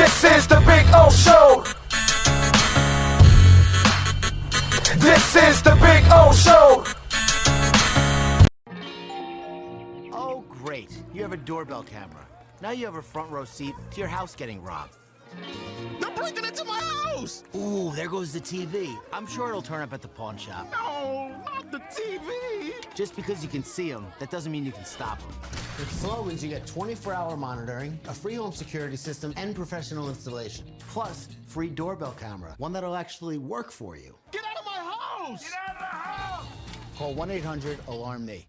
This is the Big O Show. This is the Big O Show. Oh, great. You have a doorbell camera. Now you have a front row seat to your house getting robbed. They're breaking into my house! Ooh, there goes the TV. I'm sure it'll turn up at the pawn shop. No, not the TV! Just because you can see them, that doesn't mean you can stop them. With Slogans, you get 24-hour monitoring, a free home security system, and professional installation. Plus, free doorbell camera, one that'll actually work for you. Get out of my house! Get out of the house! Call 1-800-ALARM-ME.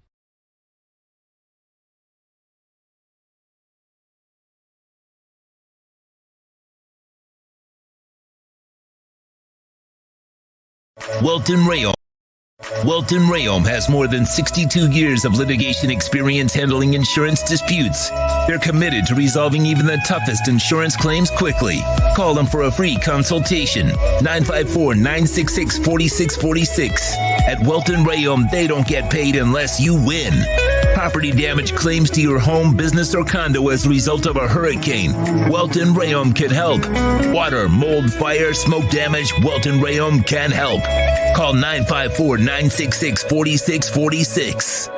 Welton Rayom has more than 62 years of litigation experience handling insurance disputes. They're committed to resolving even the toughest insurance claims quickly. Call them for a free consultation. 954-966-4646. At Welton Rayom, they don't get paid unless you win. Property damage claims to your home, business, or condo as a result of a hurricane. Welton Rayom can help. Water, mold, fire, smoke damage, Welton Rayom can help. Call 954-966-4646.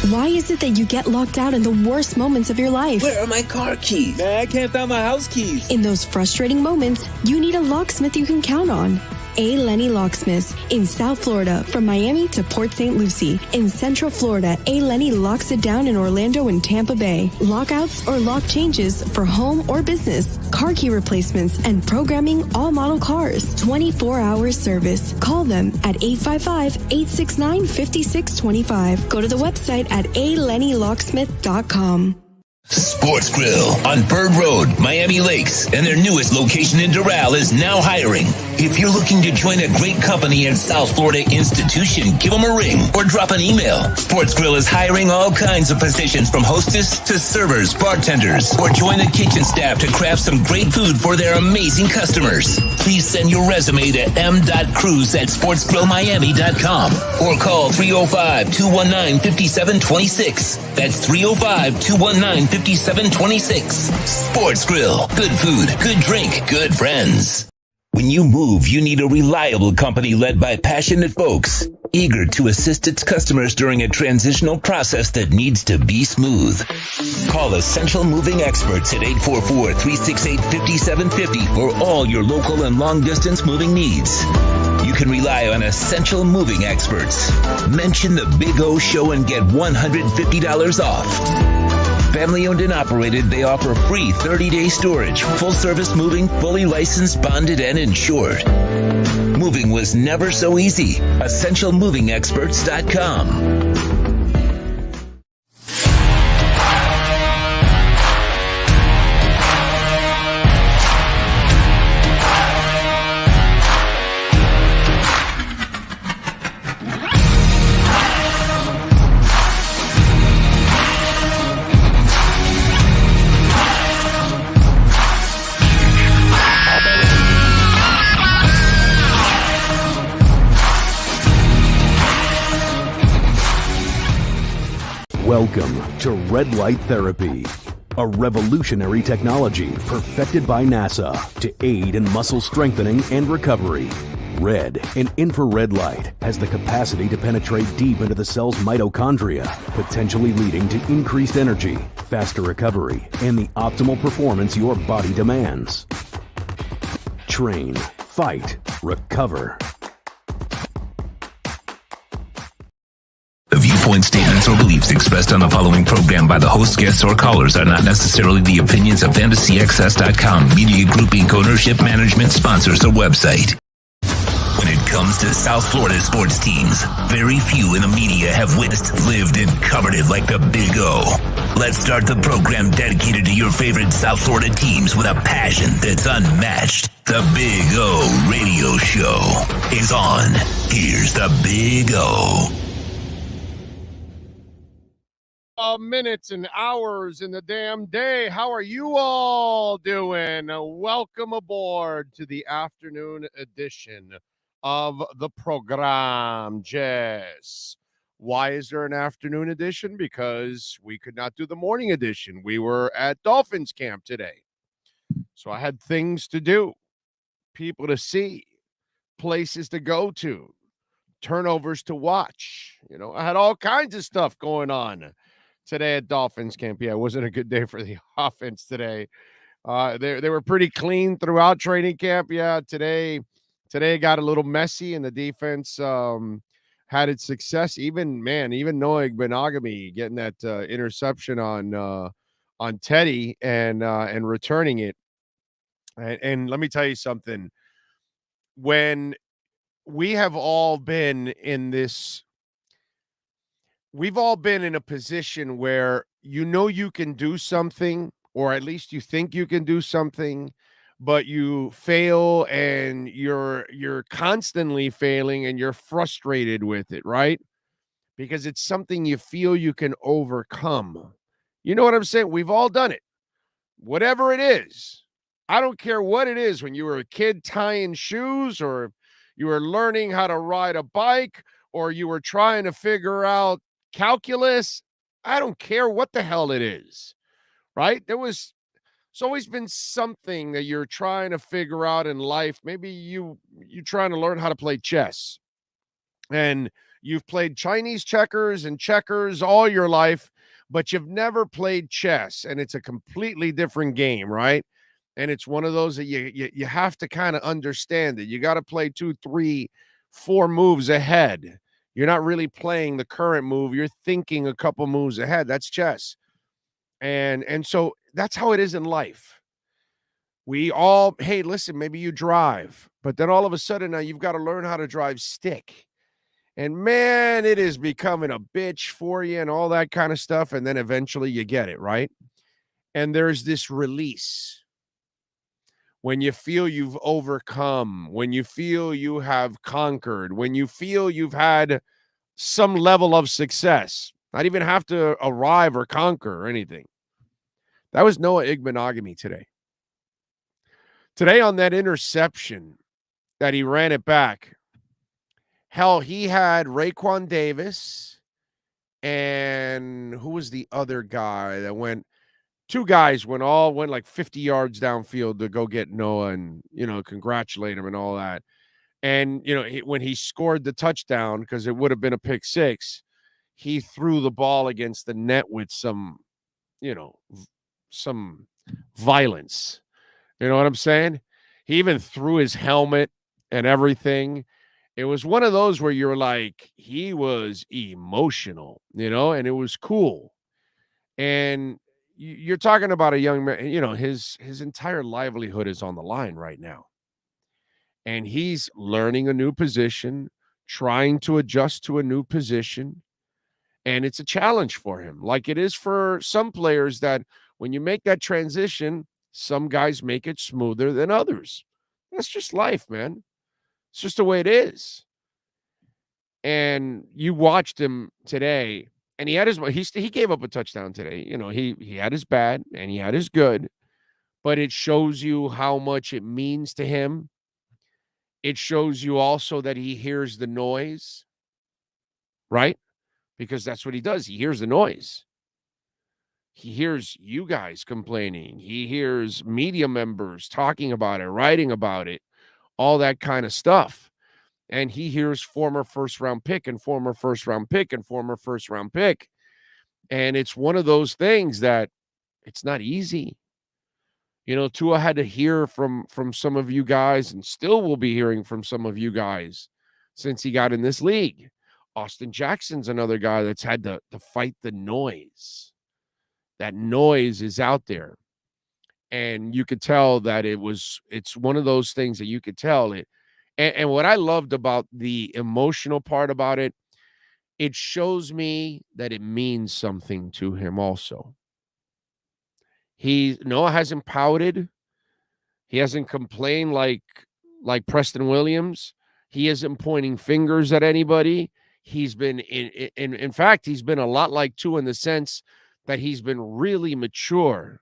Why is it that you get locked out in the worst moments of your life? Where are my car keys? Man, I can't find my house keys. In those frustrating moments, you need a locksmith you can count on. A. Lenny Locksmiths in South Florida, from Miami to Port St. Lucie. In Central Florida, A. Lenny locks it down in Orlando and Tampa Bay. Lockouts or lock changes for home or business. Car key replacements and programming all model cars. 24-hour service. Call them at 855-869-5625. Go to the website at alennylocksmith.com. Sports Grill on Bird Road, Miami Lakes, and their newest location in Doral is now hiring. If you're looking to join a great company and South Florida institution, give them a ring or drop an email. Sports Grill is hiring all kinds of positions, from hostess to servers, bartenders, or join the kitchen staff to craft some great food for their amazing customers. Please send your resume to m.cruz@sportsgrillmiami.com or call 305-219-5726. That's 305-219-5726. Sports Grill. Good food, good drink, good friends. When you move, you need a reliable company led by passionate folks, eager to assist its customers during a transitional process that needs to be smooth. Call Essential Moving Experts at 844-368-5750 for all your local and long-distance moving needs. You can rely on Essential Moving Experts. Mention the Big O Show and get $150 off. Family owned and operated, they offer free 30-day storage, full-service moving, fully licensed, bonded, and insured. Moving was never so easy. EssentialMovingExperts.com. Welcome to Red Light Therapy, a revolutionary technology perfected by NASA to aid in muscle strengthening and recovery. Red and infrared light has the capacity to penetrate deep into the cell's mitochondria, potentially leading to increased energy, faster recovery, and the optimal performance your body demands. Train, fight, recover. The viewpoint, statements, or beliefs expressed on the following program by the host, guests, or callers are not necessarily the opinions of FantasyXS.com, Media Group Inc. ownership, management, sponsors, or website. When it comes to South Florida sports teams, very few in the media have witnessed, lived, and covered it like the Big O. Let's start the program dedicated to your favorite South Florida teams with a passion that's unmatched. The Big O Radio Show is on. Here's the Big O. Minutes and hours in the damn day. How are you all doing? Welcome aboard to the afternoon edition of the program. Jess. Why is there an afternoon edition? Because we could not do the morning edition. We were at Dolphins camp today. So I had things to do, people to see, places to go to, turnovers to watch. I had all kinds of stuff going on today at Dolphins camp. Yeah, it wasn't a good day for the offense today. They were pretty clean throughout training camp. Yeah, today got a little messy, and the defense had its success. Even Noah Benagami getting that interception on Teddy and returning it. And let me tell you something. When we have all been in this, we've all been in a position where you can do something, or at least you think you can do something, but you fail, and you're constantly failing, and you're frustrated with it, right? Because it's something you feel you can overcome. You know what I'm saying? We've all done it. Whatever it is. I don't care what it is. When you were a kid tying shoes, or you were learning how to ride a bike, or you were trying to figure out calculus, I don't care what the hell it is, right? It's always been something that you're trying to figure out in life. Maybe you're trying to learn how to play chess, and you've played Chinese checkers and checkers all your life, but you've never played chess, and it's a completely different game, right? And it's one of those that you have to kind of understand it. You got to play 2, 3, 4 moves ahead. You're not really playing the current move. You're thinking a couple moves ahead. That's chess. And so that's how it is in life. Hey, listen, maybe you drive, but then all of a sudden now you've got to learn how to drive stick. And man, it is becoming a bitch for you and all that kind of stuff. And then eventually you get it, right? And there's this release. When you feel you've overcome, when you feel you have conquered, when you feel you've had some level of success, not even have to arrive or conquer or anything. That was Noah Igbenogany today. Today on that interception that he ran it back, hell, he had Raekwon Davis, and who was the other guy that went? Two guys went like 50 yards downfield to go get Noah and, congratulate him and all that. And, when he scored the touchdown, because it would have been a pick six, he threw the ball against the net with some violence. You know what I'm saying? He even threw his helmet and everything. It was one of those where you're like, he was emotional, and it was cool. And you're talking about a young man, his entire livelihood is on the line right now. And he's learning a new position, trying to adjust to a new position. And it's a challenge for him, like it is for some players, that when you make that transition, some guys make it smoother than others. That's just life, man. It's just the way it is. And you watched him today, and he had he gave up a touchdown today. He had his bad and he had his good, but it shows you how much it means to him. It shows you also that he hears the noise, right? Because that's what he does. He hears the noise. He hears you guys complaining. He hears media members talking about it, writing about it, all that kind of stuff. And he hears former first-round pick and former first-round pick and former first-round pick. And it's one of those things that it's not easy. Tua had to hear from some of you guys, and still will be hearing from some of you guys since he got in this league. Austin Jackson's another guy that's had to fight the noise. That noise is out there. And you could tell that it's one of those things that you could tell it. And what I loved about the emotional part about it, it shows me that it means something to him also. Noah hasn't pouted. He hasn't complained like Preston Williams. He isn't pointing fingers at anybody. He's been in fact, he's been a lot like Tua in the sense that he's been really mature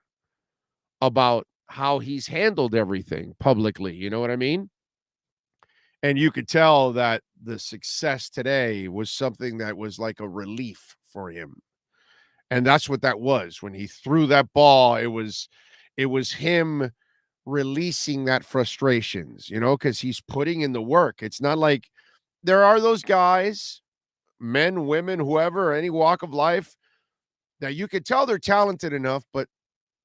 about how he's handled everything publicly. You know what I mean? And you could tell that the success today was something that was like a relief for him. And that's what that was. When he threw that ball, it was him releasing that frustrations, because he's putting in the work. It's not like there are those guys, men, women, whoever, any walk of life, that you could tell they're talented enough, but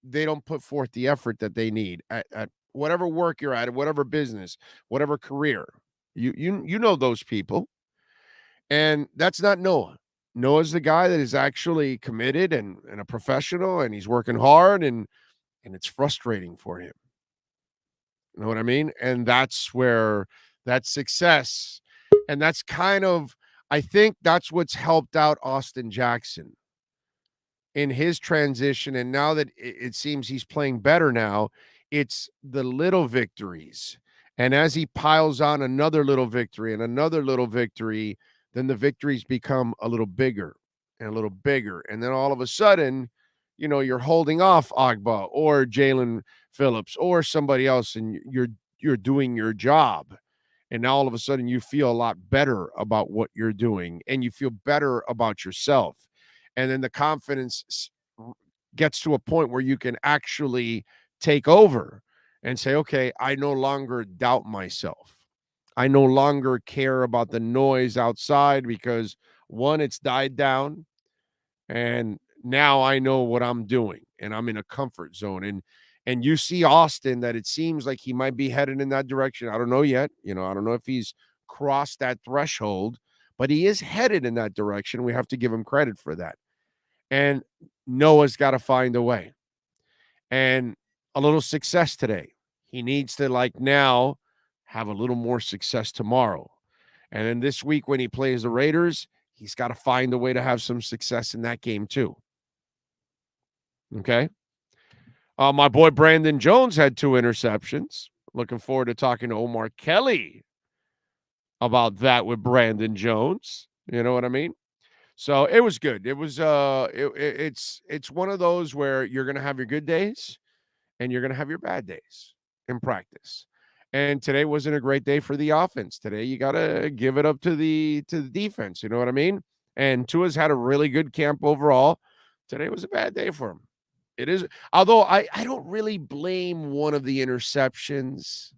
they don't put forth the effort that they need at whatever work you're at whatever business, whatever career. You know those people. And that's not Noah. Noah's the guy that is actually committed and a professional, and he's working hard, and it's frustrating for him. You know what I mean? And that's where that success, and that's kind of, I think that's what's helped out Austin Jackson in his transition. And now that it seems he's playing better now, it's the little victories. And as he piles on another little victory and another little victory, then the victories become a little bigger and a little bigger. And then all of a sudden, you're holding off Agba or Jalen Phillips or somebody else, and you're doing your job. And now all of a sudden you feel a lot better about what you're doing, and you feel better about yourself. And then the confidence gets to a point where you can actually take over and say, okay, I no longer doubt myself. I no longer care about the noise outside because, one, it's died down, and now I know what I'm doing, and I'm in a comfort zone. And you see Austin, that it seems like he might be headed in that direction. I don't know yet. I don't know if he's crossed that threshold, but he is headed in that direction. We have to give him credit for that. And Noah's got to find a way. And a little success today. He needs to, now, have a little more success tomorrow. And then this week when he plays the Raiders, he's got to find a way to have some success in that game too. Okay? My boy Brandon Jones had 2 interceptions. Looking forward to talking to Omar Kelly about that with Brandon Jones. You know what I mean? So it was good. It was it's one of those where you're going to have your good days and you're going to have your bad days in practice. And today wasn't a great day for the offense. Today you got to give it up to the defense, you know what I mean? And Tua's had a really good camp overall. Today was a bad day for him. It is, although I don't really blame one of the interceptions,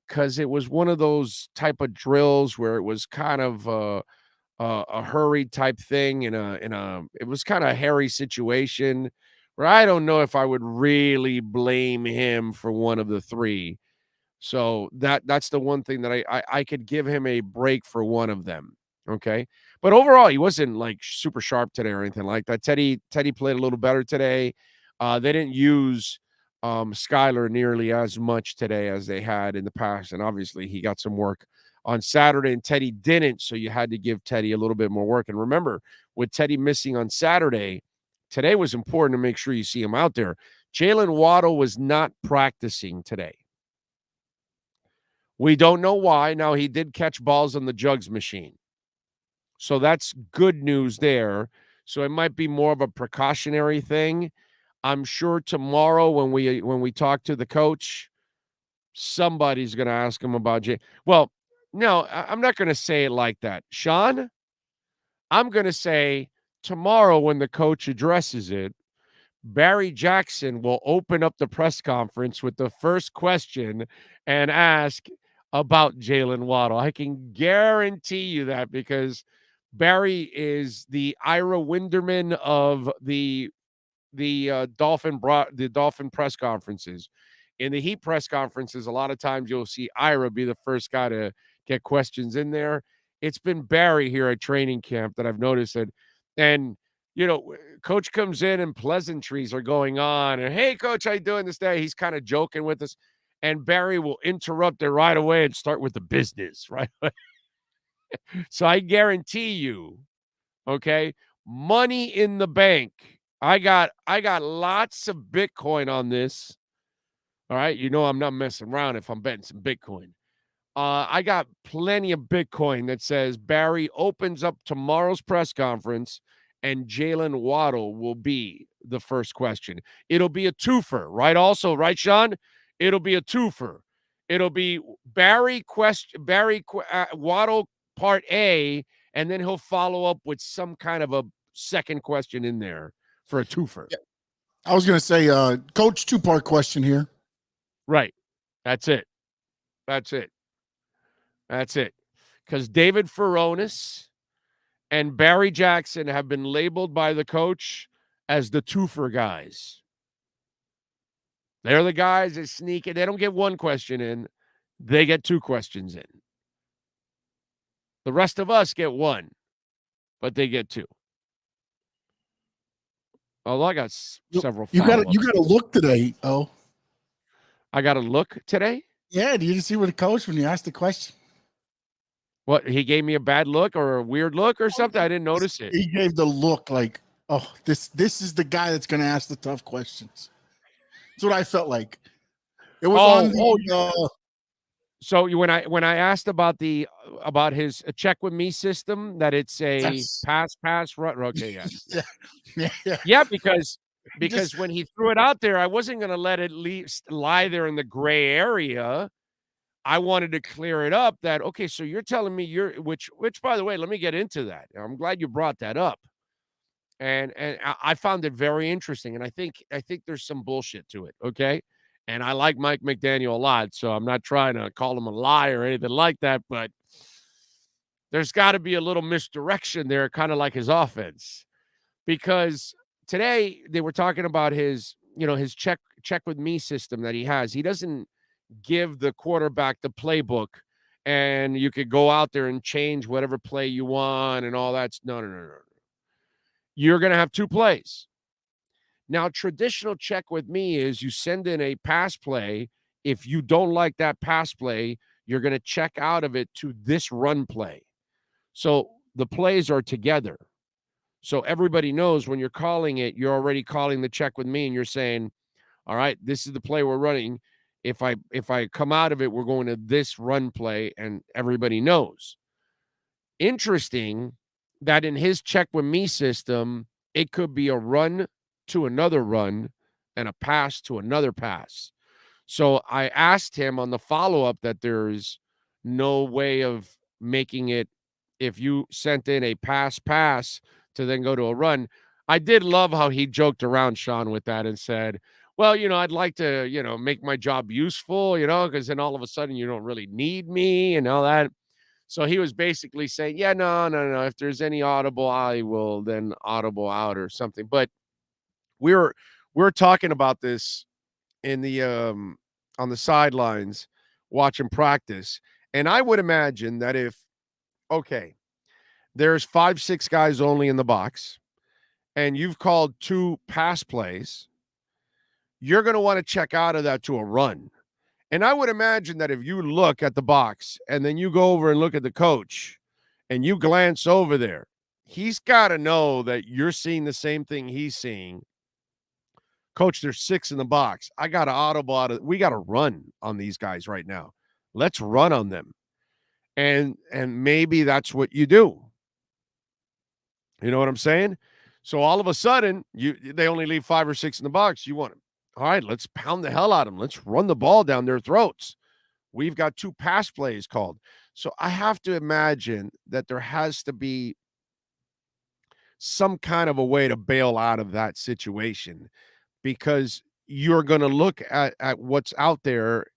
because it was one of those type of drills where it was kind of a hurried type thing it was kind of a hairy situation where I don't know if I would really blame him for one of the 3. So that's the one thing that I could give him a break for one of them. Okay. But overall, he wasn't super sharp today or anything like that. Teddy played a little better today. They didn't use Skyler nearly as much today as they had in the past. And obviously he got some work on Saturday and Teddy didn't. So you had to give Teddy a little bit more work. And remember, with Teddy missing on Saturday, today was important to make sure you see him out there. Jalen Waddle was not practicing today. We don't know why. Now, he did catch balls on the jugs machine. So that's good news there. So it might be more of a precautionary thing. I'm sure tomorrow when we talk to the coach, somebody's going to ask him about Jay. Well, no, I'm not going to say it like that. Sean, I'm going to say tomorrow when the coach addresses it, Barry Jackson will open up the press conference with the first question and ask about Jalen Waddle. I can guarantee you that, because Barry is the Ira Winderman of the Dolphin press conferences. In the Heat press conferences, a lot of times you'll see Ira be the first guy to get questions in there. It's been Barry here at training camp that I've noticed it. And coach comes in and pleasantries are going on. And, hey, coach, how you doing this day? He's kind of joking with us. and Barry will interrupt it right away and start with the business, right? So I guarantee you, okay, money in the bank. I got lots of Bitcoin on this. All right, you know I'm not messing around if I'm betting some Bitcoin. I got plenty of Bitcoin that says Barry opens up tomorrow's press conference and Jalen Waddle will be the first question. It'll be a twofer, right? Also, right, Sean? It'll be a twofer. It'll be Waddle part A, and then he'll follow up with some kind of a second question in there for a twofer. Yeah. I was going to say, Coach, 2-part question here. Right. That's it. That's it. That's it. Because David Furonis and Barry Jackson have been labeled by the coach as the twofer guys. They're the guys that sneak in. They don't get one question in. They get 2 questions in. The rest of us get 1, but they get 2. Oh, I got several. You got to look today. Oh, I got to look today. Yeah. Did you see what the coach when you asked the question? What, he gave me a bad look or a weird look or something? I didn't notice it. He gave the look like, oh, this is the guy that's going to ask the tough questions. That's what I felt like. It was So when I asked about his check with me system, that it's a pass run. Okay, yes. Yeah, because when he threw it out there, I wasn't going to let it lie there in the gray area. I wanted to clear it up that, okay, so you're telling me which by the way, let me get into that. I'm glad you brought that up. And I found it very interesting. And I think there's some bullshit to it. Okay. And I like Mike McDaniel a lot, so I'm not trying to call him a liar or anything like that, but there's got to be a little misdirection there, kind of like his offense. Because today they were talking about his check with me system that he has. He doesn't give the quarterback the playbook and you could go out there and change whatever play you want and all that. No. You're going to have 2 plays. Now, traditional check with me is you send in a pass play. If you don't like that pass play, you're going to check out of it to this run play. So the plays are together. So everybody knows when you're calling it, you're already calling the check with me and you're saying, all right, this is the play we're running. If I come out of it, we're going to this run play, and everybody knows. Interesting that in his check with me system, it could be a run to another run and a pass to another pass. So I asked him on the follow-up that there's no way of making it if you sent in a pass to then go to a run. I did love how he joked around, Sean, with that and said, well, I'd like to, make my job useful, because then all of a sudden you don't really need me and all that. So he was basically saying, yeah, no. If there's any audible, I will then audible out or something. But we're talking about this in the on the sidelines watching practice. And I would imagine that there's 5-6 guys only in the box and you've called 2 pass plays, you're going to want to check out of that to a run. And I would imagine that if you look at the box and then you go over and look at the coach and you glance over there, he's got to know that you're seeing the same thing he's seeing. Coach, there's 6 in the box. I got to audible out of. We got to run on these guys right now. Let's run on them. And maybe that's what you do. You know what I'm saying? So all of a sudden, they only leave 5 or 6 in the box. You want them. All right, let's pound the hell out of them. Let's run the ball down their throats. We've got 2 pass plays called. So I have to imagine that there has to be some kind of a way to bail out of that situation, because you're going to look at what's out there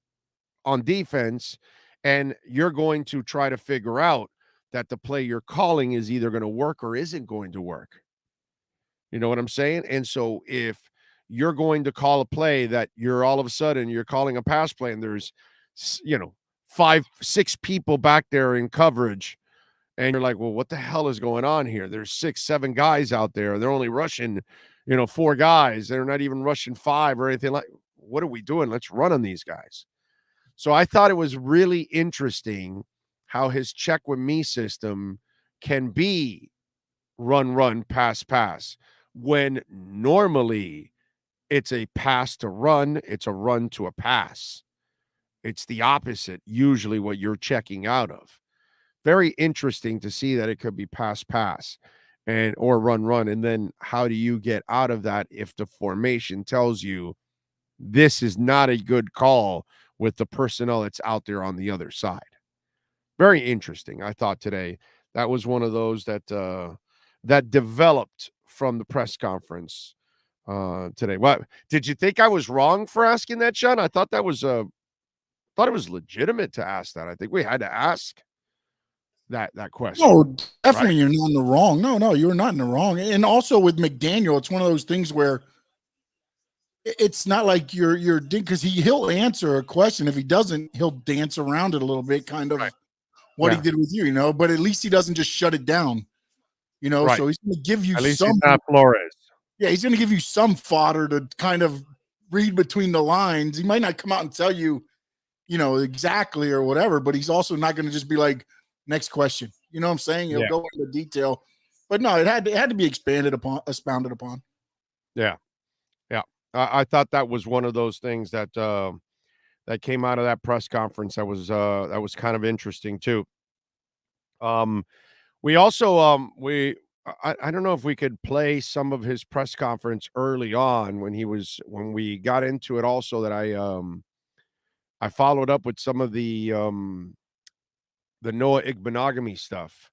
on defense and you're going to try to figure out that the play you're calling is either going to work or isn't going to work. You know what I'm saying? And so if you're going to call a play that you're all of a sudden you're calling a pass play and there's 5-6 people back there in coverage and you're like, well, what the hell is going on here? There's 6-7 guys out there. They're only rushing 4 guys. They're not even rushing 5 or anything like. What are we doing? Let's run on these guys. So I thought it was really interesting how his check with me system can be run, pass, when normally it's a pass to run, it's a run to a pass. It's the opposite, usually what you're checking out of. Very interesting to see that it could be pass and or run. And then how do you get out of that if the formation tells you this is not a good call with the personnel that's out there on the other side? Very interesting. I thought today that was one of those that that developed from the press conference today. What did you think I was wrong for asking that, Sean? I thought that was thought it was legitimate to ask that. I think we had to ask that question. No, definitely, right? You're not in the wrong. No, you're not in the wrong. And also with McDaniel, it's one of those things where it's not like you're because he'll answer a question. If he doesn't, he'll dance around it a little bit, kind of what he did with you, but at least he doesn't just shut it down, Right. So he's going to give you At least some. he's not Flores. Yeah, he's going to give you some fodder to kind of read between the lines. He might not come out and tell you, exactly or whatever, but he's also not going to just be like, next question. You know what I'm saying? He'll go into detail. But no, it had to be expounded upon. Yeah. I thought that was one of those things that that came out of that press conference that was kind of interesting too. We also I don't know if we could play some of his press conference early on when we got into it also, that I followed up with some of the Noah Igbenogany stuff.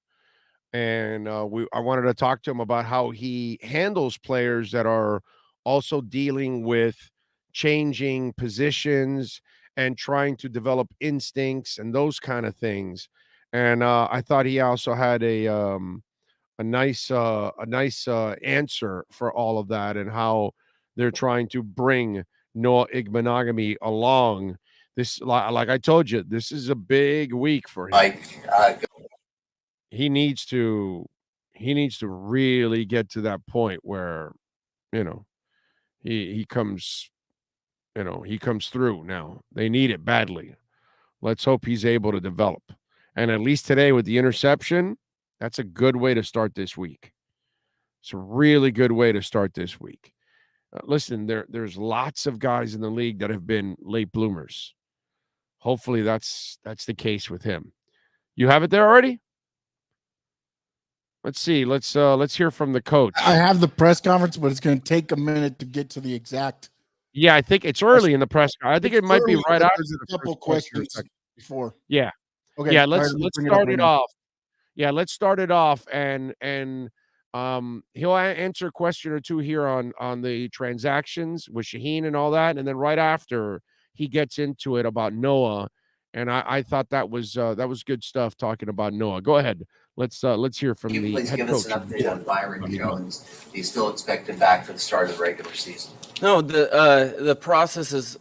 And I wanted to talk to him about how he handles players that are also dealing with changing positions and trying to develop instincts and those kind of things. And I thought he also had a nice answer for all of that, and how they're trying to bring Noah Igbenogany along. This, like I told you, this is a big week for him. He needs to really get to that point where, he comes through now. They need it badly. Let's hope he's able to develop. And at least today with the interception, that's a good way to start this week. It's a really good way to start this week. Listen, there's lots of guys in the league that have been late bloomers. Hopefully that's the case with him. You have it there already? Let's see. Let's hear from the coach. I have the press conference, but it's going to take a minute to get to the exact. Yeah, I think it's early in the press. I think it might be right after. There's a couple questions before. Yeah. Okay. Yeah. Let's start it off. Yeah. Let's start it off, and he'll answer a question or two here on the transactions with Shaheen and all that, and then right after he gets into it about Noah, and I thought that was good stuff talking about Noah. Go ahead. Let's hear from the please head give coach. us an update on Byron Jones. Do you still expect him back for the start of the regular season? No, the process is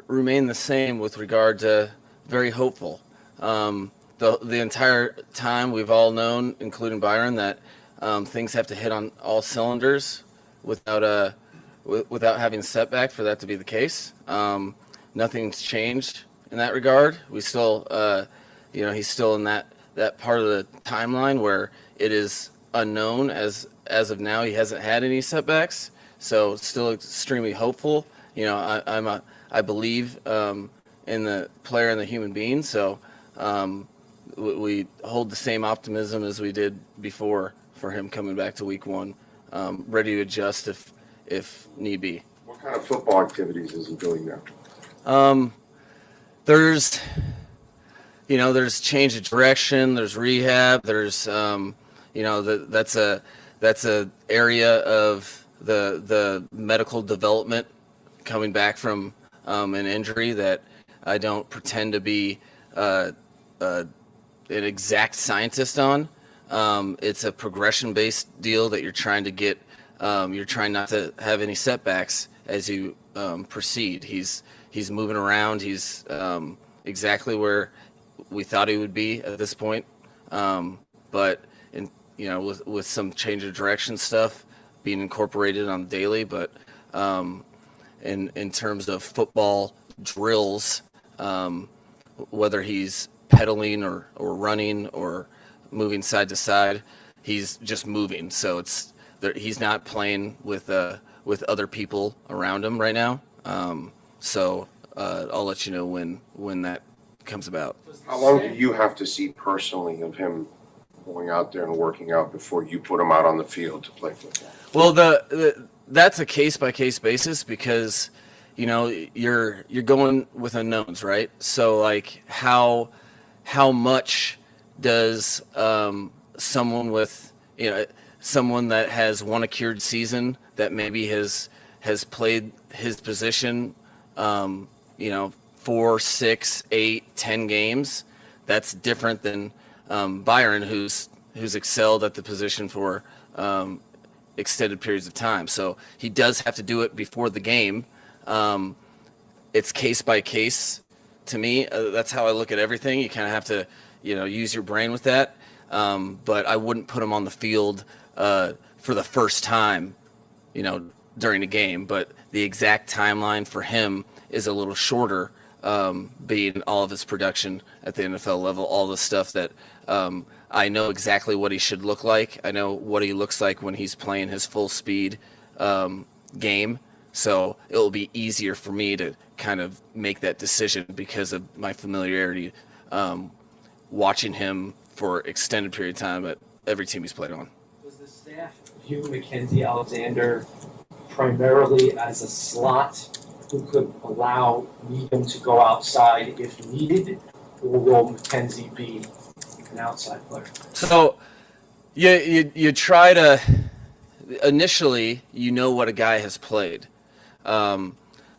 remain the same with regard to very hopeful. The entire time we've all known, including Byron, that things have to hit on all cylinders without having setback for that to be the case. Nothing's changed in that regard. We still, he's still in that part of the timeline where it is unknown as of now. He hasn't had any setbacks, so still extremely hopeful. I believe in the player and the human being, so we hold the same optimism as we did before for him coming back to week one, ready to adjust if need be. What kind of football activities is he doing now? There's change of direction, there's rehab, there's that's a area of the medical development coming back from an injury that I don't pretend to be an exact scientist on. It's a progression-based deal that you're trying to get. You're trying not to have any setbacks as you proceed. He's moving around. He's exactly where we thought he would be at this point, but with some change of direction stuff being incorporated on the daily. But in terms of football drills, whether he's pedaling or running or moving side to side, he's just moving. So he's not playing with other people around him right now. So I'll let you know when that comes about. How long do you have to see personally of him going out there and working out before you put him out on the field to play football? Well, that's a case by case basis, because you're going with unknowns, right? So like how much does someone that has won a cured season, that maybe has played his position 4, 6, 8, 10 games, that's different than Byron, who's excelled at the position for extended periods of time. So he does have to do it before the game. It's case by case to me. That's how I look at everything. You kind of have to use your brain with that. But I wouldn't put him on the field for the first time during the game. But the exact timeline for him is a little shorter, being all of his production at the NFL level, all the stuff that I know exactly what he should look like. I know what he looks like when he's playing his full speed game. So it'll be easier for me to kind of make that decision because of my familiarity watching him for extended period of time at every team he's played on. Does the staff view Mackenzie Alexander primarily as a slot who could allow Needham to go outside if needed, or will Mackenzie be an outside player? So you try to initially what a guy has played.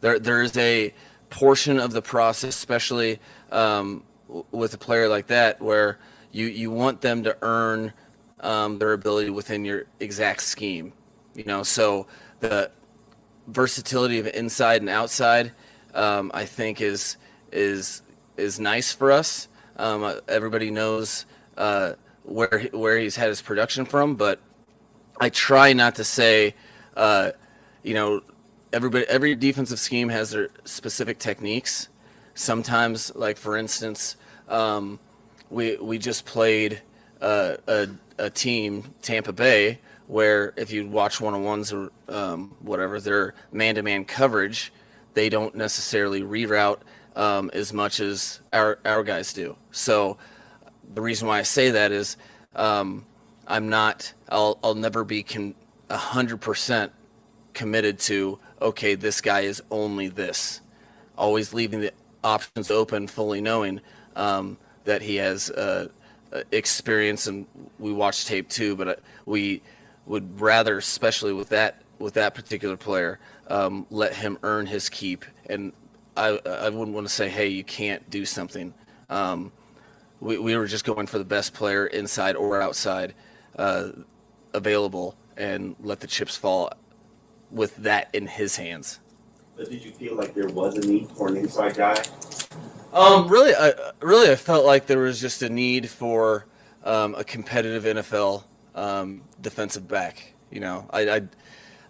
There's a portion of the process, especially with a player like that, where you want them to earn their ability within your exact scheme. So the versatility of inside and outside, I think is nice for us. Everybody knows where he's had his production from, but I try not to say, every defensive scheme has their specific techniques. Sometimes, like for instance, we just played a team, Tampa Bay, where if you watch one-on-ones or whatever, their man-to-man coverage, they don't necessarily reroute as much as our guys do. So the reason why I say that is I'll never be 100% committed to, okay, this guy is only this. Always leaving the options open, fully knowing that he has experience, and we watch tape too, but we would rather, especially with that particular player, let him earn his keep. And I wouldn't want to say, hey, you can't do something. We were just going for the best player inside or outside available, and let the chips fall with that in his hands. But did you feel like there was a need for an inside guy? Really, I felt like there was just a need for a competitive NFL defensive back.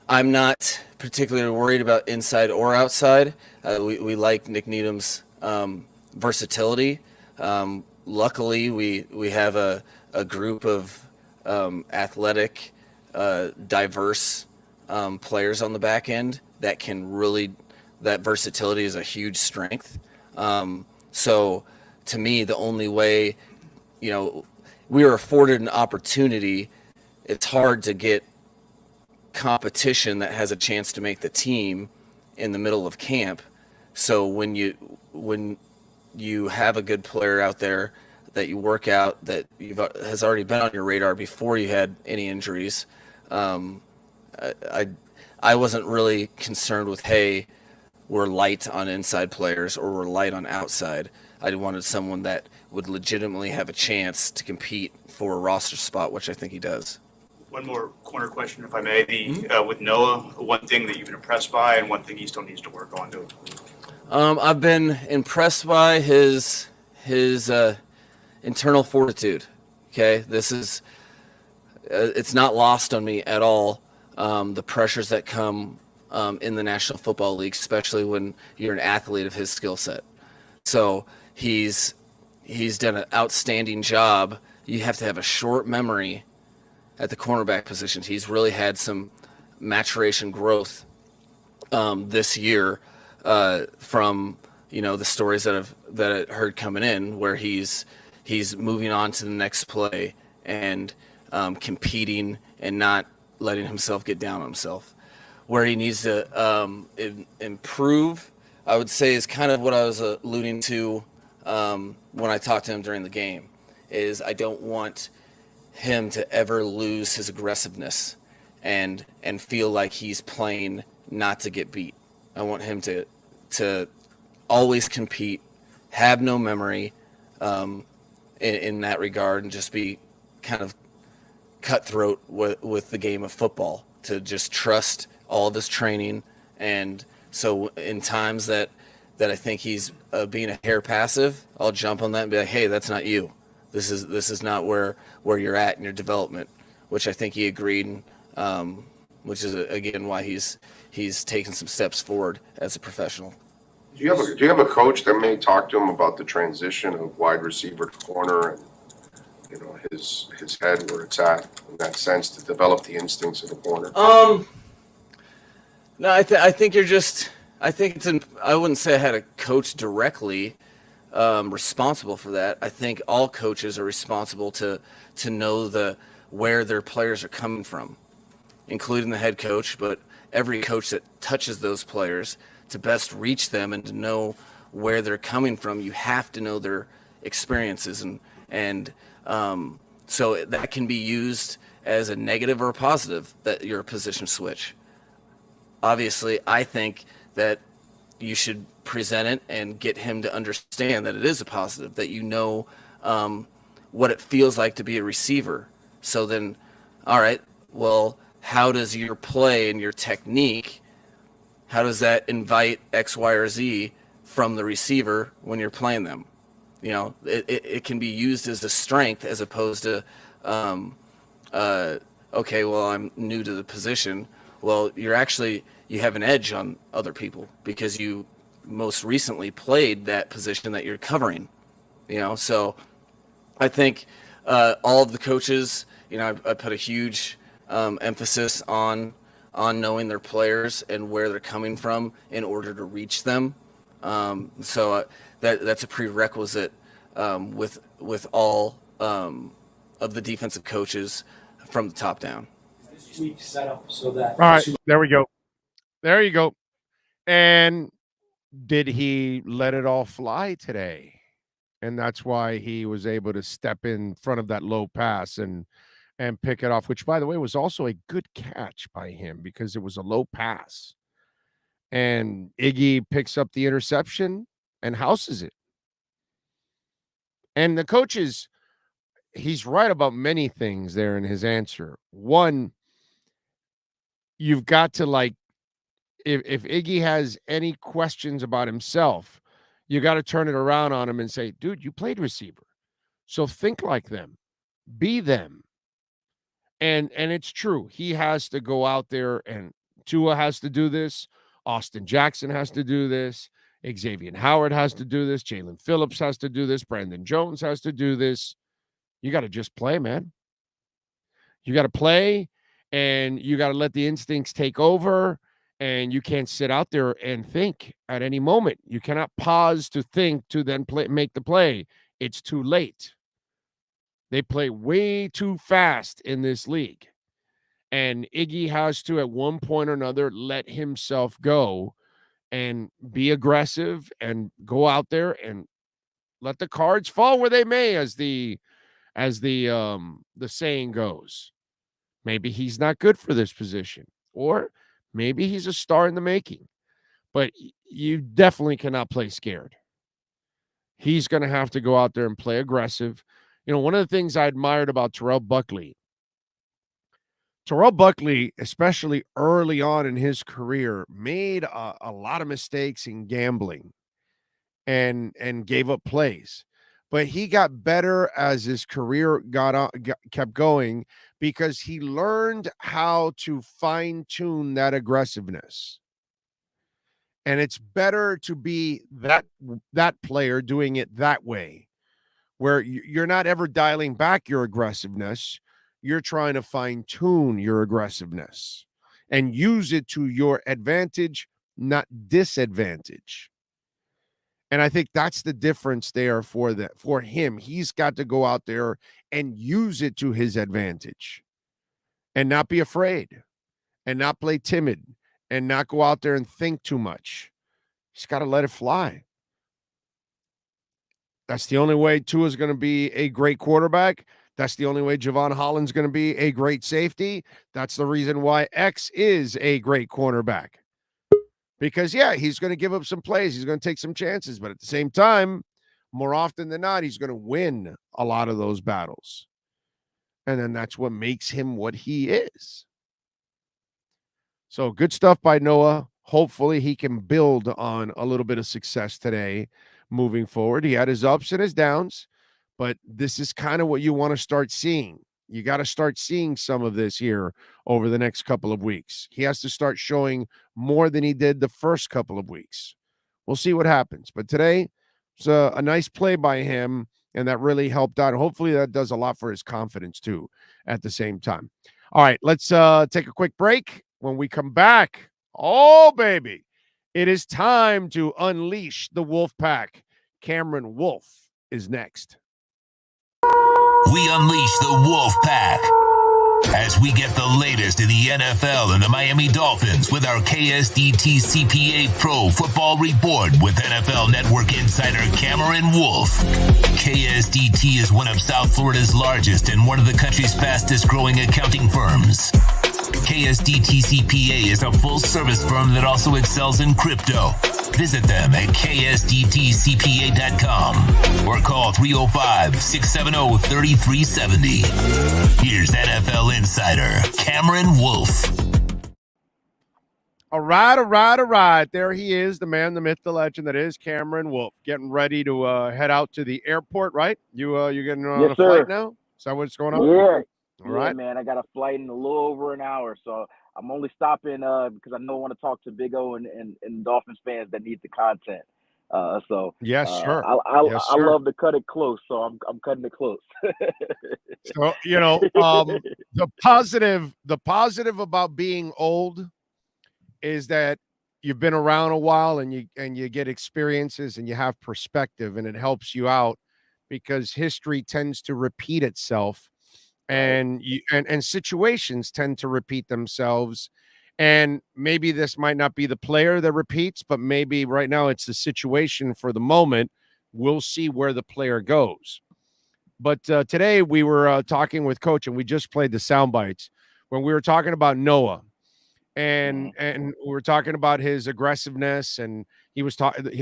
I'm not particularly worried about inside or outside. We like Nick Needham's versatility. Luckily, we have a group of athletic, diverse players on the back end that can really, that versatility is a huge strength. So to me, the only way, we were afforded an opportunity. It's hard to get competition that has a chance to make the team in the middle of camp. So when you have a good player out there that you work out, that has already been on your radar before you had any injuries, I wasn't really concerned with, hey, we're light on inside players or we're light on outside. I wanted someone that would legitimately have a chance to compete for a roster spot, which I think he does. One more corner question, if I may. With Noah, one thing that you've been impressed by and one thing he still needs to work on to. I've been impressed by his internal fortitude. Okay, this is it's not lost on me at all. The pressures that come in the National Football League, especially when you're an athlete of his skill set. So he's done an outstanding job. You have to have a short memory at the cornerback position. He's really had some maturation growth this year from the stories that I heard coming in, where he's moving on to the next play and competing and not letting himself get down on himself. Where he needs to improve, I would say, is kind of what I was alluding to when I talked to him during the game, is I don't want him to ever lose his aggressiveness and feel like he's playing not to get beat. I want him to always compete, have no memory in that regard, and just be kind of cutthroat with the game of football, to just trust all of his training. And so in times that I think he's being a hair passive, I'll jump on that and be like, hey, that's not you. This is not where you're at in your development, which I think he agreed, which is again why he's taken some steps forward as a professional. Do you have a coach that may talk to him about the transition of wide receiver to corner, and his head where it's at in that sense, to develop the instincts of the corner? No, I think you're just. I think I wouldn't say I had a coach directly responsible for that. I think all coaches are responsible to know where their players are coming from, including the head coach, but every coach that touches those players, to best reach them and to know where they're coming from, you have to know their experiences, and so that can be used as a negative or a positive, that you're a position switch. Obviously, I think that you should present it and get him to understand that it is a positive, that what it feels like to be a receiver. So then, all right, well, how does your play and your technique, how does that invite X, Y, or Z from the receiver when you're playing them? It can be used as a strength, as opposed to, okay, well, I'm new to the position. Well, you have an edge on other people because you most recently played that position that you're covering. So I think all of the coaches, I put a huge emphasis on knowing their players and where they're coming from in order to reach them. So that's a prerequisite with all of the defensive coaches from the top down. Week set up so that. All right, there we go. There you go. And did he let it all fly today? And that's why he was able to step in front of that low pass and pick it off, which, by the way, was also a good catch by him because it was a low pass. And Iggy picks up the interception and houses it. And the coaches, he's right about many things there in his answer. One, you've got to, if Iggy has any questions about himself, you got to turn it around on him and say, dude, you played receiver. So think like them. Be them. And it's true. He has to go out there, and Tua has to do this. Austin Jackson has to do this. Xavier Howard has to do this. Jalen Phillips has to do this. Brandon Jones has to do this. You got to just play, man. You got to play, and you got to let the instincts take over, and you can't sit out there and think at any moment. You cannot pause to think to then make the play. It's too late. They play way too fast in this league. And Iggy has to, at one point or another, let himself go and be aggressive and go out there and let the cards fall where they may, as the saying goes. Maybe he's not good for this position, or maybe he's a star in the making. But you definitely cannot play scared. He's going to have to go out there and play aggressive. One of the things I admired about Terrell Buckley, especially early on in his career, made a lot of mistakes in gambling and gave up plays. But he got better as his career kept going, because he learned how to fine-tune that aggressiveness. And it's better to be that player doing it that way, where you're not ever dialing back your aggressiveness. You're trying to fine-tune your aggressiveness and use it to your advantage, not disadvantage. And I think that's the difference there for him. He's got to go out there and use it to his advantage and not be afraid and not play timid and not go out there and think too much. He's got to let it fly. That's the only way Tua is going to be a great quarterback. That's the only way Javon Holland's going to be a great safety. That's the reason why X is a great cornerback. Because, yeah, he's going to give up some plays. He's going to take some chances. But at the same time, more often than not, he's going to win a lot of those battles. And then that's what makes him what he is. So good stuff by Noah. Hopefully he can build on a little bit of success today moving forward. He had his ups and his downs, but this is kind of what you want to start seeing. You got to start seeing some of this here over the next couple of weeks. He has to start showing more than he did the first couple of weeks. We'll see what happens. But today, it's a nice play by him, and that really helped out. Hopefully that does a lot for his confidence, too, at the same time. All right, let's take a quick break. When we come back, oh, baby, it is time to unleash the Wolf Pack. Cameron Wolf is next. We unleash the Wolf Pack as we get the latest in the NFL and the Miami Dolphins with our KSDT CPA Pro Football Report with NFL Network insider Cameron Wolf. KSDT is one of South Florida's largest and one of the country's fastest growing accounting firms. KSDT CPA is a full-service firm that also excels in crypto. Visit them at ksdtcpa.com or call 305-670-3370. Here's NFL insider Cameron Wolf. All right. There he is, the man, the myth, the legend that is Cameron Wolf, getting ready to head out to the airport, right? You're getting on a flight now? Is that what's going on? Yeah. All right, man. I got a flight in a little over an hour, so I'm only stopping because I know I want to talk to Big O and Dolphins fans that need the content. Yes, sir. I sir. love to cut it close, so I'm cutting it close. So the positive about being old is that you've been around a while and you get experiences and you have perspective, and it helps you out because history tends to repeat itself. And situations tend to repeat themselves, and maybe this might not be the player that repeats, but maybe right now it's the situation for the moment. We'll see where the player goes. But today we were talking with Coach, and we just played the sound bites when we were talking about Noah, and we were talking about his aggressiveness, and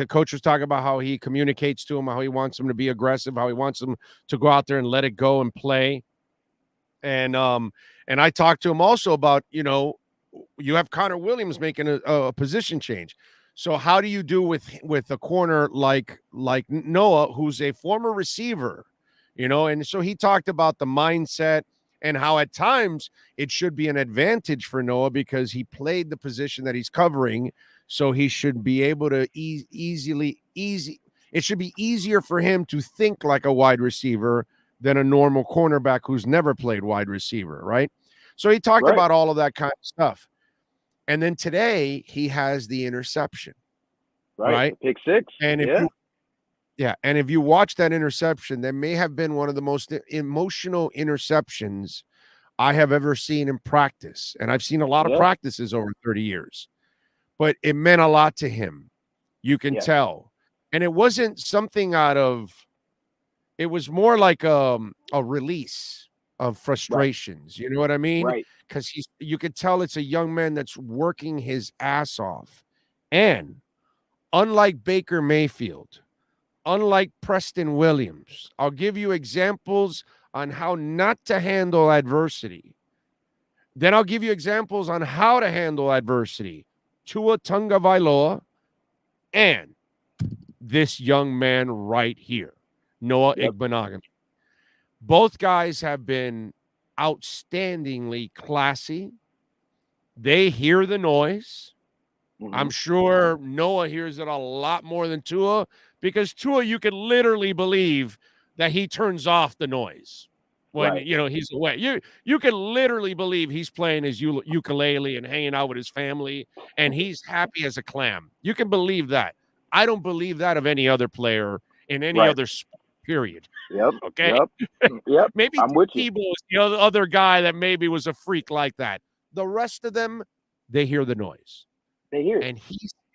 Coach was talking about how he communicates to him, how he wants him to be aggressive, how he wants him to go out there and let it go and play. And I talked to him also about, you have Connor Williams making a position change. So how do you do with a corner like Noah, who's a former receiver, And so he talked about the mindset and how at times it should be an advantage for Noah because he played the position that he's covering. So he should be able to it should be easier for him to think like a wide receiver than a normal cornerback who's never played wide receiver, right? So he talked about all of that kind of stuff. And then today he has the interception, right? Pick six. And if you watch that interception, that may have been one of the most emotional interceptions I have ever seen in practice. And I've seen a lot of practices over 30 years, but it meant a lot to him. You can tell. And it wasn't something it was more like a release of frustrations. You know what I mean? Right. Because you could tell it's a young man that's working his ass off. And unlike Baker Mayfield, unlike Preston Williams, I'll give you examples on how not to handle adversity. Then I'll give you examples on how to handle adversity. Tua Tagovailoa and this young man right here, Noah Igbenogany. Both guys have been outstandingly classy. They hear the noise. I'm sure Noah hears it a lot more than Tua, because Tua, you can literally believe that he turns off the noise when he's away. You can literally believe he's playing his ukulele and hanging out with his family, and he's happy as a clam. You can believe that. I don't believe that of any other player in any other sport, period. Yep. Okay. Yep. Maybe I'm with you. Tebow is the other guy that maybe was a freak like that. The rest of them, they hear the noise. They hear it.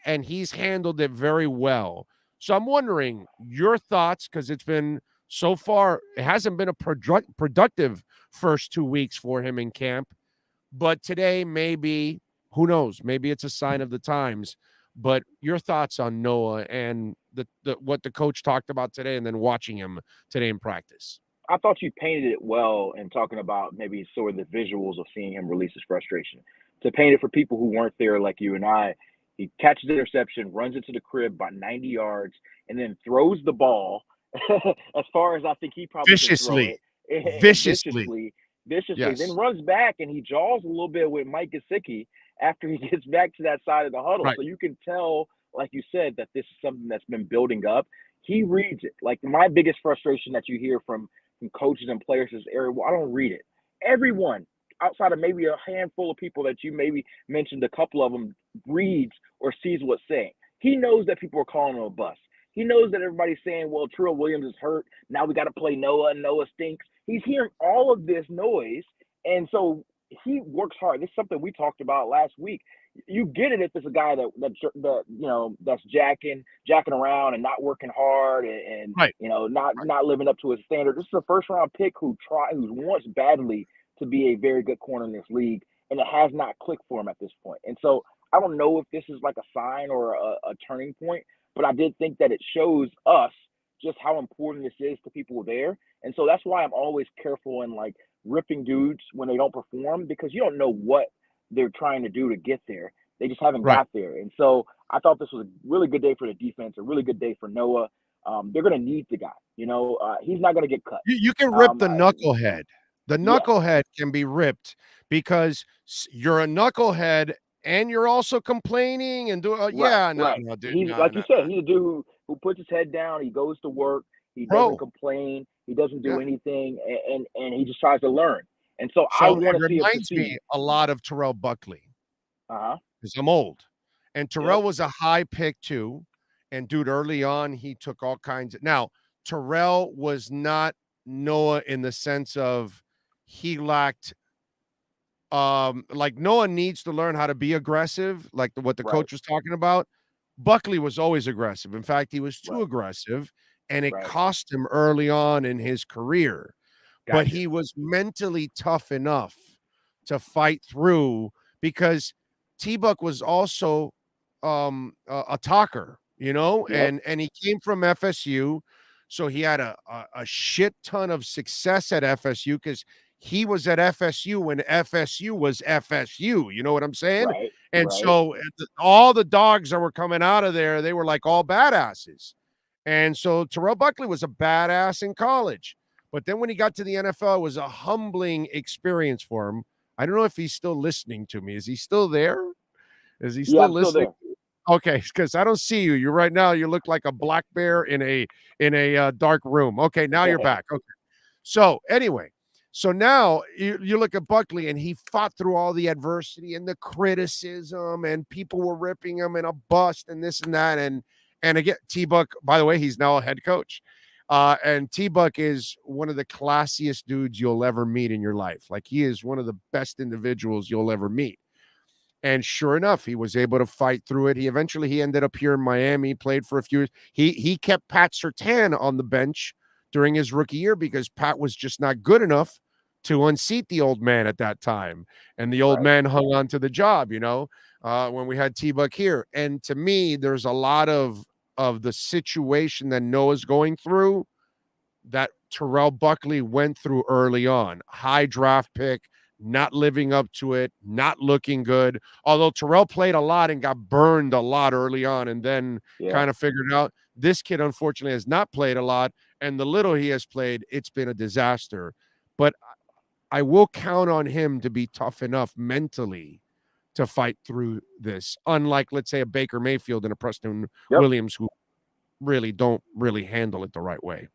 And he's handled it very well. So I'm wondering your thoughts, because it's been so far, it hasn't been a productive first 2 weeks for him in camp. But today, maybe, who knows? Maybe it's a sign of the times. But your thoughts on Noah and what the coach talked about today, and then watching him today in practice. I thought you painted it well in talking about maybe sort of the visuals of seeing him release his frustration. To paint it for people who weren't there like you and I, he catches the interception, runs into the crib about 90 yards, and then throws the ball as far as I think he probably viciously, can throw it. viciously, yes. Then runs back and he jaws a little bit with Mike Gesicki after he gets back to that side of the huddle. Right. So you can tell, like you said, that this is something that's been building up. He reads it. Like, my biggest frustration that you hear from coaches and players is, Eric, well, I don't read it. Everyone, outside of maybe a handful of people that you maybe mentioned, a couple of them, reads or sees what's saying. He knows that people are calling him a bust. He knows that everybody's saying, well, Terrell Williams is hurt. Now we got to play Noah, and Noah stinks. He's hearing all of this noise, and so he works hard. This is something we talked about last week. You get it if it's a guy that's jacking around and not working hard and not living up to his standard. This is a first round pick who wants badly to be a very good corner in this league, and it has not clicked for him at this point. And so I don't know if this is like a sign or a turning point, but I did think that it shows us just how important this is to people there. And so that's why I'm always careful in like ripping dudes when they don't perform, because you don't know what they're trying to do to get there. They just haven't got there. And so I thought this was a really good day for the defense, a really good day for Noah. They're going to need the guy. He's not going to get cut. You can rip the knucklehead. The knucklehead can be ripped because you're a knucklehead and you're also complaining and doing. No, dude. He's you said, he's a dude who puts his head down. He goes to work. He doesn't complain. He doesn't do anything, and he just tries to learn. And so I want to see. It reminds me a lot of Terrell Buckley. Because I'm old, and Terrell was a high pick too. And dude, early on, he took all kinds of. Now Terrell was not Noah in the sense of he lacked. Like Noah needs to learn how to be aggressive, like what the coach was talking about. Buckley was always aggressive. In fact, he was too aggressive, and it cost him early on in his career. But he was mentally tough enough to fight through, because T-Buck was also a talker, and he came from FSU. So he had a shit ton of success at FSU because he was at FSU when FSU was FSU. You know what I'm saying? So all the dogs that were coming out of there, they were like all badasses. And so Terrell Buckley was a badass in college. But then when he got to the NFL, it was a humbling experience for him. I don't know if he's still listening to me. Is he still there? Is he still listening? Still okay, because I don't see you. You're right now. You look like a black bear in a dark room. Okay, now you're back. Okay. So anyway, so now you look at Buckley, and he fought through all the adversity and the criticism, and people were ripping him and a bust and this and that. And again, T-Buck, by the way, he's now a head coach. And T-Buck is one of the classiest dudes you'll ever meet in your life. Like, he is one of the best individuals you'll ever meet. And sure enough, he was able to fight through it. He ended up here in Miami, played for a few years. He kept Pat Surtain on the bench during his rookie year because Pat was just not good enough to unseat the old man at that time. And the old man hung on to the job, when we had T-Buck here. And to me, there's a lot of the situation that Noah's going through that Terrell Buckley went through early on. High draft pick, not living up to it, not looking good. Although Terrell played a lot and got burned a lot early on and then kind of figured it out. This kid, unfortunately, has not played a lot. And the little he has played, it's been a disaster. But I will count on him to be tough enough mentally to fight through this, unlike, let's say, a Baker Mayfield and a Preston Williams who really don't really handle it the right way.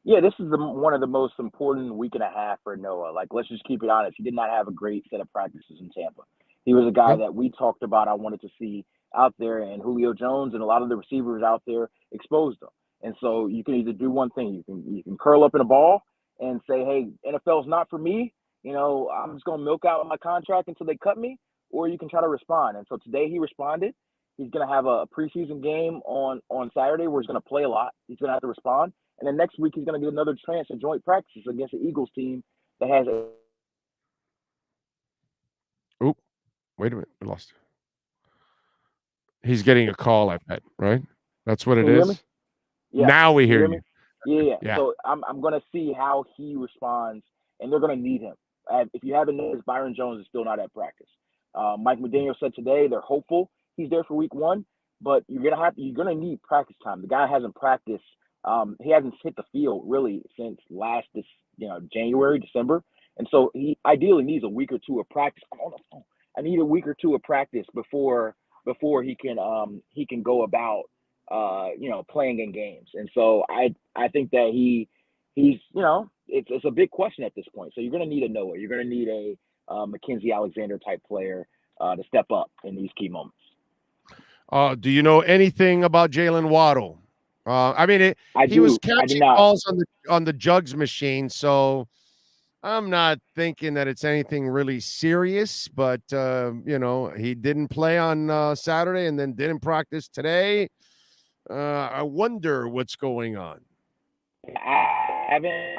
Yeah, this is one of the most important week and a half for Noah. Like, let's just keep it honest. He did not have a great set of practices in Tampa. He was a guy that we talked about I wanted to see out there, and Julio Jones and a lot of the receivers out there exposed him. And so you can either do one thing. You can curl up in a ball and say, hey, NFL's not for me. You know, I'm just going to milk out my contract until they cut me, or you can try to respond. And so today he responded. He's going to have a preseason game on Saturday where he's going to play a lot. He's going to have to respond. And then next week he's going to get another chance at joint practices against the Eagles team that has a. Oh, wait a minute. We lost. He's getting a call, I bet, right? That's what it is. Yeah. Now we hear you. Yeah. So I'm going to see how he responds, and they're going to need him. If you haven't noticed, Byron Jones is still not at practice. Mike McDaniel said today they're hopeful he's there for week 1, but you're gonna need practice time. The guy hasn't practiced. He hasn't hit the field really since January, December, and so he ideally needs a week or two of practice. I'm on the phone. I need a week or two of practice before he can go about playing in games. And so I think that he's it's a big question at this point. So you're going to need a Noah. You're going to need a Mackenzie Alexander type player to step up in these key moments. Do you know anything about Jalen Waddle? He was catching balls on the jugs machine, so I'm not thinking that it's anything really serious. But he didn't play on Saturday and then didn't practice today. I wonder what's going on. I haven't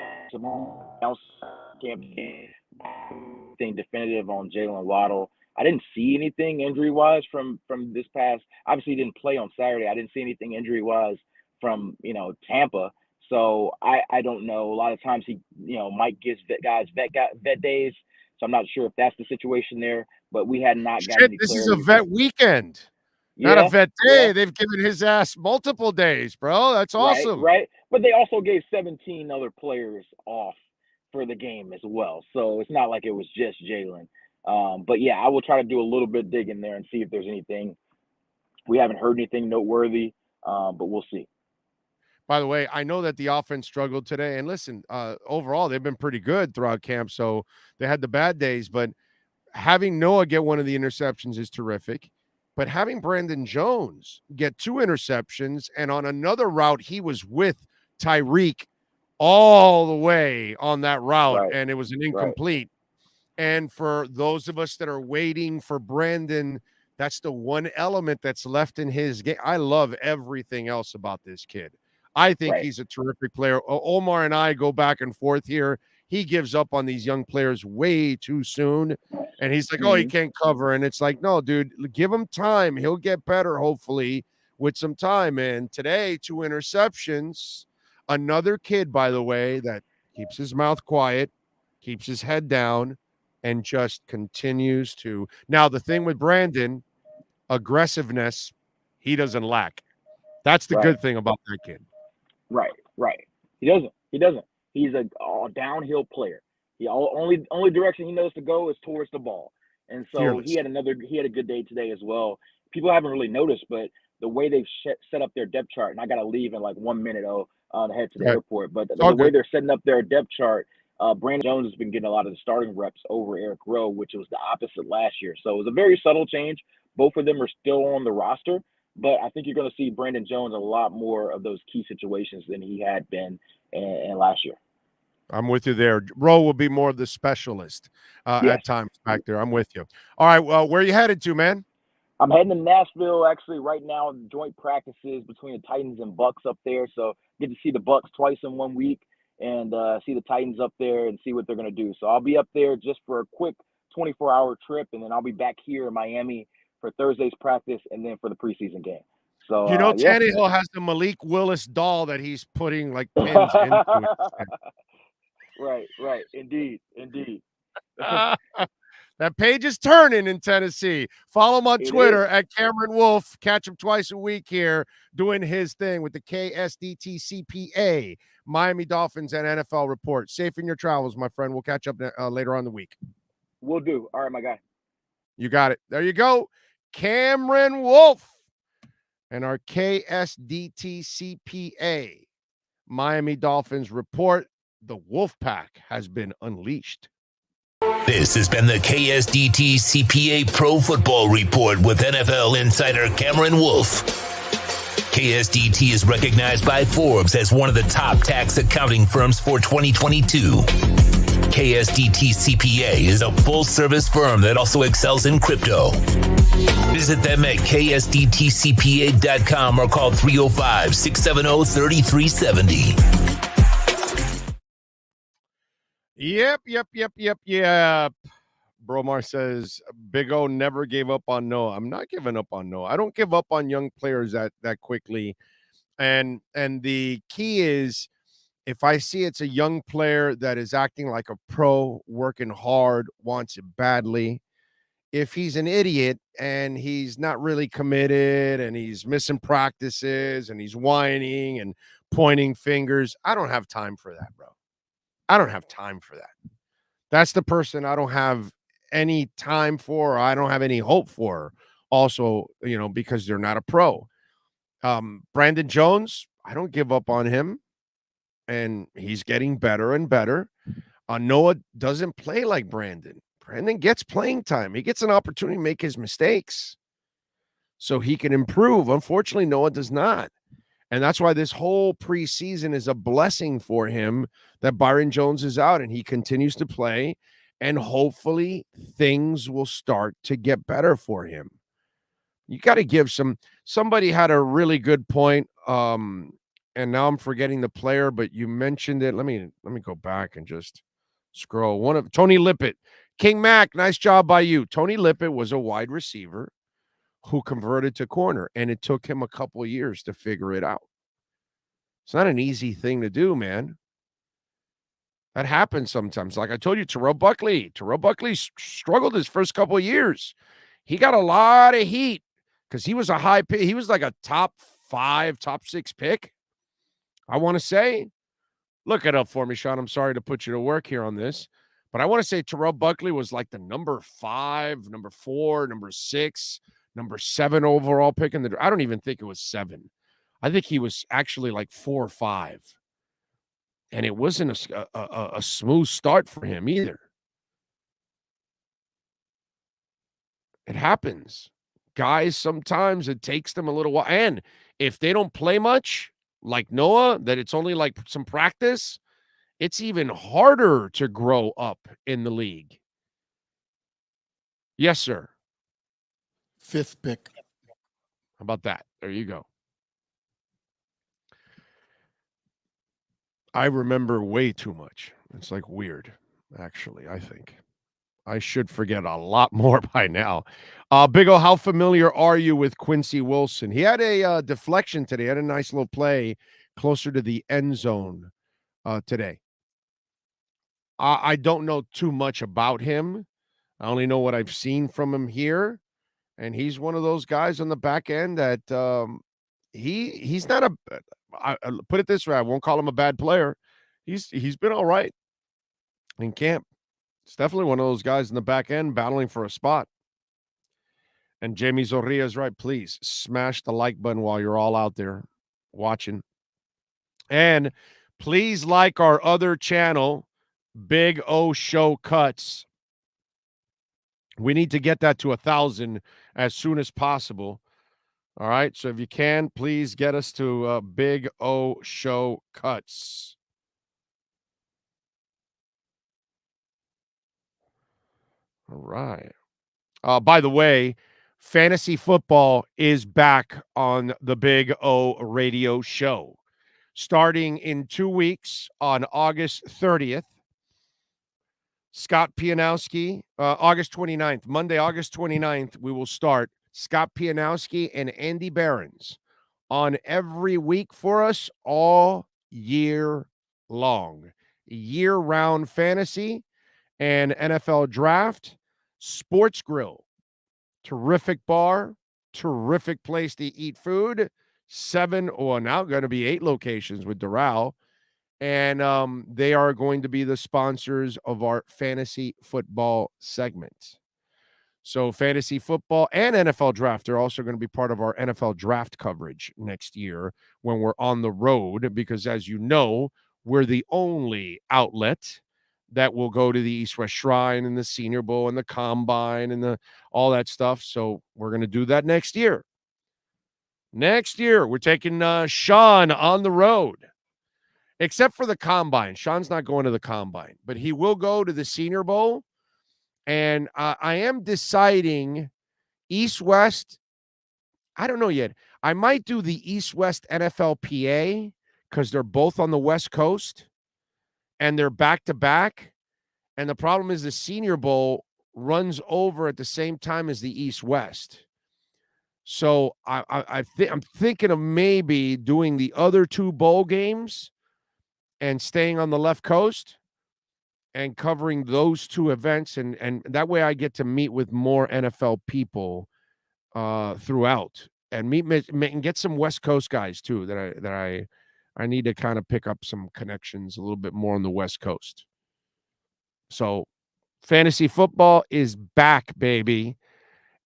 anything definitive on Jalen Waddle. I didn't see anything injury-wise from this past. Obviously, he didn't play on Saturday. I didn't see anything injury-wise from Tampa. So I don't know. A lot of times he Mike gives vet days. So I'm not sure if that's the situation there. But we had not gotten any clarity. This is a vet weekend, not a vet day. They've given his ass multiple days, bro. That's awesome. Right. But they also gave 17 other players off for the game as well. So it's not like it was just Jalen. But yeah, I will try to do a little bit digging there and see if there's anything. We haven't heard anything noteworthy, but we'll see. By the way, I know that the offense struggled today. And listen, overall, they've been pretty good throughout camp. So they had the bad days. But having Noah get one of the interceptions is terrific. But having Brandon Jones get 2 interceptions, and on another route, he was with Tyreek all the way on that route, and it was an incomplete. And for those of us that are waiting for Brandon, that's the one element that's left in his game. I love everything else about this kid. I think he's a terrific player. Omar and I go back and forth here. He gives up on these young players way too soon. And he's like, oh, he can't cover. And it's like, no, dude, give him time. He'll get better, hopefully, with some time. And today, 2 interceptions. Another kid, by the way, that keeps his mouth quiet, keeps his head down, and just continues to. Now, the thing with Brandon, aggressiveness, he doesn't lack. That's the good thing about that kid. Right. He doesn't. He's a downhill player. The only direction he knows to go is towards the ball. And so he had a good day today as well. People haven't really noticed, but the way they've set up their depth chart, and I got to leave in like 1 minute to head to the airport, but the way they're setting up their depth chart, Brandon Jones has been getting a lot of the starting reps over Eric Rowe, which was the opposite last year. So it was a very subtle change. Both of them are still on the roster, but I think you're going to see Brandon Jones a lot more of those key situations than he had been in last year. I'm with you there. Rowe will be more of the specialist at times back there. I'm with you. All right, well, where are you headed to, man? I'm heading to Nashville actually right now. Joint practices between the Titans and Bucks up there. So get to see the Bucks twice in 1 week and see the Titans up there and see what they're going to do. So I'll be up there just for a quick 24-hour trip, and then I'll be back here in Miami for Thursday's practice and then for the preseason game. So Tannehill has the Malik Willis doll that he's putting like pins into it. Right. Indeed. That page is turning in Tennessee. Follow him on Twitter at Cameron Wolf. Catch him twice a week here doing his thing with the KSDTCPA, Miami Dolphins and NFL Report. Safe in your travels, my friend. We'll catch up later on in the week. Will do. All right, my guy. You got it. There you go. Cameron Wolf and our KSDT CPA Miami Dolphins report. The Wolfpack has been unleashed. This has been the KSDT CPA Pro Football Report with NFL insider Cameron Wolf. KSDT is recognized by Forbes as one of the top tax accounting firms for 2022. KSDT CPA is a full-service firm that also excels in crypto. Visit them at ksdtcpa.com or call 305-670-3370. Yep. Bromar says Big O never gave up on Noah. I'm not giving up on Noah. I don't give up on young players that quickly. And the key is, if I see it's a young player that is acting like a pro, working hard, wants it badly, if he's an idiot and he's not really committed and he's missing practices and he's whining and pointing fingers, I don't have time for that, bro. I don't have time for that. That's the person I don't have any time for, or I don't have any hope for. Also, because they're not a pro. Brandon Jones, I don't give up on him. And he's getting better and better. Noah doesn't play like Brandon. Brandon gets playing time. He gets an opportunity to make his mistakes so he can improve. Unfortunately, Noah does not. And that's why this whole preseason is a blessing for him that Byron Jones is out and he continues to play. And hopefully things will start to get better for him. You got to give somebody had a really good point. And now I'm forgetting the player, but you mentioned it. Let me go back and just scroll. Tony Lippett. King Mac, nice job by you. Tony Lippett was a wide receiver who converted to corner, and it took him a couple of years to figure it out. It's not an easy thing to do, man. That happens sometimes. Like I told you, Terrell Buckley struggled his first couple of years. He got a lot of heat because he was a high pick. He was like a top 5, top 6 pick. I want to say, look it up for me, Sean. I'm sorry to put you to work here on this, but I want to say Terrell Buckley was like the number 5, number 4, number 6, number 7 overall pick in the draft. I don't even think it was 7. I think he was actually like 4 or 5. And it wasn't a smooth start for him either. It happens. Guys, sometimes it takes them a little while. And if they don't play much, like Noah, that it's only like some practice, it's even harder to grow up in the league. Yes, sir. 5th pick. How about that? There you go. I remember way too much. It's like weird, actually, I think. I should forget a lot more by now. Big O, how familiar are you with Quincy Wilson? He had a deflection today. He had a nice little play closer to the end zone today. I don't know too much about him. I only know what I've seen from him here. And he's one of those guys on the back end that he's not I put it this way, I won't call him a bad player. He's been all right in camp. It's definitely one of those guys in the back end battling for a spot. And Jamie Zorrilla is right. Please smash the like button while you're all out there watching. And please like our other channel, Big O Show Cuts. We need to get that to 1,000 as soon as possible. All right. So if you can, please get us to Big O Show Cuts. All right. By the way, fantasy football is back on the Big O radio show. Starting in 2 weeks on August 30th, Scott Pianowski, August 29th, Monday, August 29th, we will start Scott Pianowski and Andy Behrens on every week for us all year long. Year-round fantasy and NFL draft, sports grill, terrific bar, terrific place to eat food. 7 or now going to be 8 locations with Doral. And they are going to be the sponsors of our fantasy football segment. So fantasy football and NFL draft are also going to be part of our NFL draft coverage next year when we're on the road, because as you know, we're the only outlet that will go to the East-West Shrine and the Senior Bowl and the Combine and all that stuff. So we're going to do that next year. Next year, we're taking Sean on the road, except for the Combine. Sean's not going to the Combine, but he will go to the Senior Bowl. And I am deciding East-West. I don't know yet. I might do the East-West NFLPA because they're both on the West Coast and they're back-to-back. And the problem is the Senior Bowl runs over at the same time as the East-West. So I'm thinking of maybe doing the other two bowl games and staying on the left coast and covering those two events. And that way I get to meet with more NFL people throughout and meet and get some West Coast guys too that I need to kind of pick up some connections a little bit more on the West Coast. So fantasy football is back, baby.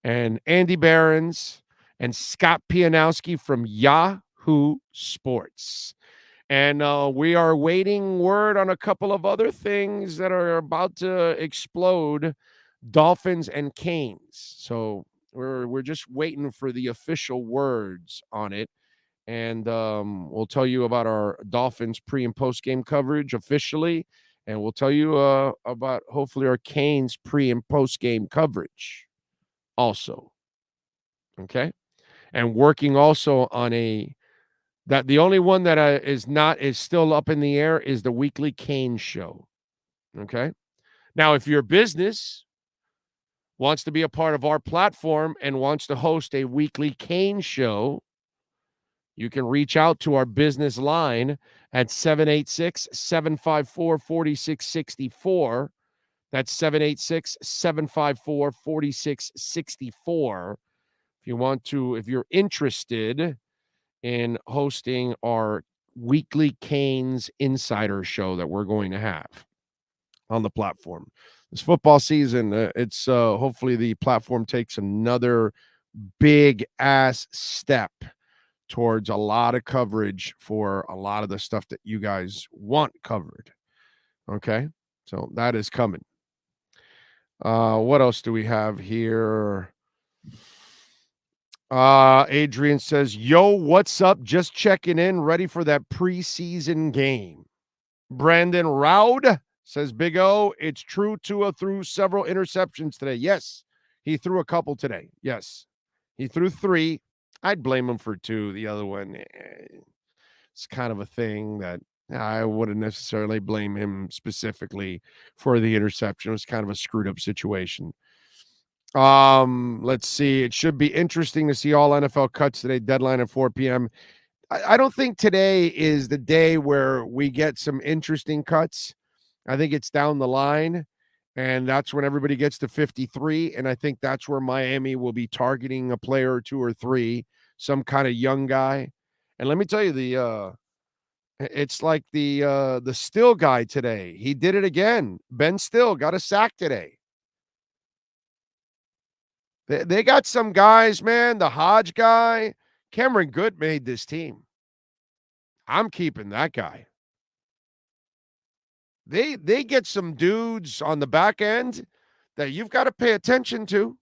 And Andy Behrens and Scott Pianowski from Yahoo Sports. And we are waiting word on a couple of other things that are about to explode, Dolphins and Canes. So we're just waiting for the official words on it. And we'll tell you about our Dolphins pre- and post-game coverage officially. And we'll tell you about hopefully our Canes pre- and post-game coverage also. Okay? And working also on that the only one that is still up in the air is the weekly Canes show. Okay? Now, if your business wants to be a part of our platform and wants to host a weekly Canes show, you can reach out to our business line at 786-754-4664. That's 786-754-4664. If you're interested in hosting our weekly Canes Insider show that we're going to have on the platform. This football season, it's hopefully the platform takes another big ass step towards a lot of coverage for a lot of the stuff that you guys want covered. Okay? So that is coming. What else do we have here? Adrian says, yo, what's up? Just checking in, ready for that preseason game. Brandon Roud says, Big O, it's true Tua threw several interceptions today. Yes, he threw a couple today. Yes, he threw 3. I'd blame him for 2. The other one, it's kind of a thing that I wouldn't necessarily blame him specifically for the interception. It was kind of a screwed up situation. Let's see. It should be interesting to see all NFL cuts today. Deadline at 4 p.m. I don't think today is the day where we get some interesting cuts. I think it's down the line, and that's when everybody gets to 53. And I think that's where Miami will be targeting a player or 2 or 3, some kind of young guy. And let me tell you, it's like the Still guy today. He did it again. Ben Still got a sack today. They got some guys, man. The Hodge guy, Cameron Good made this team. I'm keeping that guy. They get some dudes on the back end that you've got to pay attention to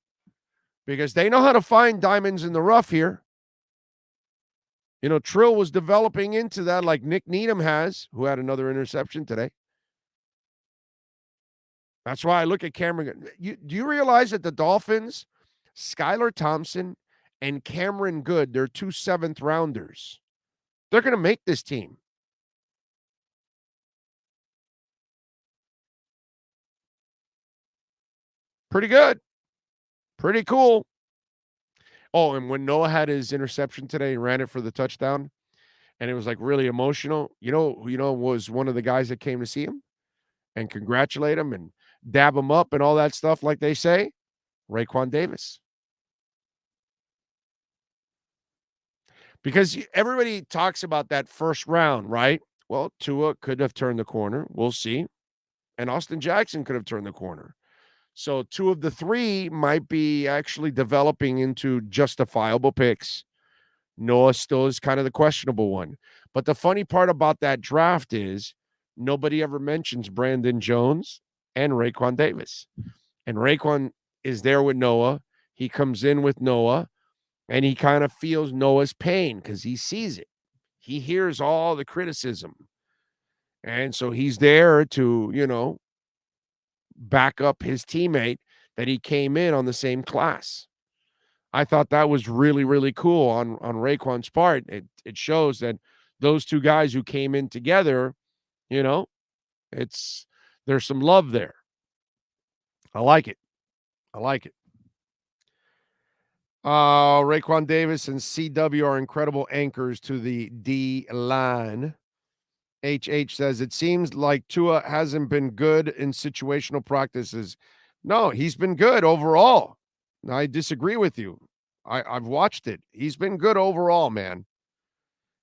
because they know how to find diamonds in the rough here. You know, Trill was developing into that like Nick Needham has, who had another interception today. That's why I look at Cameron. Do you realize that the Dolphins, Skylar Thompson and Cameron Good, they're 2 7th-rounders. They're going to make this team. Pretty good. Pretty cool. Oh, and when Noah had his interception today, he ran it for the touchdown, and it was like really emotional. You know, was one of the guys that came to see him and congratulate him and dab him up and all that stuff, like they say, Raekwon Davis. Because everybody talks about that first round, right? Well, Tua could have turned the corner. We'll see. And Austin Jackson could have turned the corner. So 2 of the 3 might be actually developing into justifiable picks. Noah still is kind of the questionable one. But the funny part about that draft is nobody ever mentions Brandon Jones and Raekwon Davis. And Raekwon is there with Noah. He comes in with Noah, and he kind of feels Noah's pain because he sees it. He hears all the criticism. And so he's there to, back up his teammate that he came in on the same class. I thought that was really, really cool on Raekwon's part. It shows that those 2 guys who came in together, there's some love there. I like it. Raekwon Davis and CW are incredible anchors to the D line. HH says, it seems like Tua hasn't been good in situational practices. No, he's been good overall. I disagree with you. I've watched it. He's been good overall, man.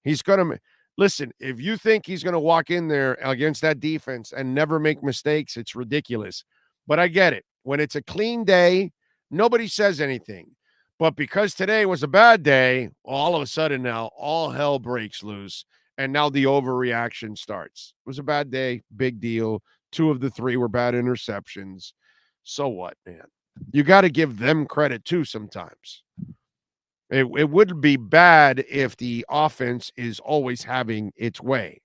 He's going to listen. If you think he's going to walk in there against that defense and never make mistakes, it's ridiculous. But I get it. When it's a clean day, nobody says anything. But because today was a bad day, all of a sudden now all hell breaks loose. And now the overreaction starts. It was a bad day, big deal. 2 of the 3 were bad interceptions. So what, man? You got to give them credit too sometimes. It would be bad if the offense is always having its way.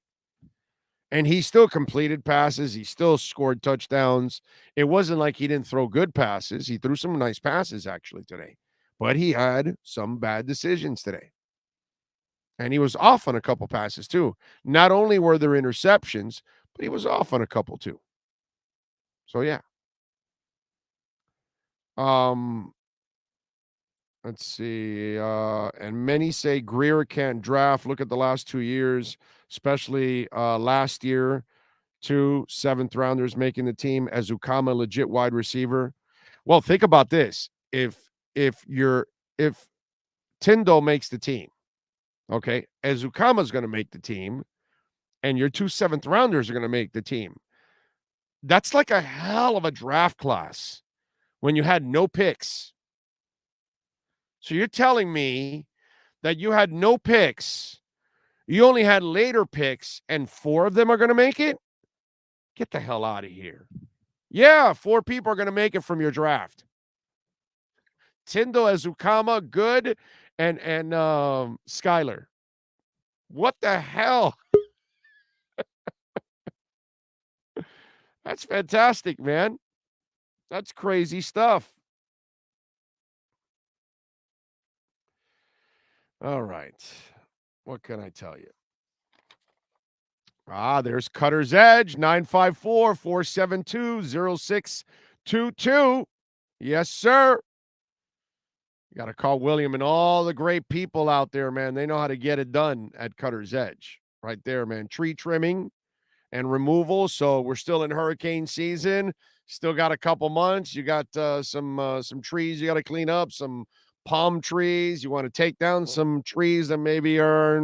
And he still completed passes. He still scored touchdowns. It wasn't like he didn't throw good passes. He threw some nice passes actually today. But he had some bad decisions today. And he was off on a couple passes too. Not only were there interceptions, but he was off on a couple too. So yeah. Let's see. And many say Greer can't draft. Look at the last 2 years, especially last year, 2 7th-rounders making the team. Azukama, legit wide receiver. Well, think about this. If Tyndall makes the team, okay, Azukama's going to make the team, and your 2 7th-rounders are going to make the team. That's like a hell of a draft class when you had no picks. So you're telling me that you had no picks, you only had later picks, and 4 of them are going to make it? Get the hell out of here. Yeah, 4 people are going to make it from your draft. Tyndall, Azukama, good, and Skyler. What the hell? That's fantastic, man. That's crazy stuff. All right. What can I tell you? There's Cutter's Edge, 954-472-0622. Yes, sir. You got to call William and all the great people out there, man. They know how to get it done at Cutter's Edge. Right there, man. Tree trimming and removal. So we're still in hurricane season. Still got a couple months. You got some trees you got to clean up, some palm trees. You want to take down some trees that maybe are,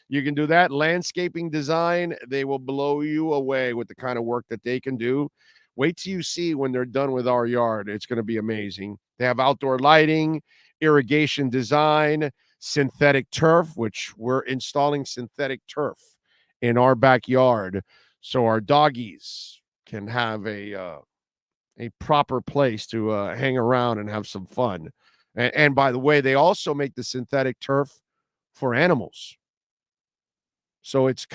you can do that. Landscaping design, they will blow you away with the kind of work that they can do. Wait till you see when they're done with our yard. It's going to be amazing. They have outdoor lighting, irrigation design, synthetic turf, which we're installing synthetic turf in our backyard so our doggies can have a proper place to hang around and have some fun. And by the way, they also make the synthetic turf for animals. So it's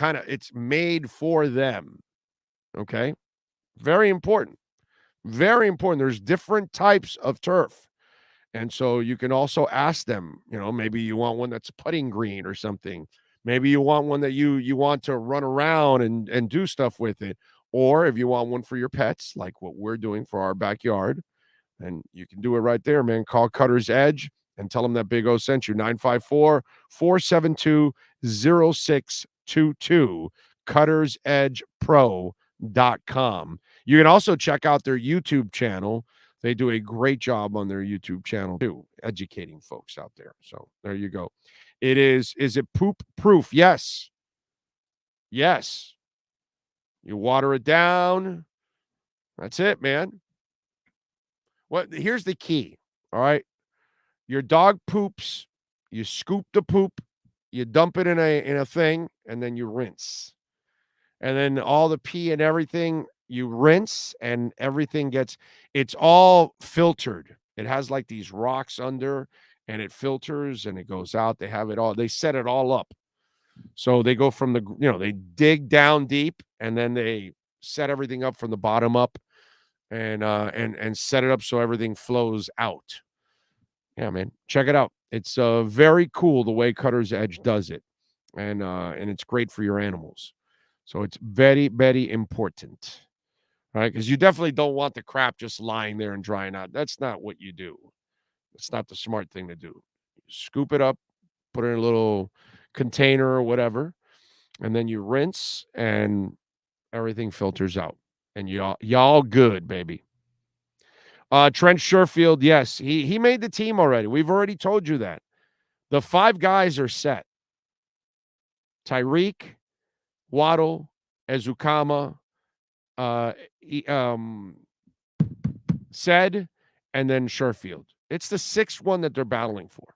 made for them. Okay. Very important. Very important. There's different types of turf. And so you can also ask them, maybe you want one that's putting green or something. Maybe you want one that you want to run around and do stuff with it. Or if you want one for your pets, like what we're doing for our backyard, and you can do it right there, man. Call Cutter's Edge and tell them that Big O sent you. 954-472-0622. CuttersEdgePro.com. You can also check out their YouTube channel. They do a great job on their YouTube channel too, educating folks out there. So there you go. Is it poop proof? Yes. Yes. You water it down. That's it, man. Here's the key. All right. Your dog poops, you scoop the poop, you dump it in a thing, and then you rinse. And then all the pee and everything, you rinse, and everything it's all filtered. It has like these rocks under, and it filters and it goes out. They set it all up. So they go from they dig down deep, and then they set everything up from the bottom up, and set it up so everything flows out. Yeah, man, check it out. It's very cool the way Cutter's Edge does it, and it's great for your animals. So it's very, very important, right? Because you definitely don't want the crap just lying there and drying out. That's not what you do. It's not the smart thing to do. You scoop it up, put it in a little container or whatever, and then you rinse, and everything filters out, and y'all good, baby. Trent Sherfield, yes, he made the team already. We've already told you that. The 5 guys are set. Tyreek, Waddle, Ezukama, said, and then Sherfield. It's the 6th one that they're battling for.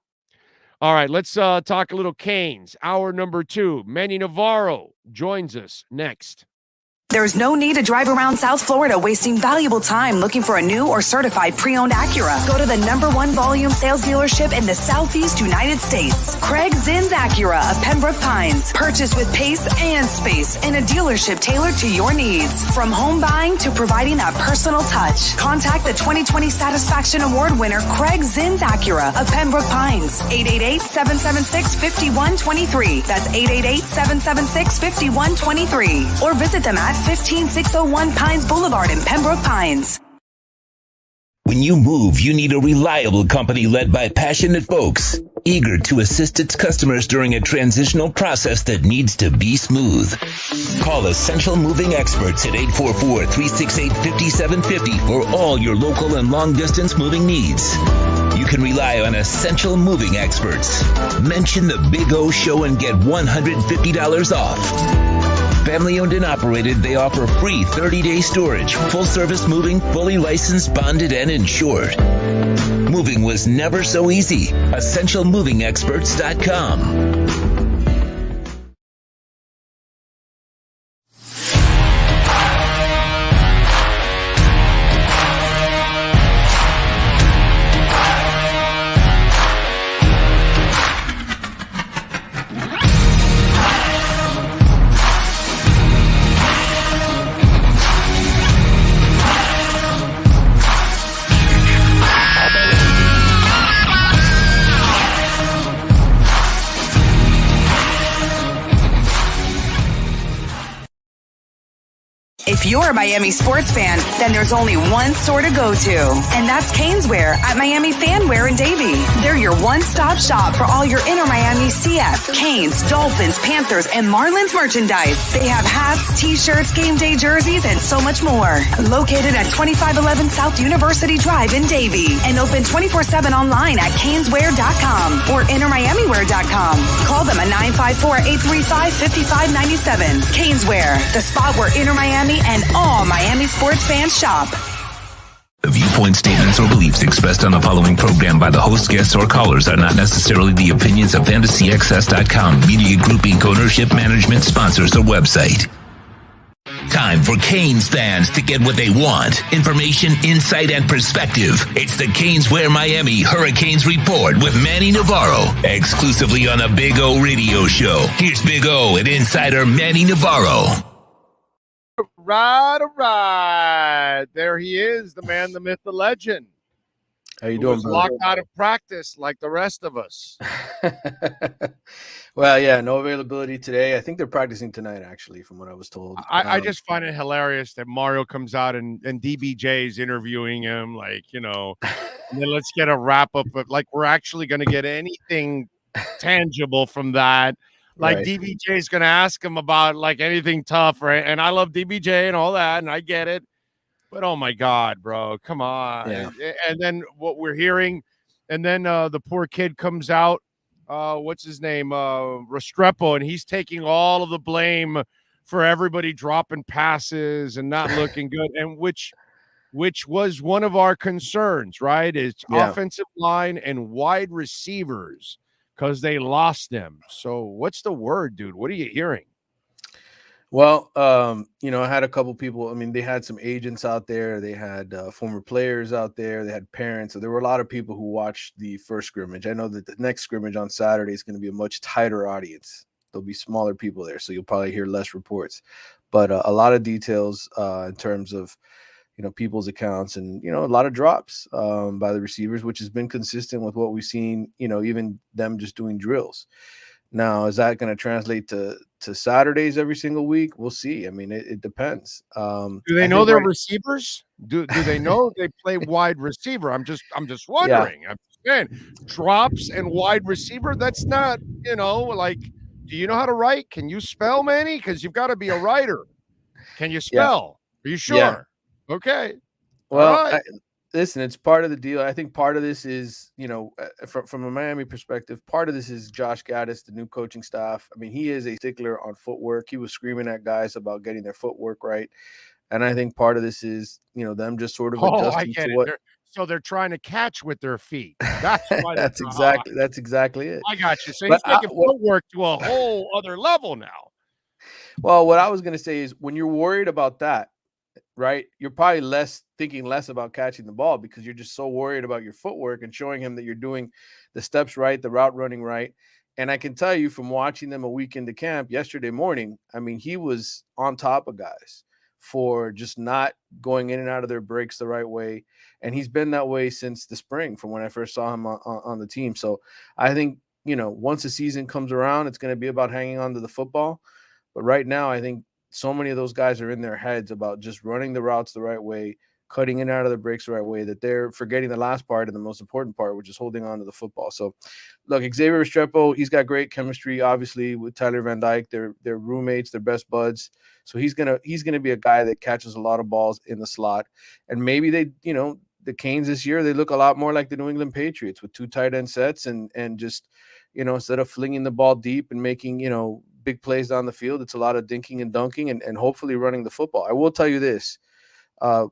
All right, let's talk a little Canes. Hour number 2. Manny Navarro joins us next. There's no need to drive around South Florida wasting valuable time looking for a new or certified pre-owned Acura. Go to the #1 volume sales dealership in the Southeast United States. Craig Zinn's Acura of Pembroke Pines. Purchase with pace and space in a dealership tailored to your needs. From home buying to providing that personal touch. Contact the 2020 Satisfaction Award winner Craig Zinn's Acura of Pembroke Pines. 888-776-5123. That's 888-776-5123. Or visit them at 15601 Pines Boulevard in Pembroke Pines. When you move, you need a reliable company led by passionate folks, eager to assist its customers during a transitional process that needs to be smooth. Call Essential Moving Experts at 844-368-5750 for all your local and long-distance moving needs. You can rely on Essential Moving Experts. Mention the Big O Show and get $150 off. Family owned and operated, they offer free 30-day storage, full-service moving, fully licensed, bonded, and insured. Moving was never so easy. EssentialMovingExperts.com. If you're a Miami sports fan, then there's only one store to go to, and that's Caneswear at Miami Fanwear in Davie. They're your one-stop shop for all your inner Miami CF, Canes, Dolphins, Panthers, and Marlins merchandise. They have hats, t-shirts, game day jerseys, and so much more. Located at 2511 South University Drive in Davie, and open 24/7 online at caneswear.com or innermiamiwear.com. Call them at 954-835-5597. Caneswear, the spot where inner Miami and all Miami sports fans shop. The viewpoint statements or beliefs expressed on the following program by the host, guests, or callers are not necessarily the opinions of FantasyXS.com, Media Group Inc. ownership, management, sponsors, or website. Time for Canes fans to get what they want. Information, insight, and perspective. It's the Caneswear Miami Hurricanes Report with Manny Navarro, exclusively on the Big O Radio Show. Here's Big O and insider Manny Navarro. All right. There he is, the man, the myth, the legend. How you doing, brother? Locked out of practice like the rest of us. Well, yeah, no availability today. I think they're practicing tonight, actually, from what I was told. I just find it hilarious that Mario comes out and DBJ is interviewing him, like, and then let's get a wrap up of, like, we're actually going to get anything tangible from that. Like, right. DBJ is going to ask him about, like, anything tough, right? And I love DBJ and all that, and I get it. But, oh, my God, bro, come on. Yeah. And then what we're hearing, and then the poor kid comes out, what's his name, Restrepo, and he's taking all of the blame for everybody dropping passes and not looking good, and which which was one of our concerns, right? It's offensive line and wide receivers because they lost them. So what's the word, dude? What are you hearing? Well, I had a couple people. I mean, they had some agents out there. They had former players out there. They had parents. So there were a lot of people who watched the first scrimmage. I know that the next scrimmage on Saturday is going to be a much tighter audience. There'll be smaller people there, so you'll probably hear less reports. But a lot of details in terms of, people's accounts and, a lot of drops by the receivers, which has been consistent with what we've seen, even them just doing drills. Now, is that going to translate to Saturdays every single week? We'll see. I mean, it depends. Do they know their receivers? Do they know they play wide receiver? I'm just wondering. I'm just saying, drops and wide receiver. That's not, like, do you know how to write? Can you spell, Manny? Because you've got to be a writer. Can you spell? Are you sure? Yeah. Okay. Well, right. Listen, it's part of the deal. I think part of this is, from a Miami perspective, part of this is Josh Gaddis, the new coaching staff. I mean, he is a stickler on footwork. He was screaming at guys about getting their footwork right. And I think part of this is, them just sort of adjusting I get to it. what. So they're trying to catch with their feet. That's why. That's exactly it. I got you. So But he's taking footwork to a whole other level now. Well, what I was going to say is when you're worried about that, right, you're probably thinking less about catching the ball because you're just so worried about your footwork and showing him that you're doing the steps right, the route running right. And I can tell you from watching them a week into camp yesterday morning, I mean, he was on top of guys for just not going in and out of their breaks the right way. And he's been that way since the spring from when I first saw him on the team. So I think, once the season comes around, it's going to be about hanging on to the football. But right now, I think so many of those guys are in their heads about just running the routes the right way, cutting in and out of the breaks the right way, that they're forgetting the last part and the most important part, which is holding on to the football. So, look, Xavier Restrepo, he's got great chemistry, obviously, with Tyler Van Dyke. They're roommates, they're best buds. So he's gonna be a guy that catches a lot of balls in the slot. And maybe they, the Canes this year, they look a lot more like the New England Patriots with 2 tight end sets and just, instead of flinging the ball deep and making, big plays down the field, it's a lot of dinking and dunking and hopefully running the football. I will tell you this,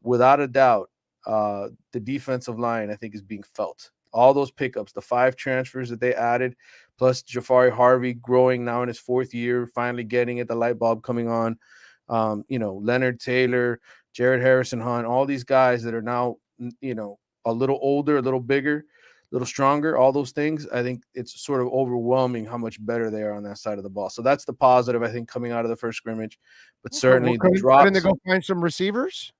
without a doubt, the defensive line, I think, is being felt. All those pickups, the 5 transfers that they added, plus Jafari Harvey growing now in his 4th year, finally getting it, the light bulb coming on. Leonard Taylor, Jared Harrison Hunt, all these guys that are now, a little older, a little bigger, a little stronger, all those things. I think it's sort of overwhelming how much better they are on that side of the ball. So that's the positive, I think, coming out of the first scrimmage. But certainly the drops. Couldn't they go find some receivers?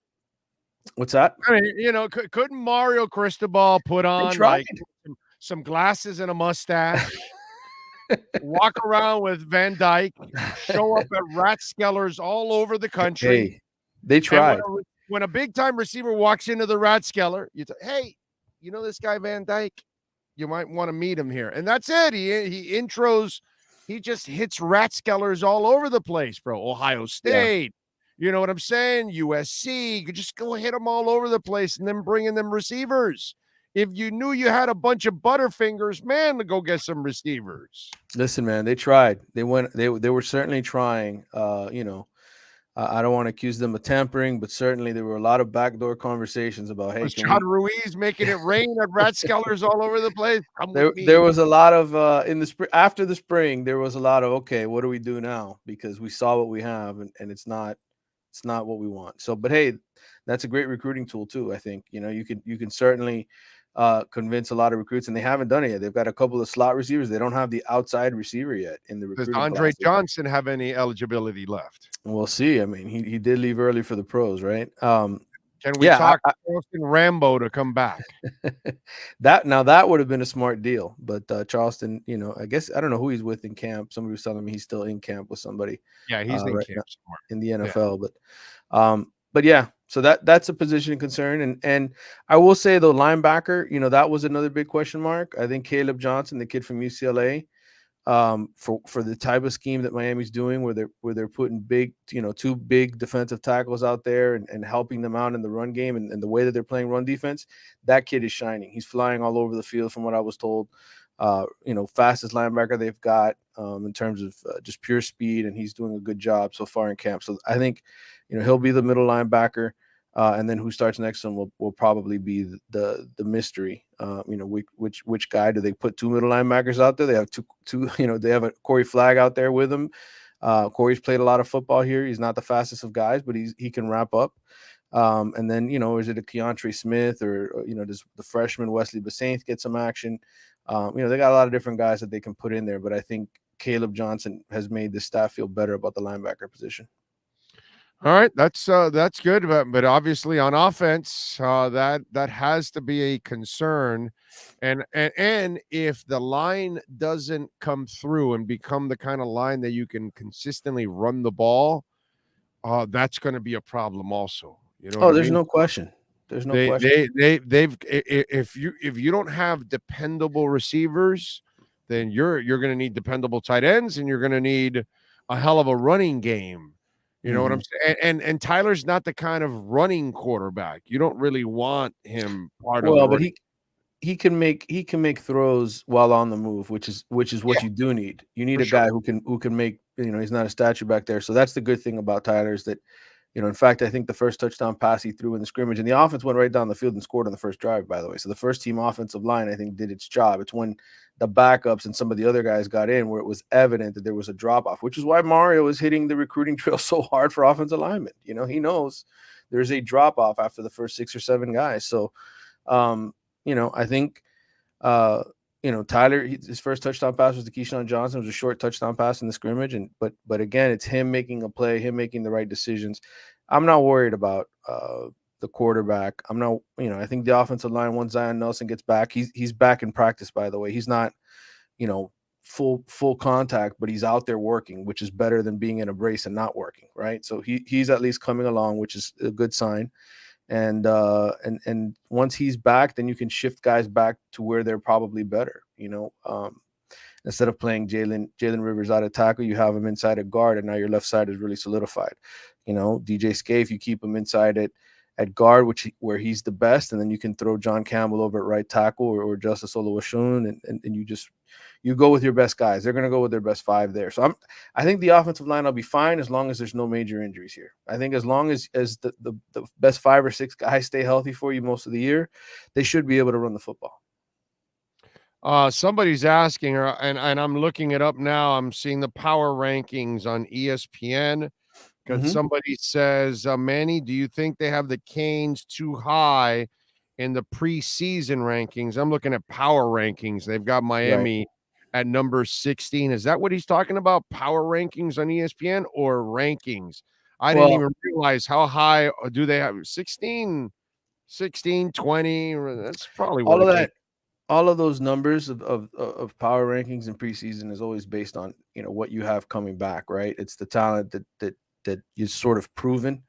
What's that? I mean, couldn't Mario Cristobal put on like some glasses and a mustache, walk around with Van Dyke, show up at Ratskellers all over the country? Hey, they tried. When a big-time receiver walks into the Ratskeller, you say, hey, you know this guy Van Dyke? You might want to meet him here. And that's it. He intros. He just hits Ratskellers all over the place, bro. Ohio State. Yeah. You know what I'm saying? USC. You could just go hit them all over the place and then bring in them receivers. If you knew you had a bunch of Butterfingers, man, to go get some receivers. Listen, man, they tried. They were certainly trying, I don't want to accuse them of tampering, but certainly there were a lot of backdoor conversations about, hey, John Ruiz making it rain at Ratskellers all over the place. There was a lot of after the spring, there was a lot of, okay, what do we do now? Because we saw what we have and it's not what we want. So, but hey, that's a great recruiting tool too. I think, you can certainly convince a lot of recruits, and they haven't done it yet. They've got a couple of slot receivers. They don't have the outside receiver yet in the recruiting. Does Andre Johnson have any eligibility left? We'll see. I mean, he did leave early for the pros, right? Can we talk Charleston Rambo to come back? that would have been a smart deal, but Charleston, I guess I don't know who he's with in camp. Somebody was telling me he's still in camp with somebody. Yeah, he's in camp somewhere in the NFL, but yeah. So that's a position of concern. And I will say, though, linebacker, that was another big question mark. I think Caleb Johnson, the kid from UCLA, for the type of scheme that Miami's doing, where they're putting big, 2 big defensive tackles out there and helping them out in the run game and the way that they're playing run defense, that kid is shining. He's flying all over the field from what I was told. Fastest linebacker they've got in terms of just pure speed, and he's doing a good job so far in camp. So I think, he'll be the middle linebacker. And then who starts next to him will probably be the mystery. Which guy do they put? Two middle linebackers out there. They have two. They have a Corey Flagg out there with him. Corey's played a lot of football here. He's not the fastest of guys, but he can wrap up. And then is it a Keontre Smith or does the freshman Wesley Basaint get some action? They got a lot of different guys that they can put in there, but I think Caleb Johnson has made the staff feel better about the linebacker position. All right, that's good, but obviously on offense, that has to be a concern, and if the line doesn't come through and become the kind of line that you can consistently run the ball, that's going to be a problem also. There's no question. There's no question. They've if you don't have dependable receivers, then you're going to need dependable tight ends, and you're going to need a hell of a running game. You know what I'm saying? And Tyler's not the kind of running quarterback. You don't really want him part of. Well, but he can make throws while on the move, which is what you do need. You need a guy who can make. He's not a statue back there. So that's the good thing about Tyler is that, in fact, I think the first touchdown pass he threw in the scrimmage, and the offense went right down the field and scored on the first drive, by the way. So the first team offensive line, I think, did its job. It's when the backups and some of the other guys got in where it was evident that there was a drop-off, which is why Mario is hitting the recruiting trail so hard for offensive linemen. He knows there's a drop-off after the first 6 or 7 guys. So, I think, Tyler, his first touchdown pass was to Keyshawn Johnson. It was a short touchdown pass in the scrimmage, but again, it's him making a play, him making the right decisions. I'm not worried about the quarterback. I'm not, I think the offensive line, once Zion Nelson gets back, he's back in practice, by the way. He's not, full contact, but he's out there working, which is better than being in a brace and not working, right? So he's at least coming along, which is a good sign. And once he's back, then you can shift guys back to where they're probably better. Instead of playing Jalen Rivers out of tackle, you have him inside a guard, and now your left side is really solidified. DJ Scaife, you keep him inside at guard, where he's the best, and then you can throw John Campbell over at right tackle or Justice Oluwaseun, and you go with your best guys. They're going to go with their best 5 there. So I think the offensive line will be fine as long as there's no major injuries here. I think as long as the best 5 or 6 guys stay healthy for you most of the year, they should be able to run the football. Somebody's asking, and I'm looking it up now. I'm seeing the power rankings on ESPN. Because somebody says, Manny, do you think they have the Canes too high in the preseason rankings? I'm looking at power rankings. They've got Miami at number 16. Is that what he's talking about? Power rankings on ESPN or rankings? I didn't even realize how high do they have 16, 20. That's probably all of that. All of those numbers of power rankings in preseason is always based on, what you have coming back, right? It's the talent that is sort of proven.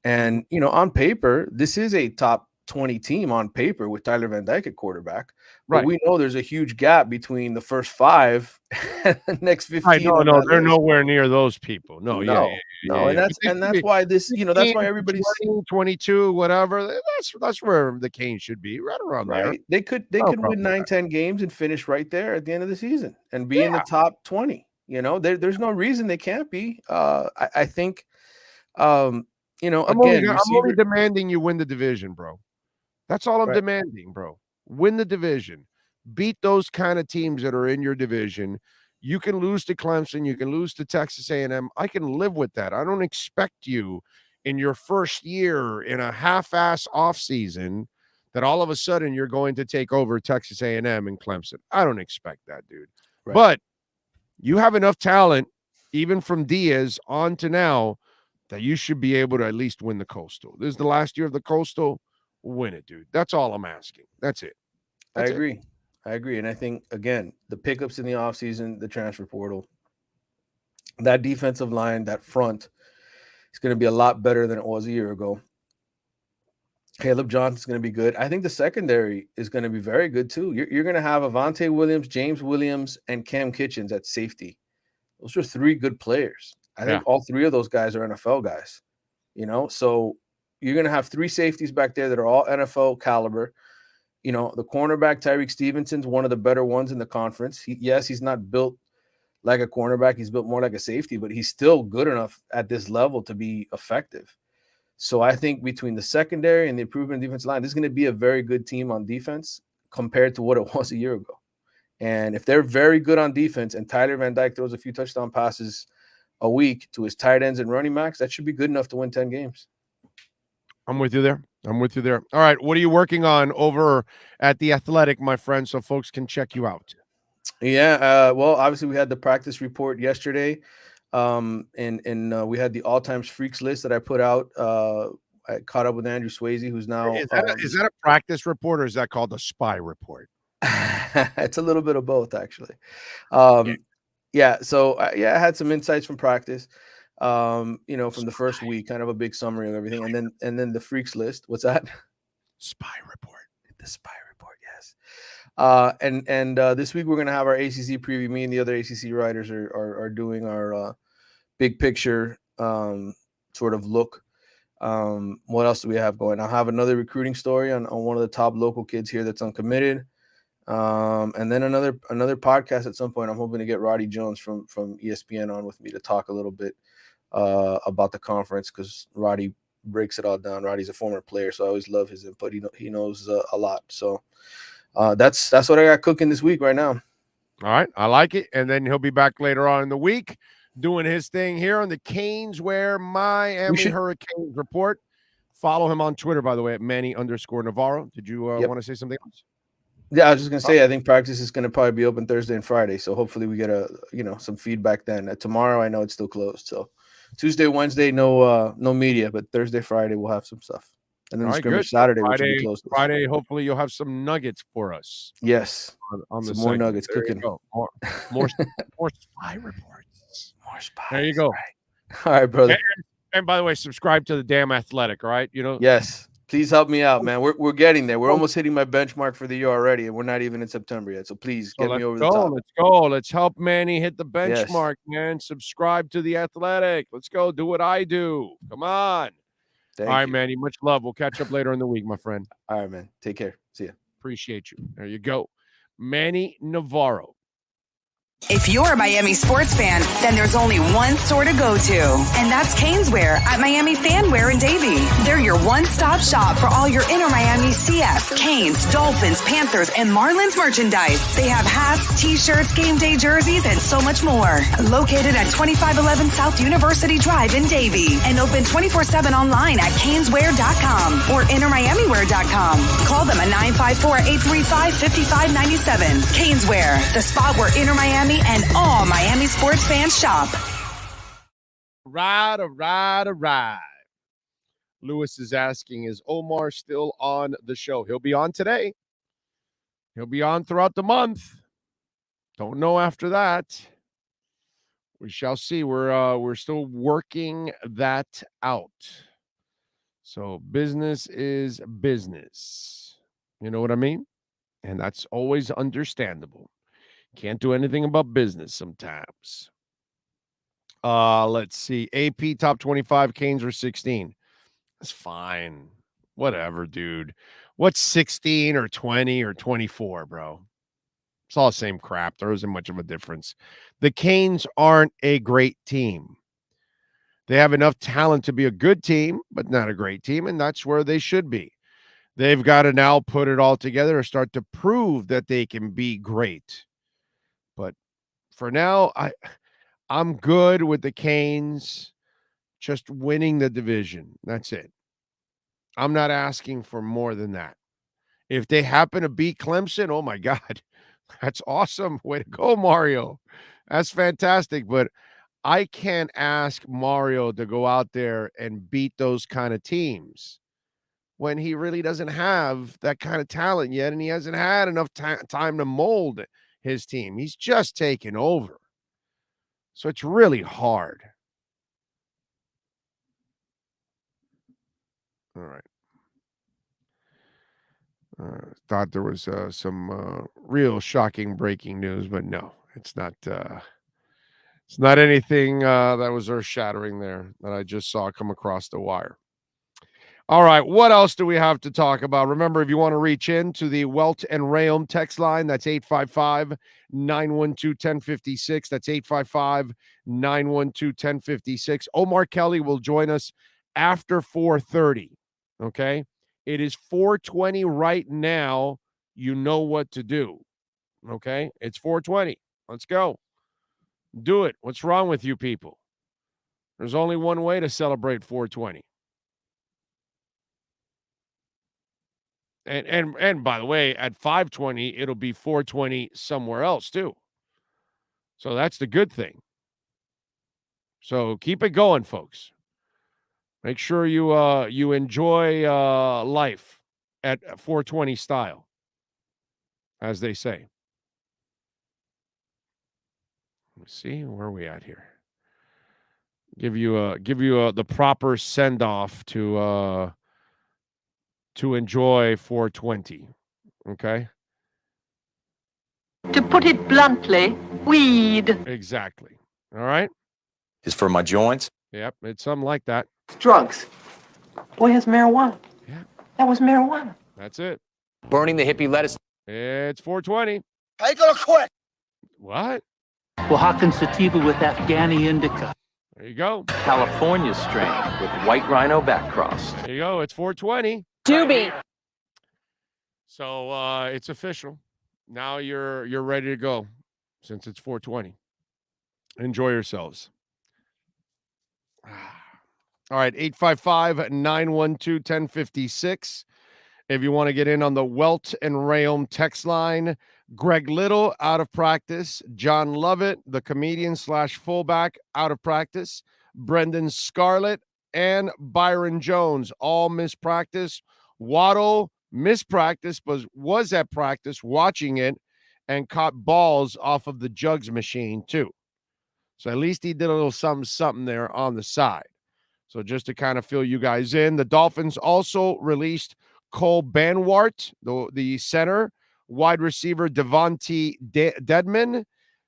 And, on paper, this is a top 20 team on paper with Tyler Van Dyke at quarterback. But we know there's a huge gap between the first 5 and the next 15. No, they're nowhere near those people. No. And that's why this, that's why everybody's 22, whatever. That's where the Canes should be, right around there. They could win 9-10 games and finish right there at the end of the season and be in the top 20. There's no reason they can't be. I think, I'm only demanding you win the division, bro. That's all I'm demanding, bro. Win the division. Beat those kind of teams that are in your division. You can lose to Clemson. You can lose to Texas A&M. I can live with that. I don't expect you in your first year in a half-ass offseason that all of a sudden you're going to take over Texas A&M and Clemson. I don't expect that, dude. Right. But you have enough talent, even from Diaz on to now, that you should be able to at least win the Coastal. This is the last year of the Coastal. Win it, dude. That's all I'm asking. That's it. I agree. And I think, again, the pickups in the offseason, the transfer portal, that defensive line, that front is going to be a lot better than it was a year ago. Caleb Johnson's going to be good. I think the secondary is going to be very good, too. You're going to have Avante Williams, James Williams, and Cam Kitchens at safety. Those are 3 good players. I think all 3 of those guys are NFL guys, so you're going to have 3 safeties back there that are all NFL caliber. The cornerback, Tyreek Stevenson's one of the better ones in the conference. He's not built like a cornerback. He's built more like a safety, but he's still good enough at this level to be effective. So I think between the secondary and the improvement in defensive line, this is going to be a very good team on defense compared to what it was a year ago. And if they're very good on defense and Tyler Van Dyke throws a few touchdown passes a week to his tight ends and running backs, that should be good enough to win 10 games. I'm with you there. All right. What are you working on over at The Athletic, my friend, so folks can check you out? Yeah. Well, obviously we had the practice report yesterday. And we had the all times freaks list that I put out. I caught up with Andrew Swayze, who's now is that a practice report or is that called a spy report? It's a little bit of both, actually. Yeah. So I had some insights from practice. From the first week, kind of a big summary of everything, and then the freaks list. What's that? Spy report. The spy report, yes. And this week we're gonna have our ACC preview. Me and the other ACC writers are doing our big picture sort of look. What else do we have going? I'll have another recruiting story on one of the top local kids here that's uncommitted. And then another podcast at some point. I'm hoping to get Roddy Jones from ESPN on with me to talk a little bit about the conference, because Roddy breaks it all down. Roddy's a former player, so I always love his input. He knows a lot. So that's what I got cooking this week right now. All right, I like it. And then he'll be back later on in the week doing his thing here on the Caneswear Miami Hurricanes report. Follow him on Twitter, by the way, at Manny_Navarro. Did you want to say something else? Yeah, I was just gonna say I think practice is gonna probably be open Thursday and Friday, so hopefully we get some feedback then. Tomorrow I know it's still closed, so Tuesday, Wednesday, no media, but Thursday, Friday we'll have some stuff, and then scrimmage Saturday, which will be closed. Friday, hopefully you'll have some nuggets for us. Yes, on some more nuggets cooking. More spy reports. More spies. There you go. Right. All right, brother. And by the way, subscribe to the damn Athletic. All right, Yes. Please help me out, man. We're getting there. We're almost hitting my benchmark for the year already, and we're not even in September yet. So please get me over the top. Let's go. Let's help Manny hit the benchmark, man. Subscribe to the Athletic. Let's go. Do what I do. Come on. All right, Manny. Much love. We'll catch up later in the week, my friend. All right, man. Take care. See ya. Appreciate you. There you go. Manny Navarro. If you're a Miami sports fan, then there's only one store to go to, and that's Caneswear at Miami Fanwear in Davie. They're your one-stop shop for all your Inter Miami CF, Canes, Dolphins, Panthers, and Marlins merchandise. They have hats, t-shirts, game day jerseys, and so much more. Located at 2511 South University Drive in Davie, and open 24/7 online at caneswear.com or intermiamiwear.com. Call them at 954-835-5597. Caneswear, the spot where Inter Miami and all Miami sports fans shop. Right. Lewis is asking, is Omar still on the show? He'll be on today. He'll be on throughout the month. Don't know after that. We shall see. We're still working that out. So business is business. You know what I mean? And that's always understandable. Can't do anything about business sometimes. Let's see. AP top 25, Canes are 16. That's fine. Whatever, dude. What's 16 or 20 or 24, bro? It's all the same crap. There isn't much of a difference. The Canes aren't a great team. They have enough talent to be a good team, but not a great team, and that's where they should be. They've got to now put it all together and start to prove that they can be great. But for now, I'm good with the Canes just winning the division. That's it. I'm not asking for more than that. If they happen to beat Clemson, oh my God, that's awesome. Way to go, Mario. That's fantastic. But I can't ask Mario to go out there and beat those kind of teams when he really doesn't have that kind of talent yet, and he hasn't had enough time to mold his team. He's just taken over. So it's really hard. All right. Thought there was some real shocking breaking news, but no, it's not. It's not anything that was earth-shattering there that I just saw come across the wire. All right, what else do we have to talk about? Remember, if you want to reach in to the Welt and Rayom text line, that's 855-912-1056. That's 855-912-1056. Omar Kelly will join us after 4:30. Okay? It is 4:20 right now. You know what to do. Okay? It's 4:20. Let's go. Do it. What's wrong with you people? There's only one way to celebrate 420. And by the way, at 520, it'll be 420 somewhere else too. So that's the good thing. So keep it going, folks. Make sure you enjoy life at 420 style, as they say. Let's see, where are we at here? Give you the proper send off to enjoy 420. Okay. To put it bluntly, weed. Exactly. All right. Is for my joints. Yep, it's something like that. Drugs. Boy, has marijuana. Yeah. That was marijuana. That's it. Burning the hippie lettuce. It's 420. How you gonna quit? What? Oaxacan sativa with Afghani indica. There you go. California strain with white rhino backcross. There you go. It's 420. Doobie. So it's official. Now you're ready to go since it's 420. Enjoy yourselves. All right, 855-912-1056. If you want to get in on the Welt and Rayom text line, Greg Little out of practice, John Lovett, the comedian / fullback, out of practice, Brendan Scarlett, and Byron Jones all missed practice. Waddle missed practice, but was at practice watching it and caught balls off of the jugs machine too. So at least he did a little something there on the side. So just to kind of fill you guys in, the Dolphins also released Cole Banwart, the center, wide receiver Devontae Dedman,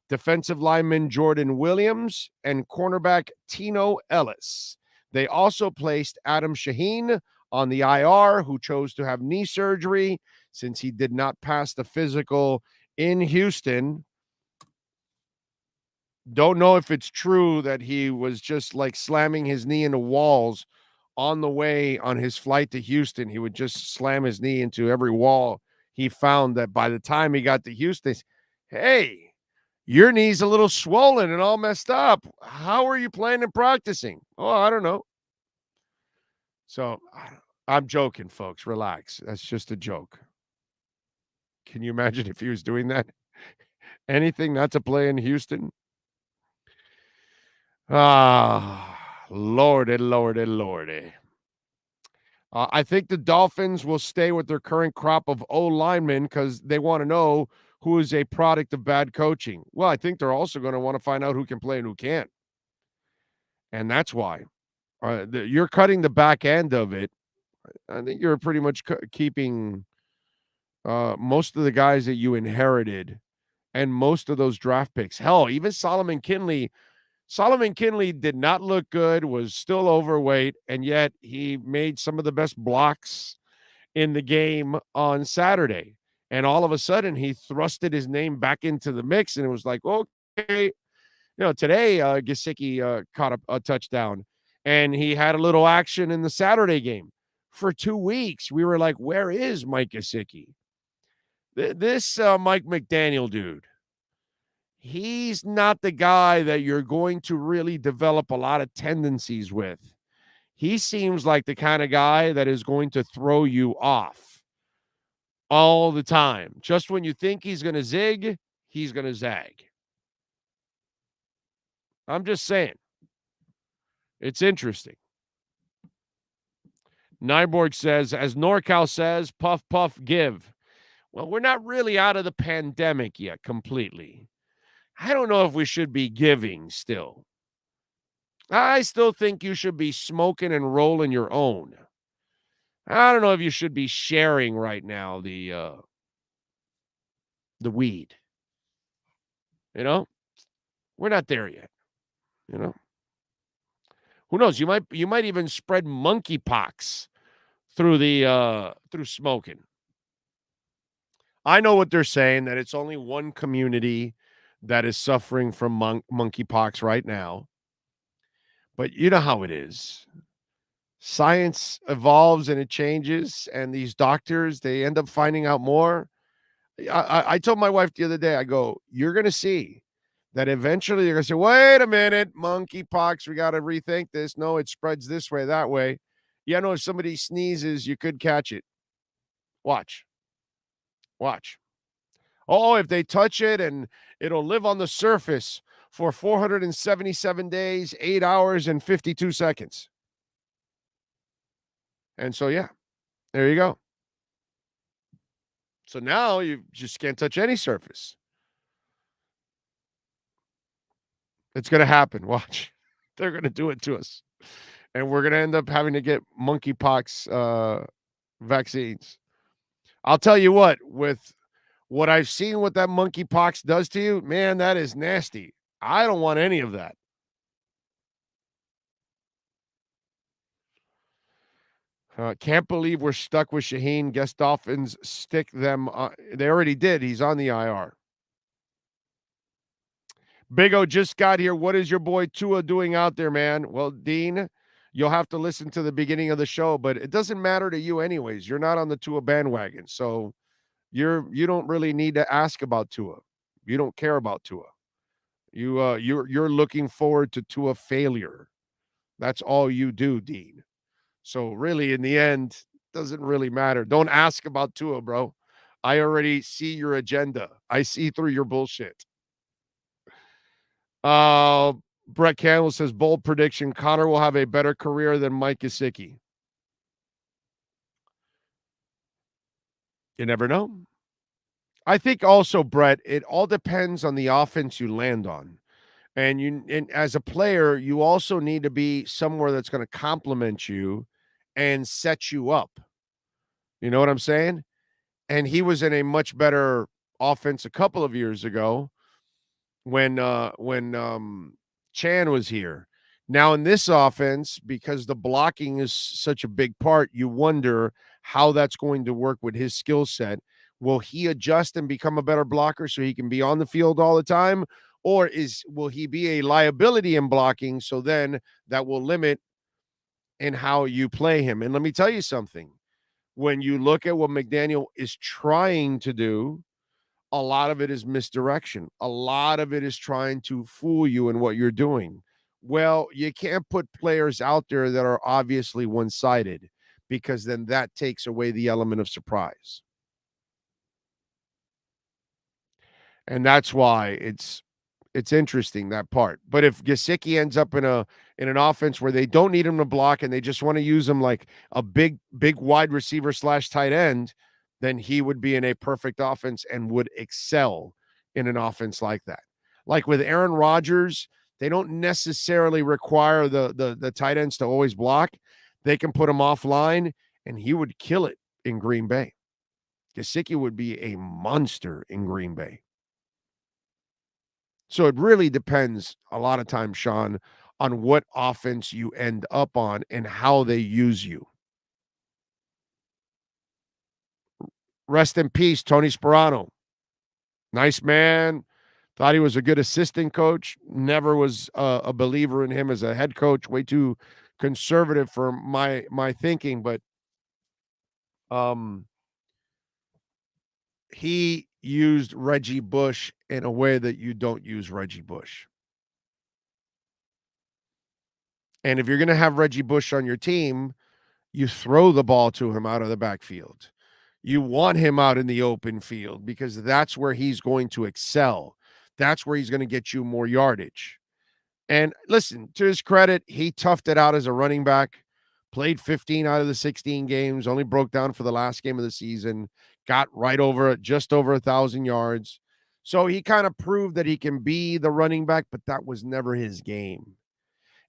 defensive lineman Jordan Williams, and cornerback Tino Ellis. They also placed Adam Shaheen on the IR, who chose to have knee surgery since he did not pass the physical in Houston. Don't know if it's true that he was just like slamming his knee into walls on the way on his flight to Houston. He would just slam his knee into every wall he found, that by the time he got to Houston, hey, your knee's a little swollen and all messed up. How are you planning and practicing? Oh, I don't know. So I'm joking, folks. Relax. That's just a joke. Can you imagine if he was doing that? Anything not to play in Houston? Lordy, lordy, lordy. I think the Dolphins will stay with their current crop of O-linemen because they want to know who is a product of bad coaching. Well, I think they're also going to want to find out who can play and who can't. And that's why. You're cutting the back end of it. I think you're pretty much keeping most of the guys that you inherited and most of those draft picks. Hell, even Solomon Kinley did not look good, was still overweight, and yet he made some of the best blocks in the game on Saturday. And all of a sudden, he thrusted his name back into the mix, and it was like, okay. Today, Gesicki caught a touchdown, and he had a little action in the Saturday game. For 2 weeks, we were like, where is Mike Gesicki? This Mike McDaniel dude, he's not the guy that you're going to really develop a lot of tendencies with. He seems like the kind of guy that is going to throw you off all the time. Just when you think he's going to zig, he's going to zag. I'm just saying. It's interesting. Nyborg says, as NorCal says, puff, puff, give. Well, we're not really out of the pandemic yet completely. I don't know if we should be giving still. I still think you should be smoking and rolling your own. I don't know if you should be sharing right now the weed. We're not there yet. Who knows? You might even spread monkeypox through smoking. I know what they're saying, that it's only one community that is suffering from monkeypox right now. But you know how it is. Science evolves and it changes, and these doctors, they end up finding out more. I told my wife the other day, I go, you're going to see that eventually they're going to say, wait a minute, monkeypox, we got to rethink this. No, it spreads this way, that way. Yeah, no, if somebody sneezes, you could catch it. Watch. Oh, if they touch it and it'll live on the surface for 477 days, 8 hours, and 52 seconds. And so, yeah, there you go. So now you just can't touch any surface. It's going to happen. Watch. They're going to do it to us. And we're going to end up having to get monkeypox vaccines. I'll tell you what, with what I've seen what that monkeypox does to you, man, that is nasty. I don't want any of that. Can't believe we're stuck with Shaheen. Guess Dolphins stick them. They already did. He's on the IR. Big O just got here. What is your boy Tua doing out there, man? Well, Dean, you'll have to listen to the beginning of the show, but it doesn't matter to you anyways. You're not on the Tua bandwagon, so you don't really need to ask about Tua. You don't care about Tua. You're looking forward to Tua failure. That's all you do, Dean. So really, in the end, doesn't really matter. Don't ask about Tua, bro. I already see your agenda. I see through your bullshit. Brett Campbell says, bold prediction, Connor will have a better career than Mike Gesicki. You never know. I think also, Brett, it all depends on the offense you land on. And as a player, you also need to be somewhere that's going to complement you and set you up. You know what I'm saying? And he was in a much better offense a couple of years ago when Chan was here. Now in this offense, because the blocking is such a big part, you wonder how that's going to work with his skill set. Will he adjust and become a better blocker so he can be on the field all the time? Or will he be a liability in blocking, so then that will limit in how you play him? And let me tell you something. When you look at what McDaniel is trying to do, a lot of it is misdirection. A lot of it is trying to fool you in what you're doing. Well, you can't put players out there that are obviously one-sided, because then that takes away the element of surprise. And that's why it's interesting, that part. But if Gesicki ends up in an offense where they don't need him to block and they just want to use him like a big wide receiver / tight end, then he would be in a perfect offense and would excel in an offense like that. Like with Aaron Rodgers, they don't necessarily require the tight ends to always block. They can put him offline, and he would kill it in Green Bay. Gesicki would be a monster in Green Bay. So it really depends a lot of times, Sean, on what offense you end up on and how they use you. Rest in peace, Tony Sperano. Nice man. Thought he was a good assistant coach. Never was a believer in him as a head coach. Way too conservative for my thinking. But he used Reggie Bush in a way that you don't use Reggie Bush. And if you're going to have Reggie Bush on your team, you throw the ball to him out of the backfield. You want him out in the open field because that's where he's going to excel. That's where he's going to get you more yardage. And listen, to his credit, he toughed it out as a running back, played 15 out of the 16 games, only broke down for the last game of the season, got right over just over 1,000 yards. So he kind of proved that he can be the running back, but that was never his game.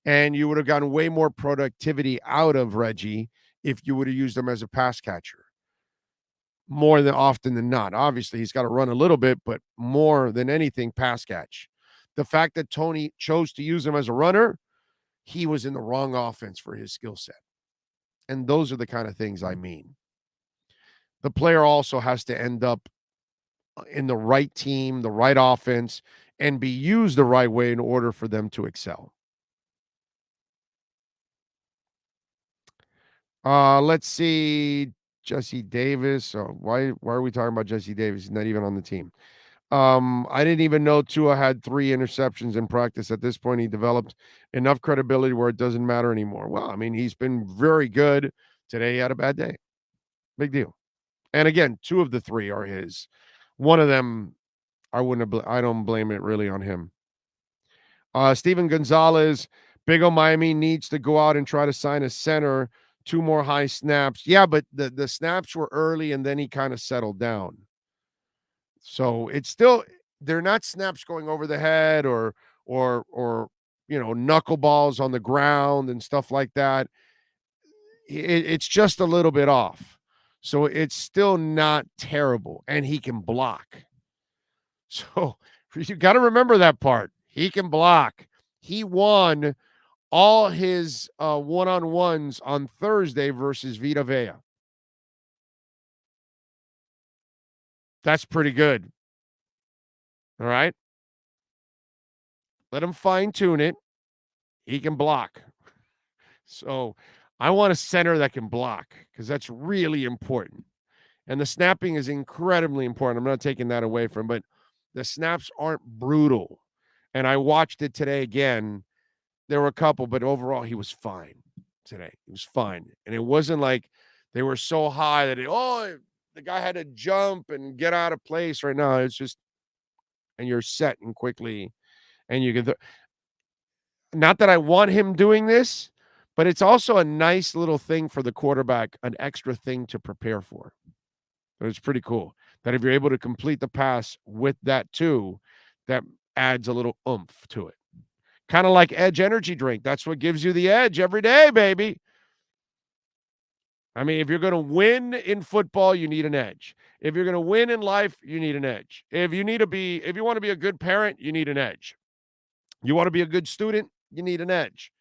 And you would have gotten way more productivity out of Reggie if you would have used him as a pass catcher. More than often than not. Obviously, he's got to run a little bit, but more than anything, pass catch. The fact that Tony chose to use him as a runner, he was in the wrong offense for his skill set. And those are the kind of things I mean. The player also has to end up in the right team, the right offense, and be used the right way in order for them to excel. Let's see. Jesse Davis. Why are we talking about Jesse Davis? He's not even on the team. I didn't even know Tua had 3 interceptions in practice. At this point, he developed enough credibility where it doesn't matter anymore. Well, I mean, he's been very good. Today, he had a bad day. Big deal. And again, 2 of the 3 are his. One of them, I don't blame it really on him. Steven Gonzalez, Big O Miami needs to go out and try to sign a center. 2 more high snaps. Yeah, but the snaps were early and then he kind of settled down. So it's still, they're not snaps going over the head or knuckleballs on the ground and stuff like that. It's just a little bit off. So it's still not terrible, and he can block. So you got to remember that part. He can block. He won all his one-on-ones on Thursday versus Vita Vea. That's pretty good. All right. Let him fine-tune it. He can block. So I want a center that can block because that's really important. And the snapping is incredibly important. I'm not taking that away from him, but the snaps aren't brutal. And I watched it today again. There were a couple, but overall he was fine today. He was fine. And it wasn't like they were so high that the guy had to jump and get out of place right now. It's just, and you're set and quickly, and you can. Not that I want him doing this, but it's also a nice little thing for the quarterback, an extra thing to prepare for. So it's pretty cool that if you're able to complete the pass with that too, that adds a little oomph to it. Kind of like Edge energy drink. That's what gives you the edge every day, baby. I mean, if you're going to win in football, you need an edge. If you're going to win in life, you need an edge. If you want to be a good parent, you need an edge. You want to be a good student, you need an edge.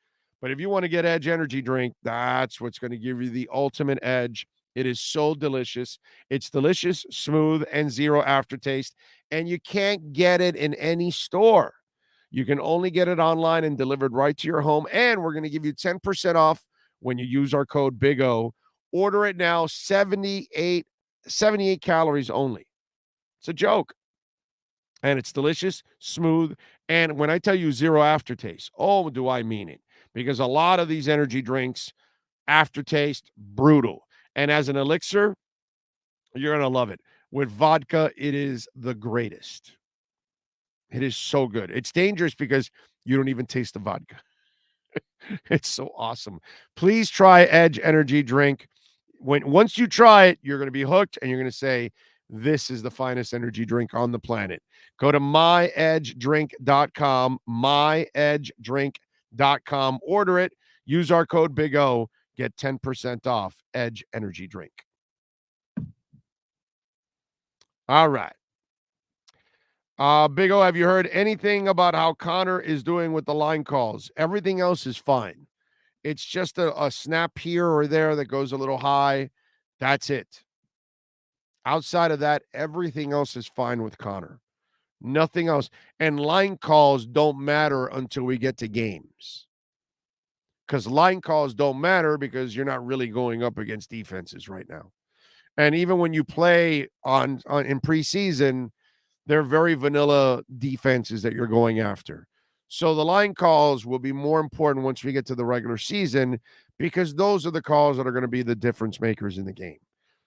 But if you want to get Edge energy drink, that's what's going to give you the ultimate edge. It is so delicious. It's delicious, smooth, and 0 aftertaste. And you can't get it in any store. You can only get it online and delivered right to your home. And we're going to give you 10% off when you use our code BIG-O. Order it now, 78 calories only. It's a joke. And it's delicious, smooth, and when I tell you 0 aftertaste, oh, do I mean it? Because a lot of these energy drinks, aftertaste, brutal. And as an elixir, you're going to love it. With vodka, it is the greatest. It is so good. It's dangerous because you don't even taste the vodka. It's so awesome. Please try Edge energy drink. Once you try it, you're going to be hooked, and you're going to say, this is the finest energy drink on the planet. Go to myedgedrink.com, myedgedrink.com. Order it. Use our code BIG-O. Get 10% off Edge energy drink. All right. Big O, have you heard anything about how Connor is doing with the line calls? Everything else is fine. It's just a snap here or there that goes a little high. That's it. Outside of that, everything else is fine with Connor. Nothing else. And line calls don't matter until we get to games. Because line calls don't matter because you're not really going up against defenses right now. And even when you play in preseason, they're very vanilla defenses that you're going after. So the line calls will be more important once we get to the regular season because those are the calls that are going to be the difference makers in the game.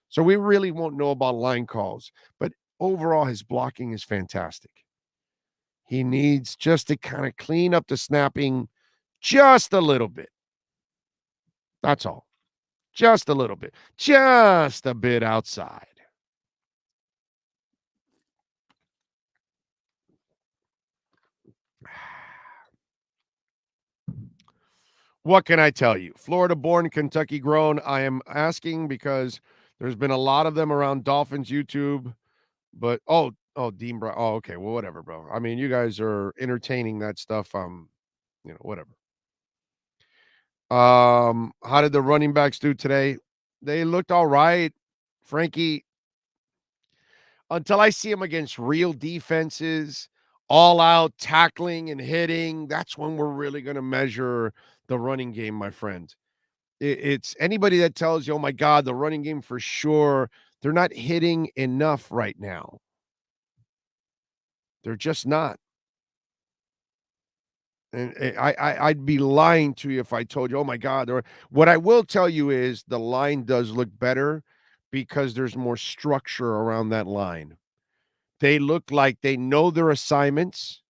So we really won't know about line calls, but overall his blocking is fantastic. He needs just to kind of clean up the snapping just a little bit. That's all. Just a little bit. Just a bit outside. What can I tell you? Florida born, Kentucky grown. I am asking because there's been a lot of them around Dolphins YouTube, but Dean Brown. Oh, okay. Well, whatever, bro. I mean, you guys are entertaining that stuff. Whatever. How did the running backs do today? They looked all right. Frankie, until I see them against real defenses, all out tackling and hitting, that's when we're really going to measure the running game, my friend. It's anybody that tells you, oh my God, the running game for sure, they're not hitting enough right now. They're just not. And I'd be lying to you if I told you, oh my God. What I will tell you is the line does look better because there's more structure around that line. They look like they know their assignments.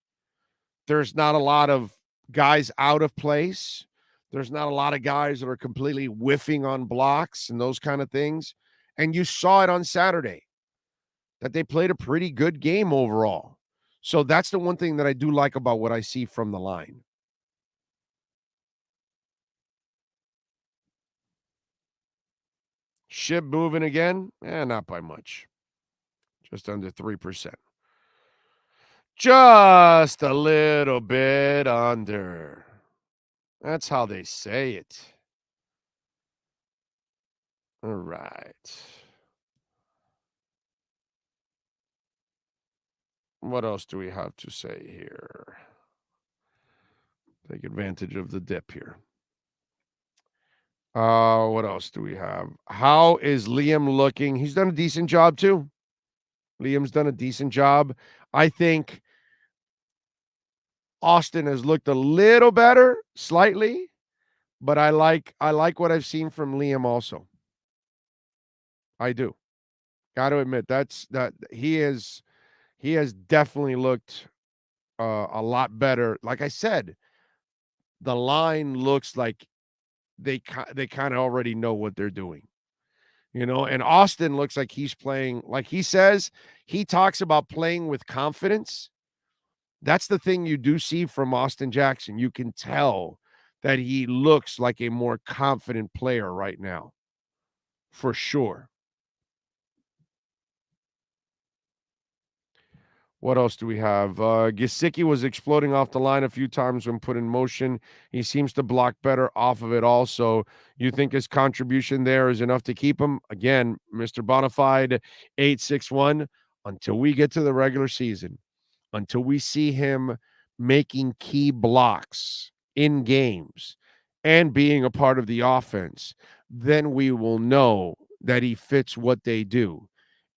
There's not a lot of guys out of place. There's not a lot of guys that are completely whiffing on blocks and those kind of things. And you saw it on Saturday that they played a pretty good game overall. So that's the one thing that I do like about what I see from the line. Ship moving again? Not by much. Just under 3%. Just a little bit under. That's how they say it. All right. What else do we have to say here? Take advantage of the dip here. What else do we have? How is Liam looking? He's done a decent job too. Liam's done a decent job. I think Austin has looked a little better, slightly, but I like what I've seen from Liam also. I do. Got to admit that he has definitely looked a lot better. Like I said, the line looks like they kind of already know what they're doing. And Austin looks like he's playing, like he says, he talks about playing with confidence. That's the thing you do see from Austin Jackson. You can tell that he looks like a more confident player right now, for sure. What else do we have? Gesicki was exploding off the line a few times when put in motion. He seems to block better off of it also. You think his contribution there is enough to keep him? Again, Mr. Bonafide 861, until we get to the regular season, until we see him making key blocks in games and being a part of the offense, then we will know that he fits what they do.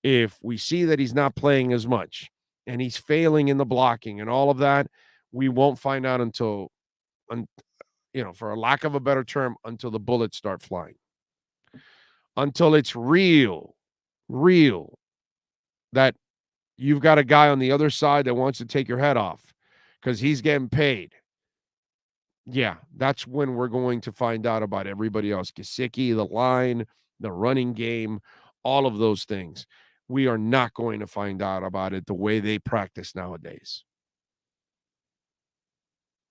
If we see that he's not playing as much, and he's failing in the blocking and all of that, we won't find out until, for a lack of a better term, until the bullets start flying. Until it's real that you've got a guy on the other side that wants to take your head off because he's getting paid. Yeah, that's when we're going to find out about everybody else. Gesicki, the line, the running game, all of those things. We are not going to find out about it the way they practice nowadays.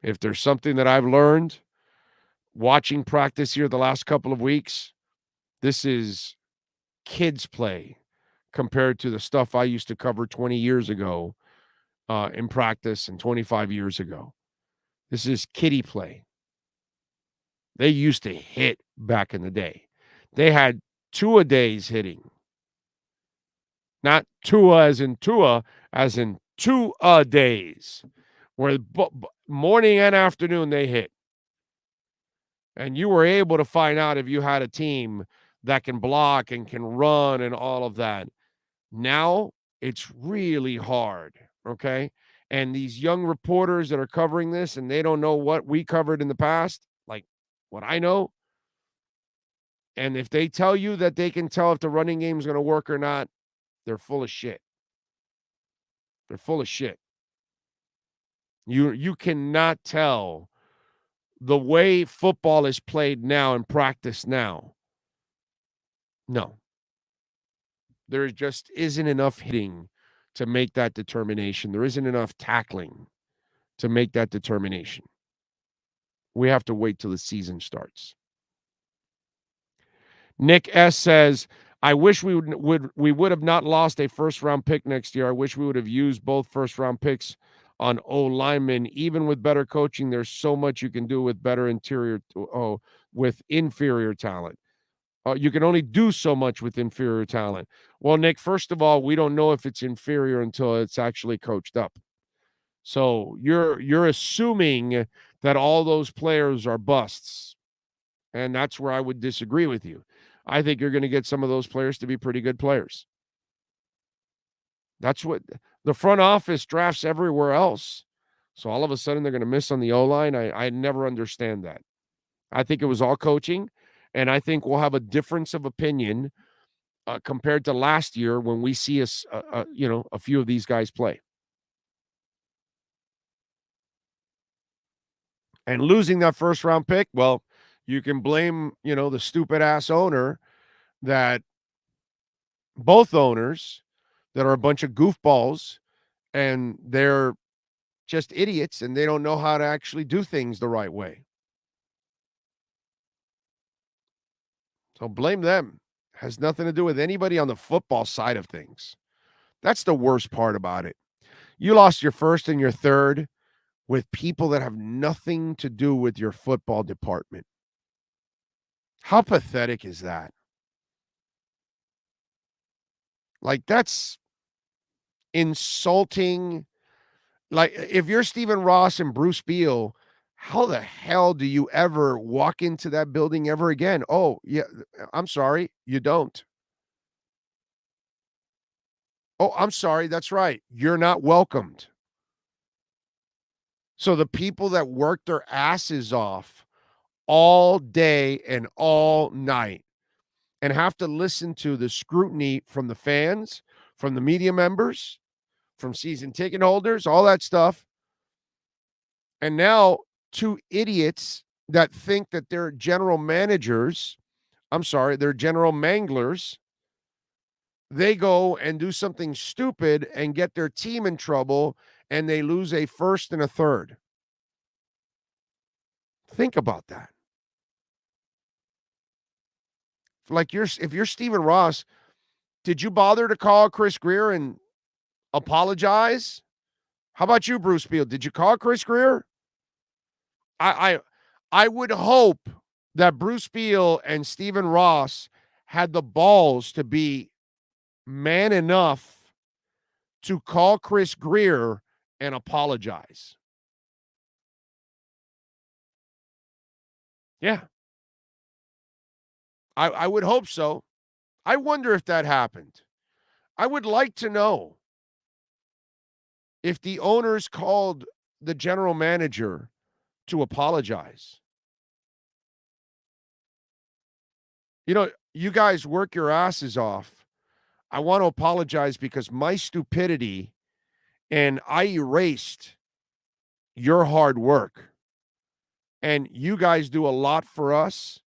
If there's something that I've learned watching practice here the last couple of weeks, this is kids play compared to the stuff I used to cover 20 years ago in practice and 25 years ago. This is kiddie play. They used to hit back in the day. They had two-a-days hitting. Not Tua as in Tua, as in 2-a-days, where morning and afternoon they hit. And you were able to find out if you had a team that can block and can run and all of that. Now it's really hard, okay? And these young reporters that are covering this and they don't know what we covered in the past, like what I know. And if they tell you that they can tell if the running game is going to work or not, they're full of shit. They're full of shit. You cannot tell the way football is played now and practiced now. No. There just isn't enough hitting to make that determination. There isn't enough tackling to make that determination. We have to wait till the season starts. Nick S. says, I wish we would have not lost a first-round pick next year. I wish we would have used both first-round picks on O-linemen. Even with better coaching, there's so much you can do with with inferior talent. You can only do so much with inferior talent. Well, Nick, first of all, we don't know if it's inferior until it's actually coached up. So you're assuming that all those players are busts. And that's where I would disagree with you. I think you're going to get some of those players to be pretty good players. That's what the front office drafts everywhere else. So all of a sudden they're going to miss on the O-line. I never understand that. I think it was all coaching, and I think we'll have a difference of opinion compared to last year when we see a few of these guys play. And losing that first round pick, well, you can blame, the stupid ass owner that both owners that are a bunch of goofballs and they're just idiots and they don't know how to actually do things the right way. So blame them. Has nothing to do with anybody on the football side of things. That's the worst part about it. You lost your first and your third with people that have nothing to do with your football department. How pathetic is that? Like, that's insulting. Like, if you're Stephen Ross and Bruce Beal, how the hell do you ever walk into that building ever again? Oh, yeah, I'm sorry, you don't. Oh, I'm sorry, that's right. You're not welcomed. So the people that work their asses off all day and all night and have to listen to the scrutiny from the fans, from the media members, from season ticket holders, all that stuff. And now two idiots that think that they're general managers, they're general manglers, they go and do something stupid and get their team in trouble, and they lose a first and a third. Think about that. Like, if you're Stephen Ross, did you bother to call Chris Greer and apologize? How about you, Bruce Beal? Did you call Chris Greer? I would hope that Bruce Beal and Stephen Ross had the balls to be man enough to call Chris Greer and apologize. Yeah. I would hope so. I wonder if that happened. I would like to know if the owners called the general manager to apologize. You guys work your asses off. I want to apologize because my stupidity and I erased your hard work. And you guys do a lot for us.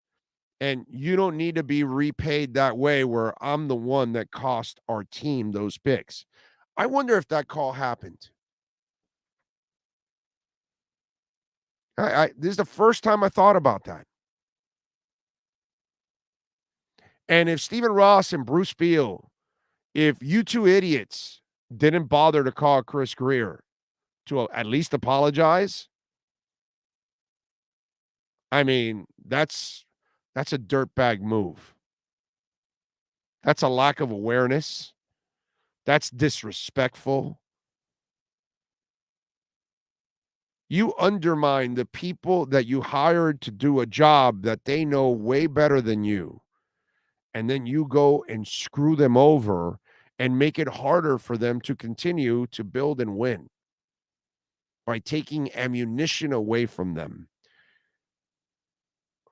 And you don't need to be repaid that way where I'm the one that cost our team those picks. I wonder if that call happened. This is the first time I thought about that. And if Stephen Ross and Bruce Beal, if you two idiots didn't bother to call Chris Greer to at least apologize, I mean, that's a dirtbag move. That's a lack of awareness. That's disrespectful. You undermine the people that you hired to do a job that they know way better than you. And then you go and screw them over and make it harder for them to continue to build and win by taking ammunition away from them.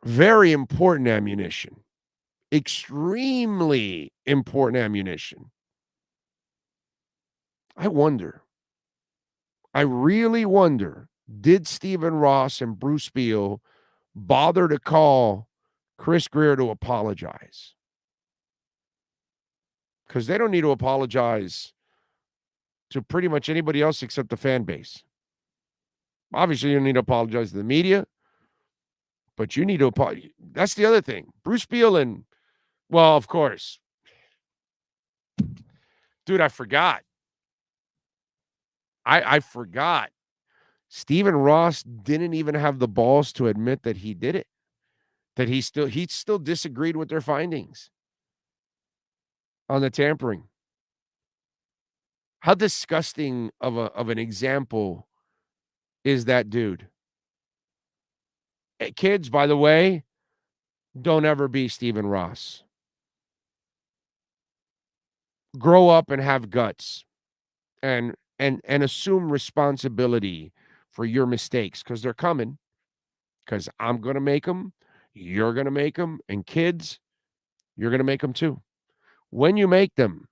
Very important ammunition. Extremely important ammunition. I wonder. I really wonder, did Stephen Ross and Bruce Beal bother to call Chris Greer to apologize? Because they don't need to apologize to pretty much anybody else except the fan base. Obviously, you don't need to apologize to the media, but you need to apologize. That's the other thing. Bruce Beal and, well, of course. Dude, I forgot. I forgot. Stephen Ross didn't even have the balls to admit that he did it. That he still disagreed with their findings on the tampering. How disgusting of an example is that dude? Hey, kids, by the way, Don't ever be Stephen Ross. Grow up and have guts and assume responsibility for your mistakes, because they're coming, because I'm going to make them, you're going to make them, and kids, you're going to make them too. When you make them,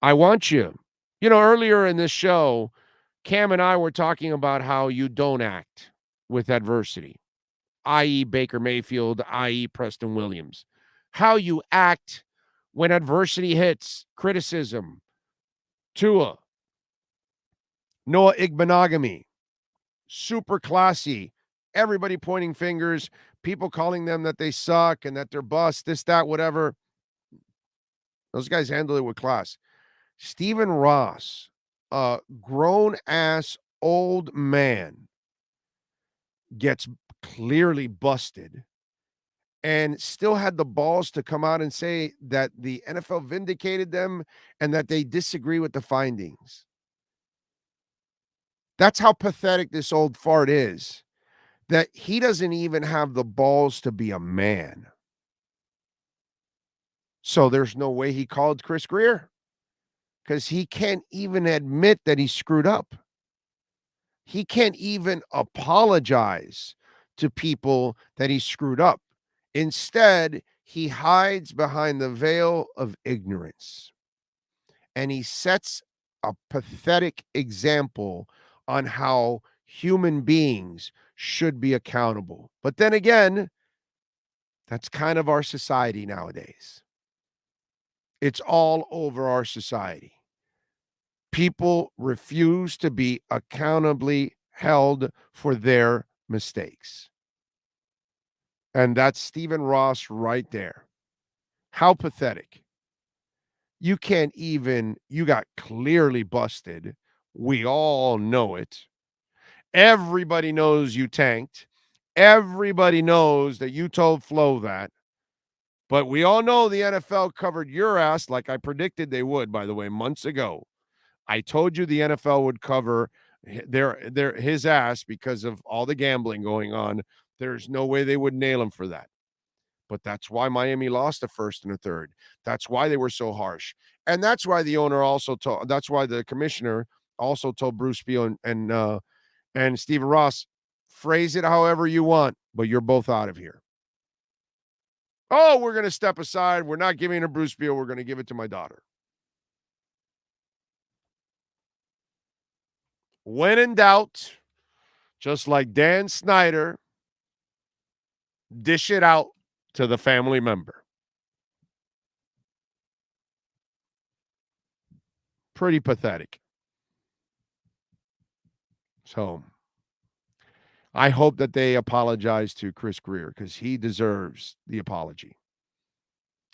I want you. Earlier in this show, Cam and I were talking about how you don't act with adversity, i.e. Baker Mayfield, i.e. Preston Williams. How you act when adversity hits, criticism, Tua, Noah Igbenogany, super classy, everybody pointing fingers, people calling them that they suck and that they're bust, this, that, whatever. Those guys handle it with class. Stephen Ross, a grown-ass old man, gets clearly busted and still had the balls to come out and say that the NFL vindicated them and that they disagree with the findings. That's how pathetic this old fart is, that he doesn't even have the balls to be a man. So there's no way he called Chris Greer, because he can't even admit that he screwed up. He can't even apologize to people that he screwed up. Instead, he hides behind the veil of ignorance, and he sets a pathetic example on how human beings should be accountable. But then again, that's kind of our society nowadays. It's all over our society. People refuse to be accountably held for their mistakes. And that's Stephen Ross right there. How pathetic. You got clearly busted. We all know it. Everybody knows you tanked. Everybody knows that you told Flo that. But we all know the NFL covered your ass like I predicted they would, by the way, months ago. I told you the NFL would cover his ass because of all the gambling going on. There's no way they would nail him for that. But that's why Miami lost a first and a third. That's why they were so harsh. And that's why that's why the commissioner also told Bruce Beal and Stephen Ross, phrase it however you want, but you're both out of here. Oh, we're going to step aside. We're not giving it to Bruce Beal. We're going to give it to my daughter. When in doubt, just like Dan Snyder, dish it out to the family member. Pretty pathetic. So I hope that they apologize to Chris Greer, because he deserves the apology.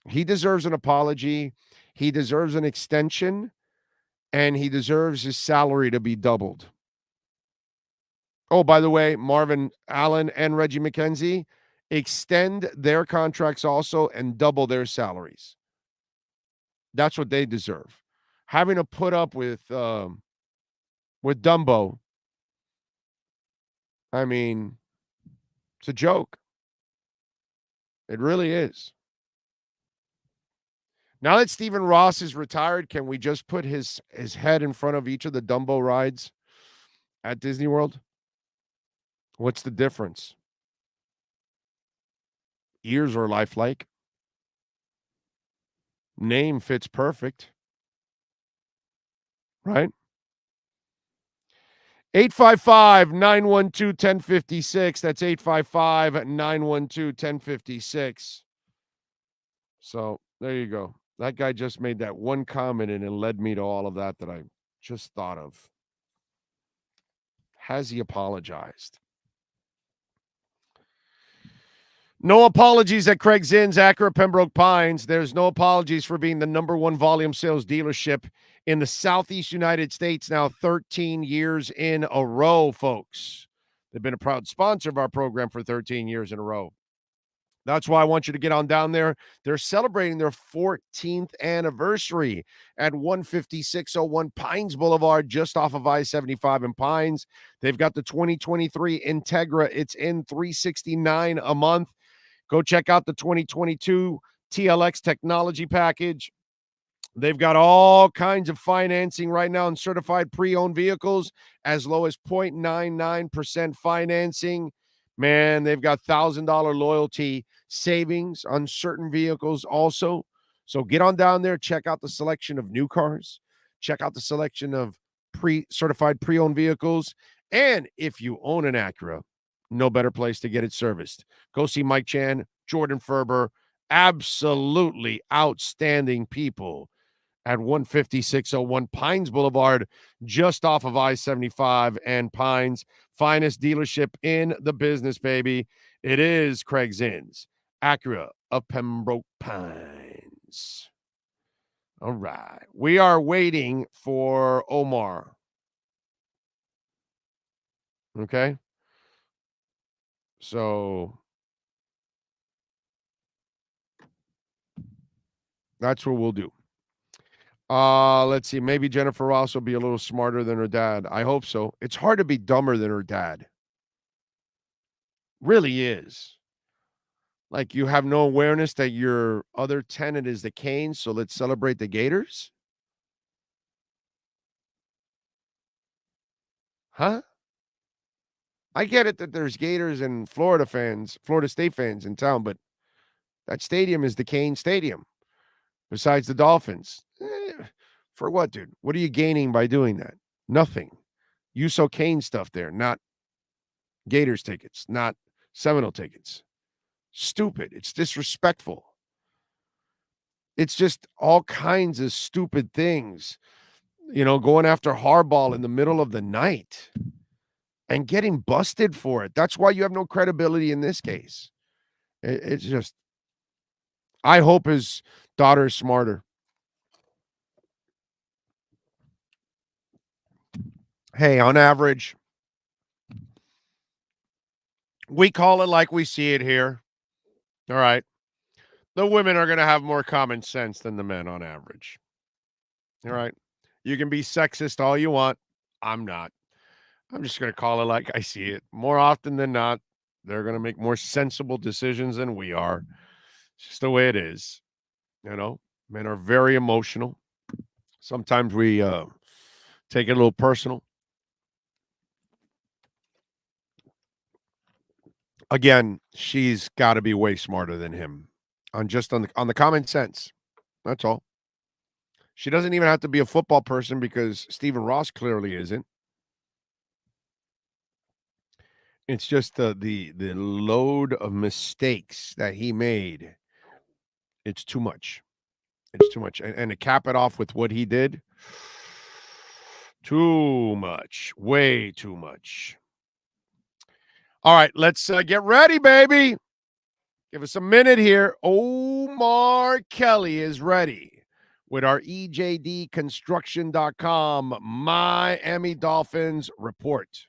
He deserves an apology. He deserves an extension, and he deserves his salary to be doubled. Oh, by the way, Marvin Allen and Reggie McKenzie, extend their contracts also and double their salaries. That's what they deserve. Having to put up with Dumbo, I mean, it's a joke. It really is. Now that Stephen Ross is retired, can we just put his head in front of each of the Dumbo rides at Disney World? What's the difference? Ears are lifelike. Name fits perfect. Right? 855-912-1056. That's 855-912-1056. So there you go. That guy just made that one comment and it led me to all of that I just thought of. Has he apologized? No apologies at Craig Zinn's Acura Pembroke Pines. There's no apologies for being the #1 volume sales dealership in the Southeast United States now 13 years in a row, folks. They've been a proud sponsor of our program for 13 years in a row. That's why I want you to get on down there. They're celebrating their 14th anniversary at 15601 Pines Boulevard, just off of I-75 in Pines. They've got the 2023 Integra. It's in $369 a month. Go check out the 2022 TLX technology package. They've got all kinds of financing right now in certified pre-owned vehicles, as low as 0.99% financing. Man, they've got $1,000 loyalty savings on certain vehicles also. So get on down there, check out the selection of new cars, check out the selection of certified pre-owned vehicles. And if you own an Acura, no better place to get it serviced. Go see Mike Chan, Jordan Ferber, absolutely outstanding people at 15601 Pines Boulevard, just off of I-75 and Pines. Finest dealership in the business, baby. It is Craig Zinn's Acura of Pembroke Pines. All right. We are waiting for Omar. Okay. So that's what we'll do. Let's see. Maybe Jennifer Ross will be a little smarter than her dad. I hope so. It's hard to be dumber than her dad. Really is. Like, you have no awareness that your other tenant is the Canes, so let's celebrate the Gators? Huh? I get it that there's Gators and Florida State fans in town, but that stadium is the Cane Stadium. Besides the Dolphins. For what, dude? What are you gaining by doing that? Nothing. You saw Cane stuff there, not Gators tickets, not Seminole tickets. Stupid. It's disrespectful. It's just all kinds of stupid things. You know, going after Harbaugh in the middle of the night and getting busted for it. That's why you have no credibility in this case. It's just, I hope his daughter is smarter. Hey, on average, we call it like we see it here. All right. The women are going to have more common sense than the men on average. All right. You can be sexist all you want. I'm not. I'm just going to call it like I see it. More often than not, they're going to make more sensible decisions than we are. It's just the way it is. You know, men are very emotional. Sometimes we take it a little personal. Again, she's got to be way smarter than him on the common sense. That's all. She doesn't even have to be a football person because Stephen Ross clearly isn't. It's just the load of mistakes that he made. It's too much. It's too much. And to cap it off with what he did, too much. Way too much. All right, let's get ready, baby. Give us a minute here. Omar Kelly is ready with our EJDconstruction.com Miami Dolphins report.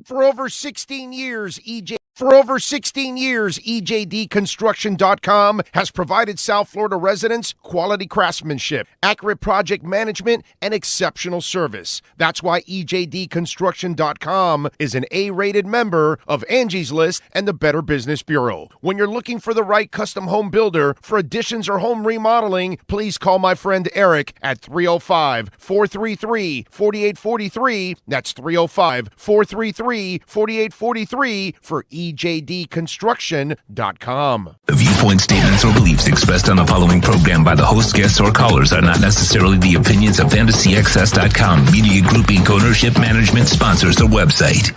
For over 16 years, EJDconstruction.com has provided South Florida residents quality craftsmanship, accurate project management, and exceptional service. That's why EJDconstruction.com is an A-rated member of Angie's List and the Better Business Bureau. When you're looking for the right custom home builder for additions or home remodeling, please call my friend Eric at 305-433-4843. That's 305-433-4843 for EJDconstruction.com. The viewpoint statements or beliefs expressed on the following program by the host, guests, or callers are not necessarily the opinions of FantasyXS.com, Media Group Inc. ownership, management, sponsors, or website.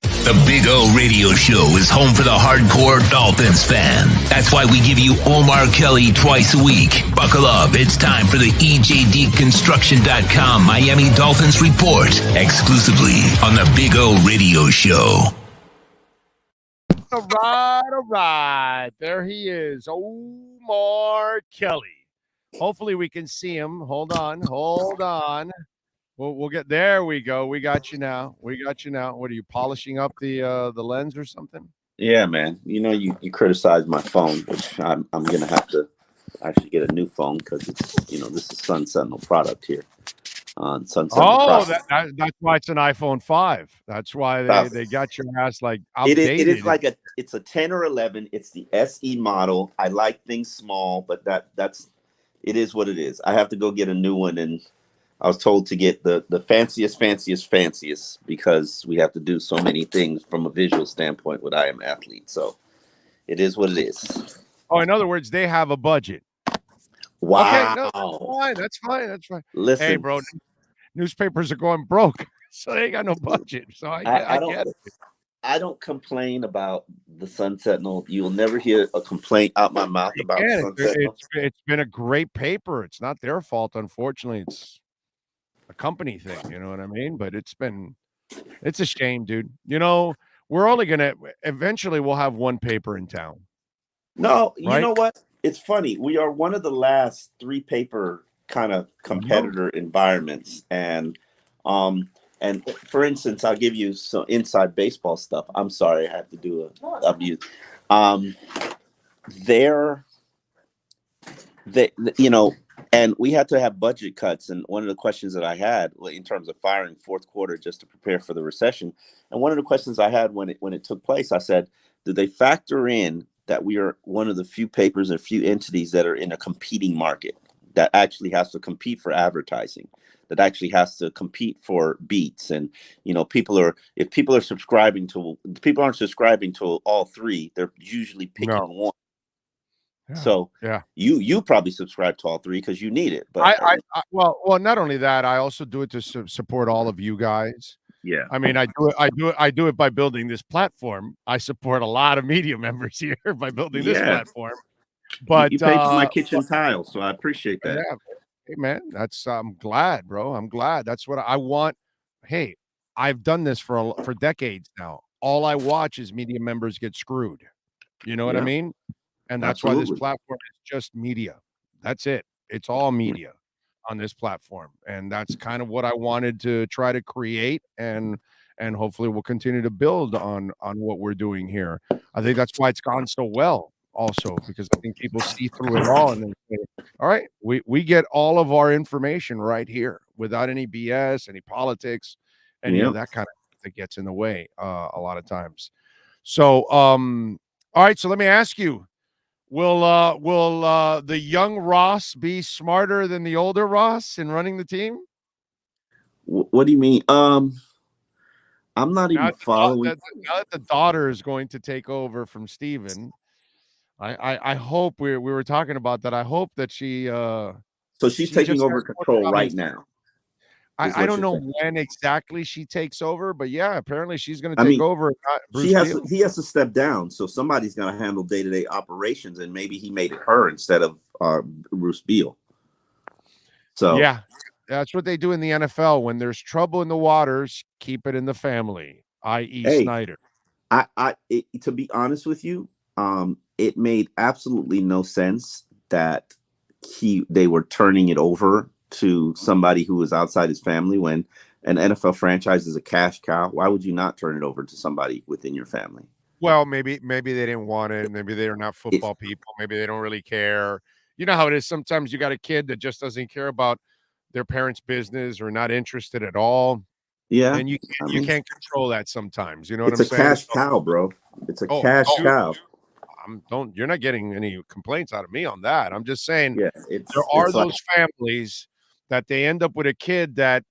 The Big O Radio Show is home for the hardcore Dolphins fan. That's why we give you Omar Kelly twice a week. Buckle up. It's time for the EJDconstruction.com Miami Dolphins report, exclusively on the Big O Radio Show. All right. There he is, Omar Kelly. Hopefully we can see him. Hold on. We'll get there. We go. We got you now. What are you, polishing up the lens or something? Yeah, man. You know, you criticize my phone, which I'm gonna have to actually get a new phone because it's, you know, this is Sun Sentinel product here. on Sunset. Oh, that's why it's an iPhone 5. That's why they got your ass like outdated. It is like it's a 10 or 11. It's the SE model. I like things small, but it is what it is. I have to go get a new one, and I was told to get the fanciest because we have to do so many things from a visual standpoint with I Am Athlete. So it is what it is. Oh, in other words, they have a budget. Wow. Okay, no, that's fine. Listen, hey, bro, newspapers are going broke, so they ain't got no budget. So I get it. I don't complain about the Sun Sentinel. You will never hear a complaint out my mouth about Sun Sentinel. It's been a great paper. It's not their fault, unfortunately. It's a company thing, you know what I mean? But it's a shame, dude. You know, we're only eventually we'll have one paper in town. No, right? You know what? It's funny. We are one of the last 3 paper kind of competitor environments. And for instance, I'll give you some inside baseball stuff. I'm sorry, I have to do a abuse. And we had to have budget cuts. And one of the questions that I had in terms of firing fourth quarter just to prepare for the recession, and one of the questions I had when it took place, I said, do they factor in that we are one of the few papers and few entities that are in a competing market that actually has to compete for advertising, that actually has to compete for beats? And, if people aren't subscribing to all 3, they're usually picking one. Yeah. So you probably subscribe to all 3 because you need it. But well, not only that, I also do it to support all of you guys. Yeah. I mean, I do it by building this platform. I support a lot of media members here by building this platform. But you paid for my kitchen tiles, so I appreciate that. Yeah. Hey man, I'm glad, bro. I'm glad. That's what I want. Hey, I've done this for decades now. All I watch is media members get screwed. You know what I mean? And that's why this platform is just media. That's it. It's all media on this platform. And that's kind of what I wanted to try to create, and hopefully we'll continue to build on what we're doing here. I think that's why it's gone so well also, because I think people see through it all and then say, all right, we get all of our information right here without any BS, any politics, any of that kind of stuff that gets in the way a lot of times. So all right, so let me ask you, will the young Ross be smarter than the older Ross in running the team? What do you mean? I'm not even following. Now that the daughter is going to take over from Steven, I hope we were talking about that. I hope that she so she's taking over control right now. I don't know when exactly she takes over, but yeah, apparently she's going to take over. He has to step down, so somebody's going to handle day-to-day operations, and maybe he made it her instead of Bruce Beal. So yeah, that's what they do in the NFL. When there's trouble in the waters, keep it in the family, i.e. Snyder. To be honest with you, it made absolutely no sense that they were turning it over to somebody who was outside his family. When an NFL franchise is a cash cow, why would you not turn it over to somebody within your family? Well, maybe they didn't want it. Maybe they're not football people. Maybe they don't really care. You know how it is. Sometimes you got a kid that just doesn't care about their parents' business or not interested at all. Yeah. And you can't control that sometimes. You know what I'm saying? It's a cash cow, bro. It's a cash cow. You're not getting any complaints out of me on that. I'm just saying there are those families that they end up with a kid that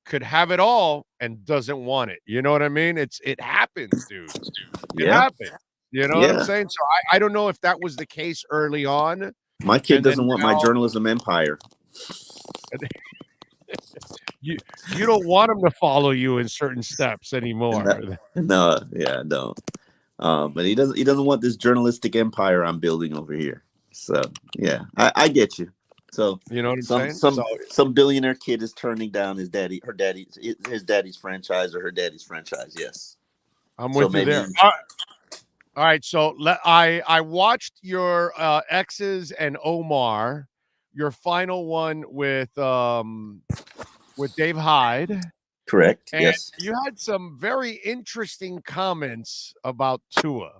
could have it all and doesn't want it. You know what I mean? It happens, dude. It happens. You know what I'm saying? So I don't know if that was the case early on. My kid doesn't want my journalism empire. You don't want him to follow you in certain steps anymore. No, I don't. But he doesn't want this journalistic empire I'm building over here. So yeah, I get you. So you know what I'm saying? Some billionaire kid is turning down his daddy's franchise or her daddy's franchise. Yes, I'm with you there. All right. So I watched your X's and Omar, your final one with Dave Hyde. Correct. And yes. You had some very interesting comments about Tua.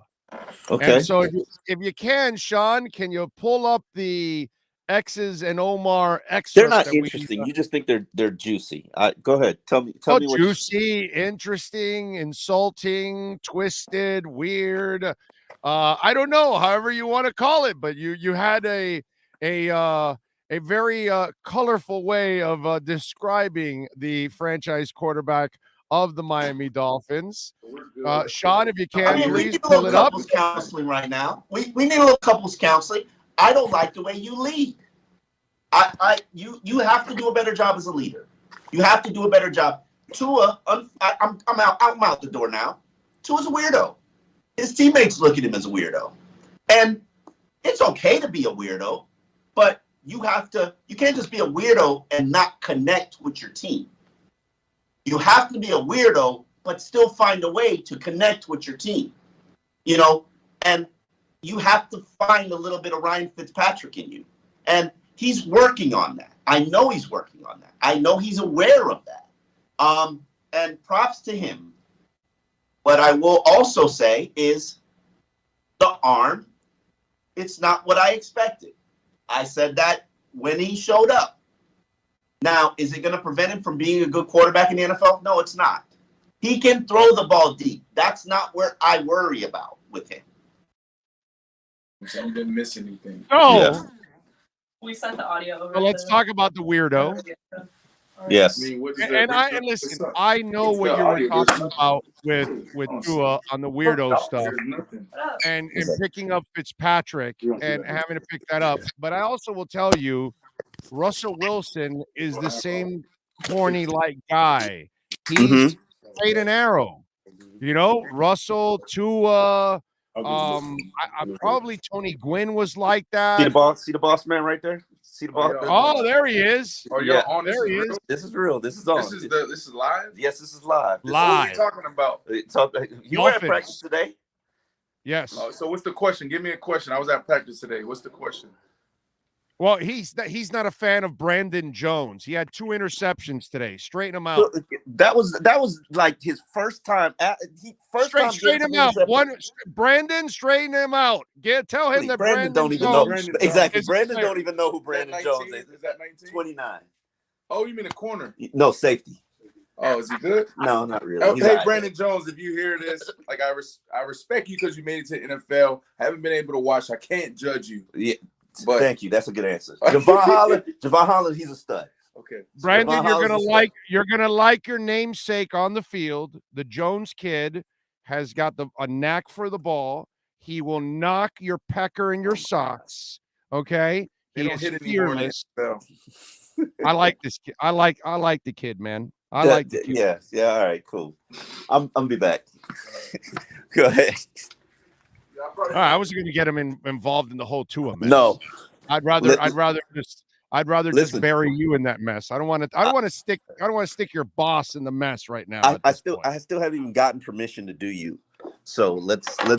Okay. And so if you can, Sean, can you pull up the X's and Omar excerpt. They're not that we, interesting. You just think they're juicy. Go ahead. Tell me what juicy, interesting, insulting, twisted, weird. I don't know, however you want to call it, but you had a very colorful way of describing the franchise quarterback of the Miami Dolphins. Sean, if you can, please we need a pull little it up. couples counseling right now. We need a little couples counseling. I don't like the way you lead. You have to do a better job as a leader. You have to do a better job. Tua, I'm out the door now. Tua's a weirdo. His teammates look at him as a weirdo. And it's okay to be a weirdo, but you can't just be a weirdo and not connect with your team. You have to be a weirdo, but still find a way to connect with your team. And you have to find a little bit of Ryan Fitzpatrick in you. And he's working on that. I know he's working on that. I know he's aware of that. And props to him. What I will also say is the arm, it's not what I expected. I said that when he showed up. Now, is it going to prevent him from being a good quarterback in the NFL? No, it's not. He can throw the ball deep. That's not where I worry about with him. So he didn't miss anything. Oh. Yeah. We sent the audio over. Well, let's talk about the weirdo. Yes. And listen, I know what you were talking about with Tua on the weirdo stuff and picking up Fitzpatrick and having to pick that up. But I also will tell you, Russell Wilson is the same corny-like guy. He's straight and narrow. Russell, Tua, probably Tony Gwynn was like that. See the boss man right there? See the boss? Oh, there he is. Oh, yeah. On there he is. This is real. This is on. This is live? Yes, this is live. What are we talking about? You were at practice today? Yes. So what's the question? Give me a question. I was at practice today. What's the question? Well, he's not a fan of Brandon Jones. He had 2 interceptions today. Straighten him out. That was like his first time. Straighten him out. Brandon, straighten him out. Tell him that Brandon don't even know. Exactly. Brandon don't even know who Brandon Jones is. Is that 19? 29. Oh, you mean a corner? No, safety. Oh, is he good? No, not really. Hey, Brandon Jones, if you hear this, like I respect you because you made it to the NFL. Haven't been able to watch. I can't judge you. Yeah. But thank you. That's a good answer. Javon Holland, he's a stud. Okay. Brandon, you're gonna like your namesake on the field. The Jones kid has got a knack for the ball. He will knock your pecker in your socks. Okay. He is fearless. I like this kid. I like the kid, man. I like the kid. Yeah. All right, cool. I'm be back. Go ahead. I was going to get him involved in the whole Tua mess. No, I'd rather just bury you in that mess. I don't want to stick your boss in the mess right now. I still haven't even gotten permission to do you. So let's. I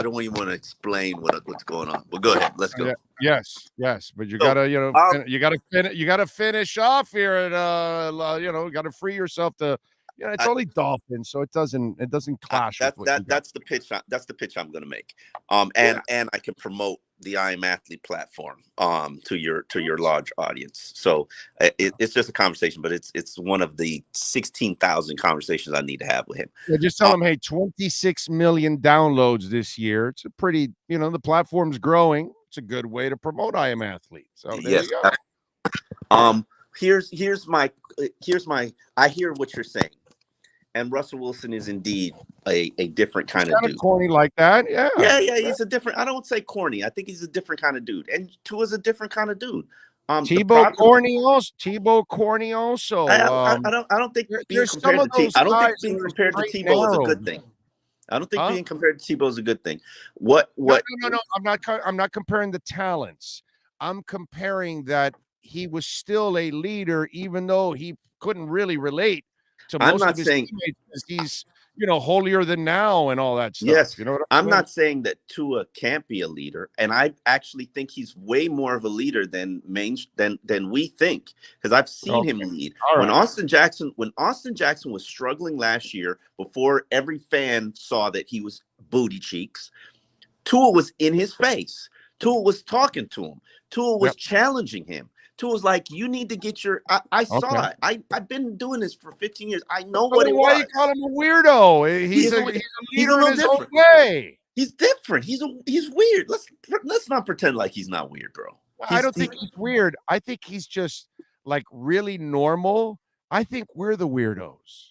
don't even want to explain what's going on. Well, go ahead. Let's go. Yes, but you gotta you gotta finish off here and got to free yourself to. Yeah, it's only Dolphins, so it doesn't clash. That's the pitch. That's the pitch I'm going to make. And I can promote the I Am Athlete platform to your large audience. So it's just a conversation, but it's one of the 16,000 conversations I need to have with him. Yeah, just tell him, hey, 26 million downloads this year. It's a pretty, the platform's growing. It's a good way to promote I Am Athlete. So there you go. Here's my. I hear what you're saying. And Russell Wilson is indeed a different kind of dude. Corny like that, yeah. He's a different. I don't say corny. I think he's a different kind of dude. And Tua's a different kind of dude. Tebow Corny also. I don't think being compared to Tebow is a good thing. I don't think being compared to Tebow is a good thing. What? No. I'm not comparing the talents. I'm comparing that he was still a leader, even though he couldn't really relate to most of his teammates. He's holier than now and all that stuff. Yes, I'm not saying that Tua can't be a leader, and I actually think he's way more of a leader than we think, because I've seen him lead. When Austin Jackson was struggling last year, before every fan saw that he was booty cheeks, Tua was in his face. Tua was talking to him. Tua was challenging him. Tua was like, you need to get your I saw it. I've been doing this for 15 years. I know what it was. Why you call him a weirdo? He's a leader in his own way. He's different. He's weird. Let's not pretend like he's not weird, bro. I don't think he's weird. I think he's just like really normal. I think we're the weirdos.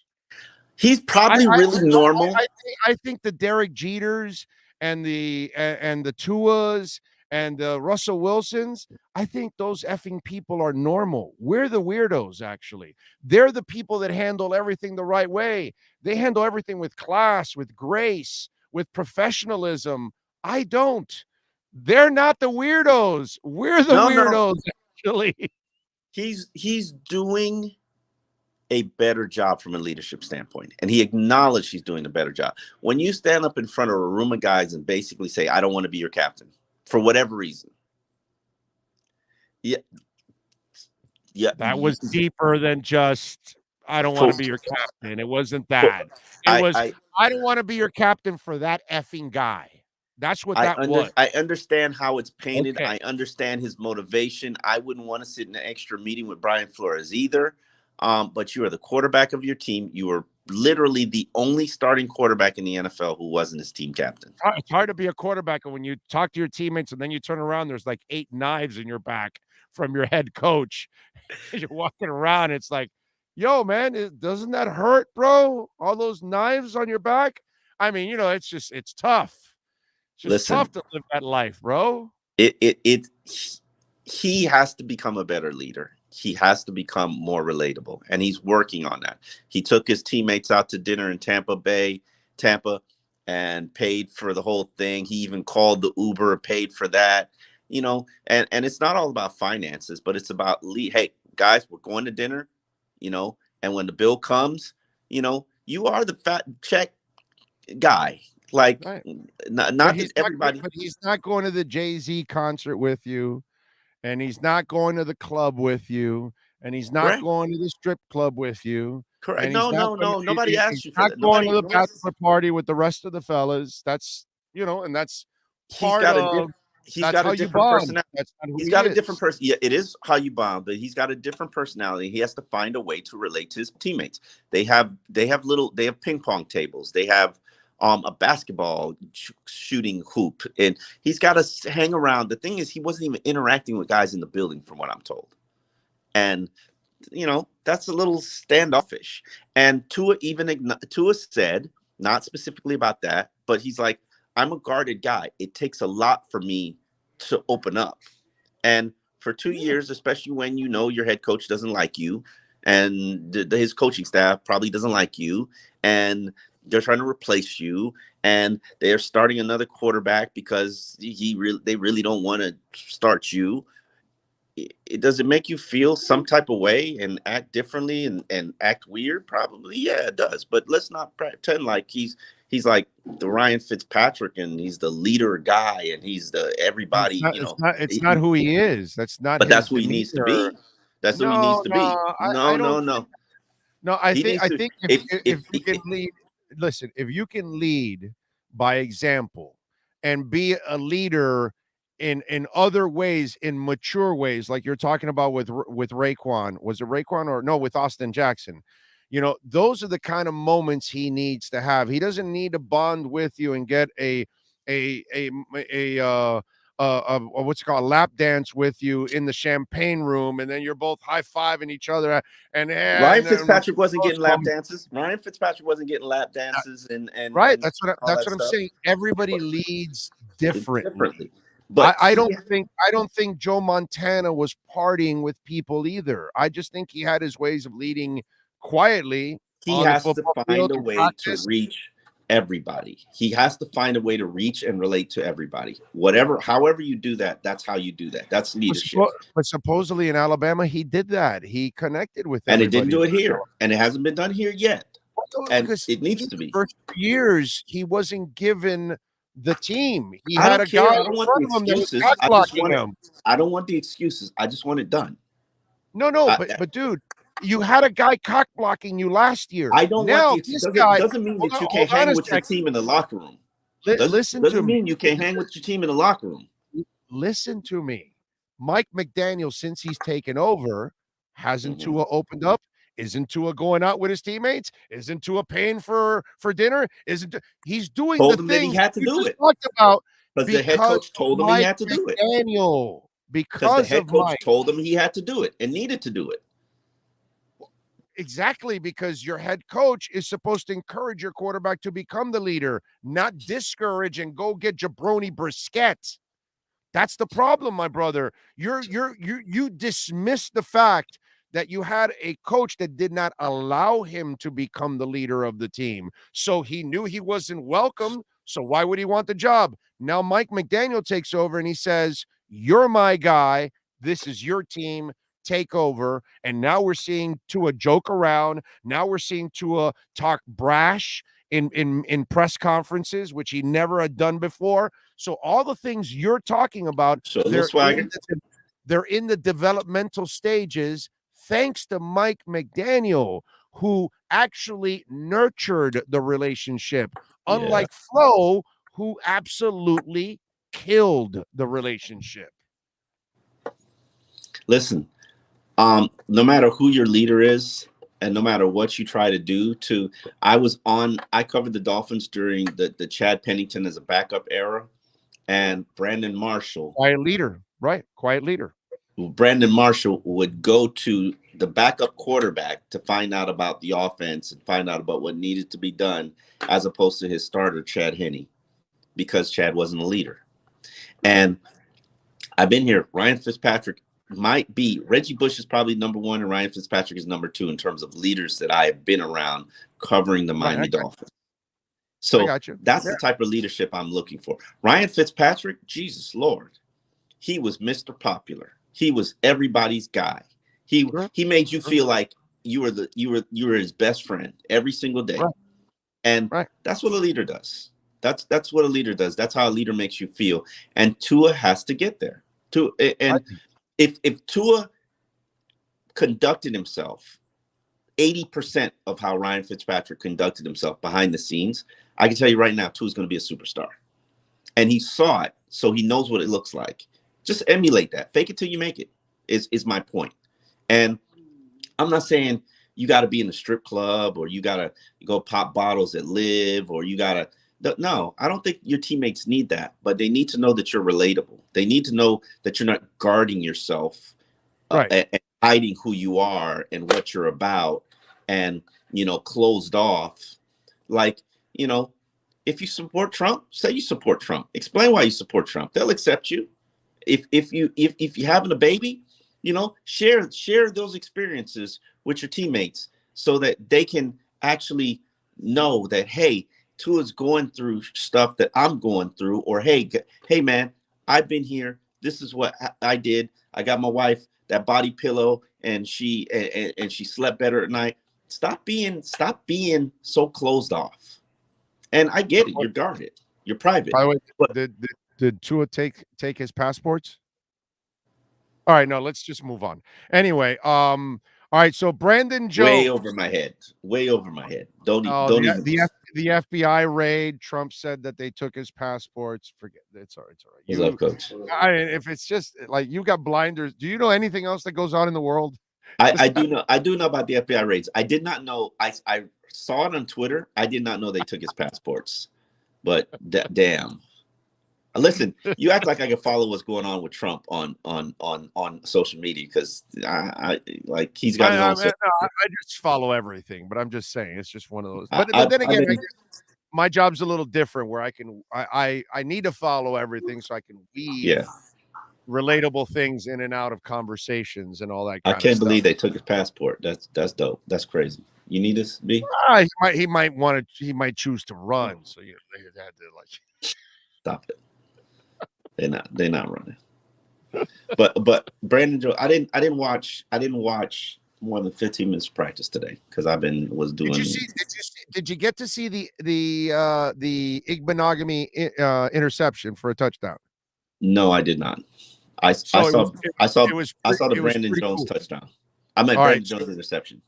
He's probably really normal. I think the Derek Jeters and the Tuas and the Russell Wilsons, I think those effing people are normal. We're the weirdos, actually. They're the people that handle everything the right way. They handle everything with class, with grace, with professionalism. I don't. They're not the weirdos. We're the weirdos, actually. He's doing a better job from a leadership standpoint, and he acknowledged he's doing a better job. When you stand up in front of a room of guys and basically say, I don't want to be your captain for whatever reason. Yeah. That was deeper than just, I don't want to be your captain. It wasn't that. It was, I don't want to be your captain for that effing guy. That's what that was. I understand how it's painted. Okay. I understand his motivation. I wouldn't want to sit in an extra meeting with Brian Flores either. But you are the quarterback of your team. You are literally the only starting quarterback in the NFL who wasn't his team captain. It's hard to be a quarterback when you talk to your teammates and then you turn around, there's like 8 knives in your back from your head coach. You're walking around. It's like, yo, man, doesn't that hurt, bro? All those knives on your back. I mean, it's tough. It's just tough to live that life, bro. He has to become a better leader. He has to become more relatable, and he's working on that. He took his teammates out to dinner in Tampa, and paid for the whole thing. He even called the Uber, paid for that, and it's not all about finances, but it's about hey, guys, we're going to dinner, and when the bill comes, you are the fat check guy. Like, right. not everybody. But he's not going to the Jay-Z concert with you. And he's not going to the club with you, and he's not going to the strip club with you. Correct. No. Nobody asked you for not that. Going to the bachelor party with the rest of the fellas. That's and that's part of. He's got a different personality. That's not who he's he got is. a different person. Yeah, it is how you bond, but he's got a different personality. He has to find a way to relate to his teammates. They have ping pong tables. They have a basketball shooting hoop, and he's got to hang around. The thing is, he wasn't even interacting with guys in the building, from what I'm told. And, that's a little standoffish. And Tua said, not specifically about that, but he's like, I'm a guarded guy. It takes a lot for me to open up. And for 2 years, especially when your head coach doesn't like you, and his coaching staff probably doesn't like you, and they're trying to replace you, and they're starting another quarterback because they really don't want to start you. Does it make you feel some type of way and act differently and act weird? Probably, yeah, it does. But let's not pretend like he's like the Ryan Fitzpatrick and he's the leader guy and he's the everybody. It's not who he is. That's not. But that's who he needs to be. That's who he needs to be. No, I think if you can lead. Listen, if you can lead by example and be a leader in other ways, in mature ways, like you're talking about with Raekwon, was it Raekwon or no, with Austin Jackson, those are the kind of moments he needs to have. He doesn't need to bond with you and get a what's it called, a lap dance with you in the champagne room, and then you're both high-fiving each other. And Ryan Fitzpatrick wasn't getting lap dances. Ryan Fitzpatrick wasn't getting lap dances, and right. And that's what I'm saying. Everybody leads differently. But I don't think Joe Montana was partying with people either. I just think he had his ways of leading quietly. He has to find a way to reach everybody. He has to find a way to reach and relate to everybody. However you do that, that's how you do that. That's leadership. But supposedly in Alabama, he did that. He connected with and everybody. it didn't do it here, and it hasn't been done here yet. And it needs to be. For years, he wasn't given the team. He I had don't a care. guy I don't want the excuses. I don't want the excuses. I just want it done. No, but dude, you had a guy cock blocking you last year. I don't now, want the doesn't mean that you can't hang with your team in the locker room. Listen to me. Doesn't mean you can't hang with your team in the locker room. listen to me. Mike McDaniel, since he's taken over, hasn't Mm-hmm. Tua opened up? Isn't Tua going out with his teammates? Isn't Tua paying for dinner? He's doing Told the him that he things had to you do just it. talked about Because the head because coach of told him he Mike had to do it. McDaniel. Because the Because head of coach Mike. told him he had to do it and needed to do it. Exactly, because your head coach is supposed to encourage your quarterback to become the leader, not discourage and go get jabroni brisket. That's the problem, my brother. You dismiss the fact that you had a coach that did not allow him to become the leader of the team. So he knew he wasn't welcome. So why would he want the job? Now Mike McDaniel takes over and he says, "You're my guy. This is your team. Take over." And now we're seeing Tua joke around. Now we're seeing Tua talk brash in press conferences, which he never had done before. So all the things you're talking about, So a little swagger. they're in the developmental stages, thanks to Mike McDaniel, who actually nurtured the relationship, unlike Flo, who absolutely killed the relationship. Listen, no matter who your leader is, and no matter what you try to do I covered the Dolphins during the Chad Pennington as a backup era, and Brandon Marshall. Quiet leader, right? Quiet leader. Brandon Marshall would go to the backup quarterback to find out about the offense and find out about what needed to be done, as opposed to his starter, Chad Henne, because Chad wasn't a leader. And I've been here. Ryan Fitzpatrick might be, Reggie Bush is probably number one, and Ryan Fitzpatrick is number two in terms of leaders that I have been around covering the Miami Dolphins. So that's the type of leadership I'm looking for. Ryan Fitzpatrick, Jesus Lord, he was Mr. Popular. He was everybody's guy. He made you feel like you were his best friend every single day. And that's what a leader does. That's what a leader does. That's how a leader makes you feel. And Tua has to get there. If Tua conducted himself 80% of how Ryan Fitzpatrick conducted himself behind the scenes, I can tell you right now, Tua's going to be a superstar. And he saw it, so he knows what it looks like. Just emulate that. Fake it till you make it is my point. And I'm not saying you got to be in a strip club or you got to go pop bottles at Live or you got to. No, I don't think your teammates need that, but they need to know that you're relatable. They need to know that you're not guarding yourself and hiding who you are and what you're about and, closed off. Like, if you support Trump, say you support Trump. Explain why you support Trump. They'll accept you. If you're having a baby, share those experiences with your teammates so that they can actually know that, hey, Tua's going through stuff that I'm going through, or hey man, I've been here. This is what I did. I got my wife that body pillow, and she slept better at night. Stop being so closed off. And I get it. You're guarded. You're private. By the way, did Tua take his passports? All right, no, let's just move on. Anyway, all right, so Brandon Jones. Way over my head. Don't even. The FBI raid. Trump said that they took his passports. Forget it's all right. It's all right. You love Coach. If it's just like you got blinders, do you know anything else that goes on in the world? I do know. I do know about the FBI raids. I did not know. I saw it on Twitter. I did not know they took his passports. But damn. Listen, you act like I can follow what's going on with Trump on social media because I like he's got his own. I just follow everything, but I'm just saying it's just one of those. But then again, my job's a little different where I need to follow everything so I can weave relatable things in and out of conversations and all that. I can't believe they took his passport. That's dope. That's crazy. You need this, B? He might choose to run, so they had to like stop it. They're not running. But Brandon Jones, I didn't watch more than 15 minutes of practice today because was doing. Did you get to see the Igbenogany interception for a touchdown? No, I did not. I saw the Brandon Jones touchdown. I meant Brandon Jones interception.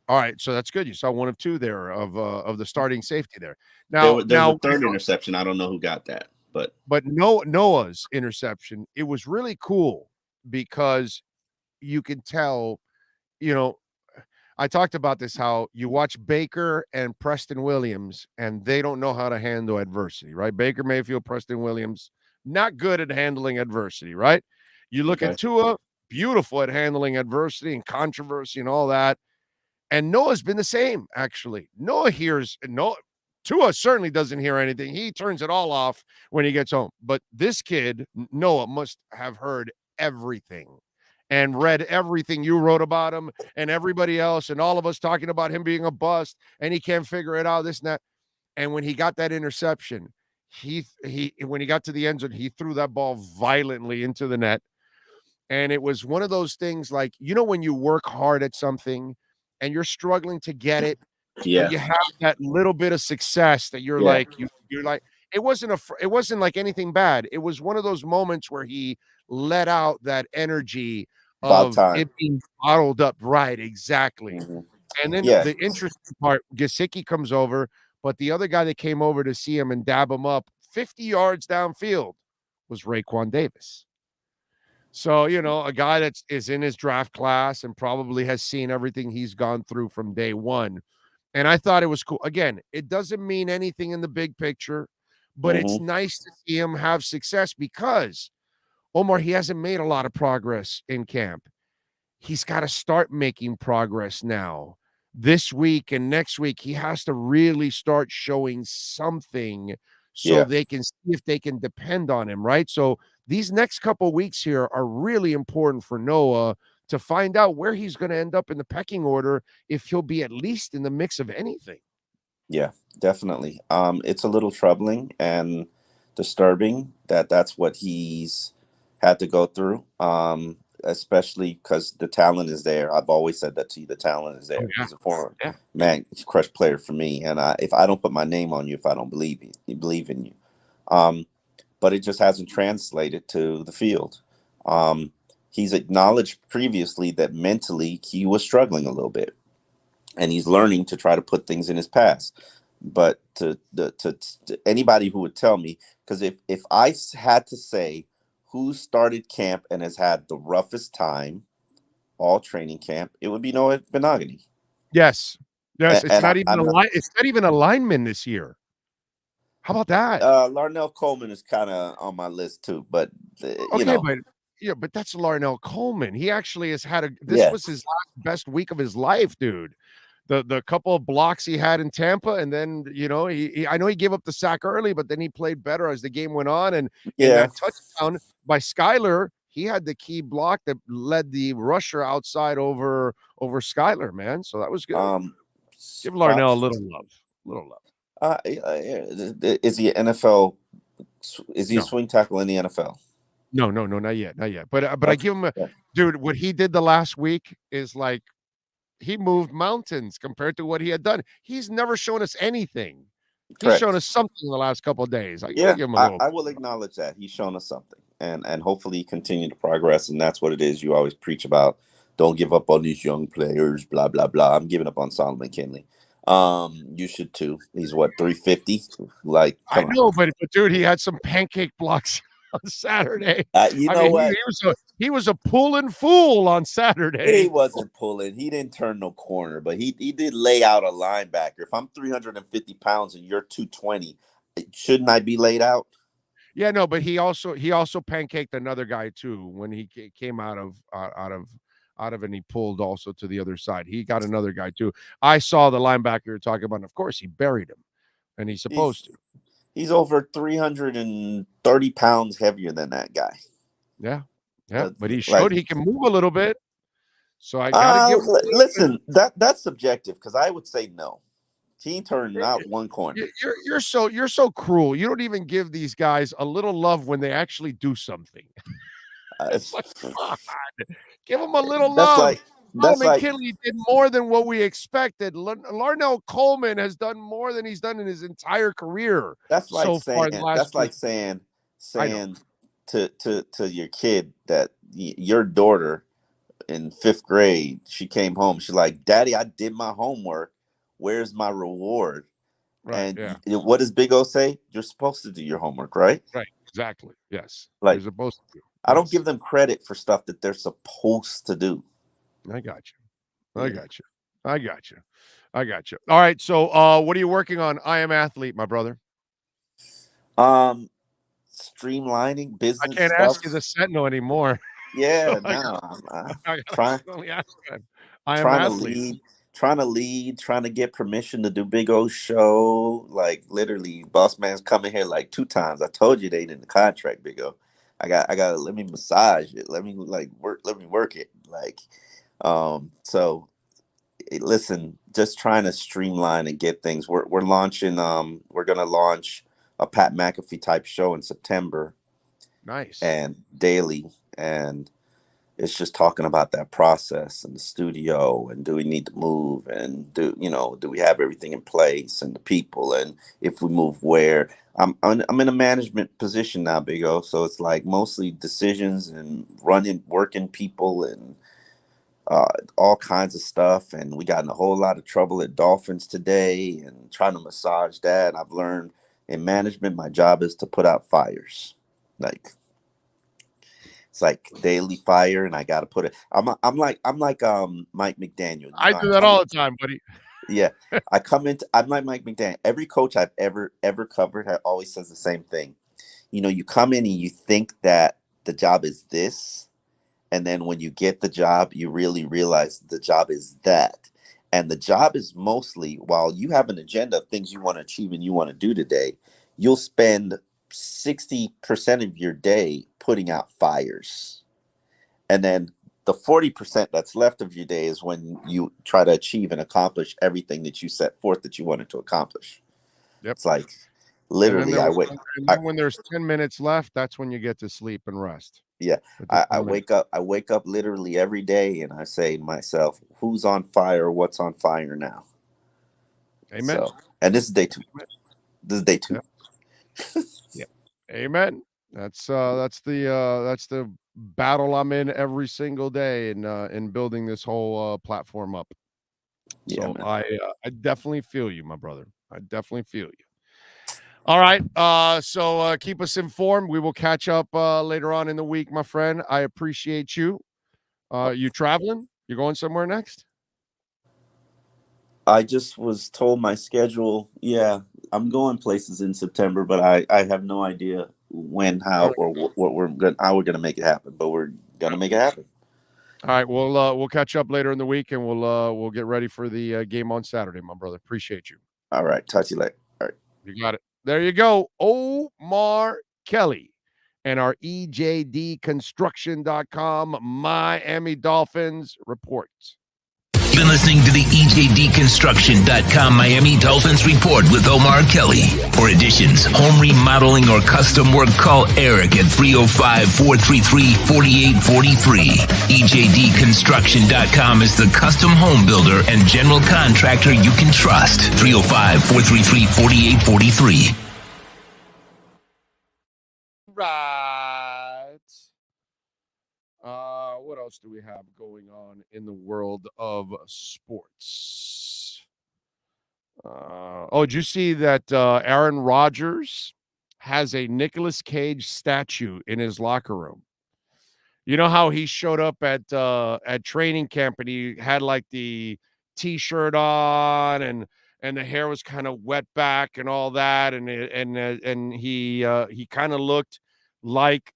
All right, so that's good. You saw one of two there of the starting safety there. Now there was a third interception. I don't know who got that. But Noah's interception, it was really cool because you can tell, I talked about this, how you watch Baker and Preston Williams, and they don't know how to handle adversity, right? Baker Mayfield, Preston Williams, not good at handling adversity, right? You look at Tua, beautiful at handling adversity and controversy and all that. And Noah's been the same, actually. Tua certainly doesn't hear anything. He turns it all off when he gets home. But this kid, Noah, must have heard everything and read everything you wrote about him and everybody else and all of us talking about him being a bust and he can't figure it out, this and that. And when he got that interception, when he got to the end zone, he threw that ball violently into the net. And it was one of those things like, when you work hard at something and you're struggling to get it, Yeah. but you have that little bit of success that you're like, you're like, it wasn't like anything bad. It was one of those moments where he let out that energy of it being bottled up. Right. Exactly. Mm-hmm. And then the interesting part, Gesicki comes over, but the other guy that came over to see him and dab him up 50 yards downfield was Raekwon Davis. So, a guy that is in his draft class and probably has seen everything he's gone through from day one. And I thought it was cool. Again, it doesn't mean anything in the big picture, but it's nice to see him have success because, Omar, he hasn't made a lot of progress in camp. He's got to start making progress now. This week and next week, he has to really start showing something so they can see if they can depend on him, right? So these next couple weeks here are really important for Noah to find out where he's going to end up in the pecking order, if he'll be at least in the mix of anything. Yeah, definitely. It's a little troubling and disturbing that that's what he's had to go through, especially because the talent is there. I've always said that to you. The talent is there. He's a former man, he's a crush player for me. And if I don't put my name on you, if I don't believe in you. But it just hasn't translated to the field. He's acknowledged previously that mentally he was struggling a little bit, and he's learning to try to put things in his past. But to anybody who would tell me, because if I had to say who started camp and has had the roughest time all training camp, it would be Noah Benogany. Yes. It's not even a lineman this year. How about that? Larnell Coleman is kind of on my list too, but but that's Larnell Coleman. He actually has had this was his best week of his life, dude. The couple of blocks he had in Tampa, and then I know he gave up the sack early, but then he played better as the game went on. And that touchdown by Skyler, he had the key block that led the rusher outside over Skyler, man. So that was good. Give Larnell a little love. Is he an NFL? Is he a swing tackle in the NFL? No, not yet. But I give him dude. What he did the last week is like he moved mountains compared to what he had done. He's never shown us anything. He's shown us something in the last couple of days. Give him a little. I will acknowledge that he's shown us something, and hopefully continue to progress. And that's what it is. You always preach about. Don't give up on these young players. Blah blah blah. I'm giving up on Solomon Kinley. You should too. He's what, 350? Like, I know, but dude, he had some pancake blocks on Saturday. He was a pulling fool on Saturday. He wasn't pulling. He didn't turn no corner, but he did lay out a linebacker. If I'm 350 pounds and you're 220, shouldn't I be laid out? Yeah, no, but he also pancaked another guy too when he came out of and he pulled also to the other side. He got another guy too. I saw the linebacker you're talking about, and of course he buried him, and he's supposed to. He's over 330 pounds heavier than that guy. Yeah, but he showed he can move a little bit. So I gotta give. Listen, that's subjective because I would say no. He turned out one corner. You're so cruel. You don't even give these guys a little love when they actually do something. It's like, come on. Give him a little love. Solomon Kinley did more than what we expected. Larnell Coleman has done more than he's done in his entire career. That's like saying to your kid that your daughter in 5th grade, she came home. She's like, "Daddy, I did my homework. Where's my reward?" Right. And Yeah. what does Big O say? You're supposed to do your homework, right? Right. Exactly. Yes. Like, You're supposed to. I don't Yes. give them credit for stuff that they're supposed to do. I got you. I got you. I got you. I got you. All right. So, what are you working on? I Am Athlete, my brother. Streamlining I business can't stuff. ask you the Sentinel anymore. Yeah, So no, I trying gotta only ask that. I Am trying to Athlete. lead, trying to get permission to do Big O show. Like literally, boss man's coming here like 2 times. I told you they ain't in the contract, Big O. I got let me massage it. Let me work it. Like, listen, just trying to streamline and get things. We're launching. We're gonna launch a Pat McAfee type show in September. Nice. And daily, and it's just talking about that process and the studio, and do we need to move, and do we have everything in place, and the people, and if we move where. I'm in a management position now, Big O, so it's like mostly decisions and working people, and all kinds of stuff. And we got in a whole lot of trouble at Dolphins today, and trying to massage that. I've learned in management, my job is to put out fires. Like, it's like daily fire, and I got to put it. I'm like Mike McDaniel. I do that all the time, buddy. Yeah, I'm like Mike McDaniel. Every coach I've ever covered always says the same thing. You come in and you think that the job is this, and then when you get the job, you really realize the job is that. And the job is mostly, while you have an agenda of things you want to achieve and you want to do today, you'll spend 60% of your day putting out fires. And then the 40% that's left of your day is when you try to achieve and accomplish everything that you set forth that you wanted to accomplish. Yep. It's like literally when there's 10 minutes left, that's when you get to sleep and rest. Yeah. I wake up literally every day, and I say to myself, who's on fire? What's on fire now? Amen. So, and this is day 2. This is day 2. Yeah. Amen. That's the battle I'm in every single day in building this whole platform up. Yeah, so man. I definitely feel you, my brother. I definitely feel you. All right. So keep us informed. We will catch up later on in the week, my friend. I appreciate you. You traveling? You going somewhere next? I just was told my schedule. Yeah, I'm going places in September, but I have no idea when, how, or how we're gonna make it happen. But we're gonna make it happen. All right, we'll catch up later in the week, and we'll get ready for the game on Saturday, my brother. Appreciate you. All right, talk to you later. All right, you got it. There you go, Omar Kelly, and our EJDconstruction.com Miami Dolphins report. You've been listening to the EJDconstruction.com Miami Dolphins report with Omar Kelly. For additions, home remodeling, or custom work, call Eric at 305-433-4843. EJDconstruction.com is the custom home builder and general contractor you can trust. 305-433-4843. Right. What else do we have going on in the world of sports? Did you see that Aaron Rodgers has a Nicolas Cage statue in his locker room? You know how he showed up at training camp, and he had like the t-shirt on, and the hair was kind of wet back and all that, and he kind of looked like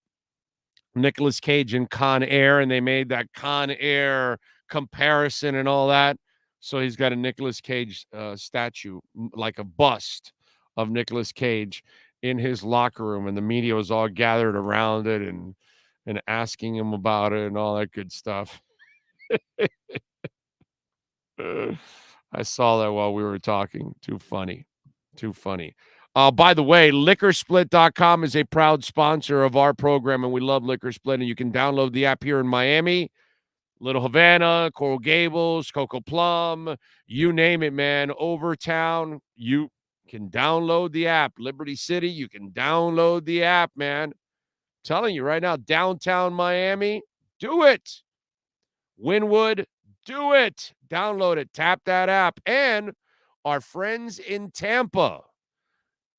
Nicolas Cage in Con Air, and they made that Con Air comparison and all that. So he's got a Nicolas Cage statue, like a bust of Nicolas Cage, in his locker room, and the media was all gathered around it and asking him about it and all that good stuff. I saw that while we were talking. Too funny. By the way, LiquorSplit.com is a proud sponsor of our program, and we love Liquor Split, and you can download the app here in Miami, Little Havana, Coral Gables, Cocoa Plum, you name it, man. Overtown, you can download the app. Liberty City, you can download the app, man. I'm telling you right now, downtown Miami, do it. Wynwood, do it. Download it. Tap that app. And our friends in Tampa.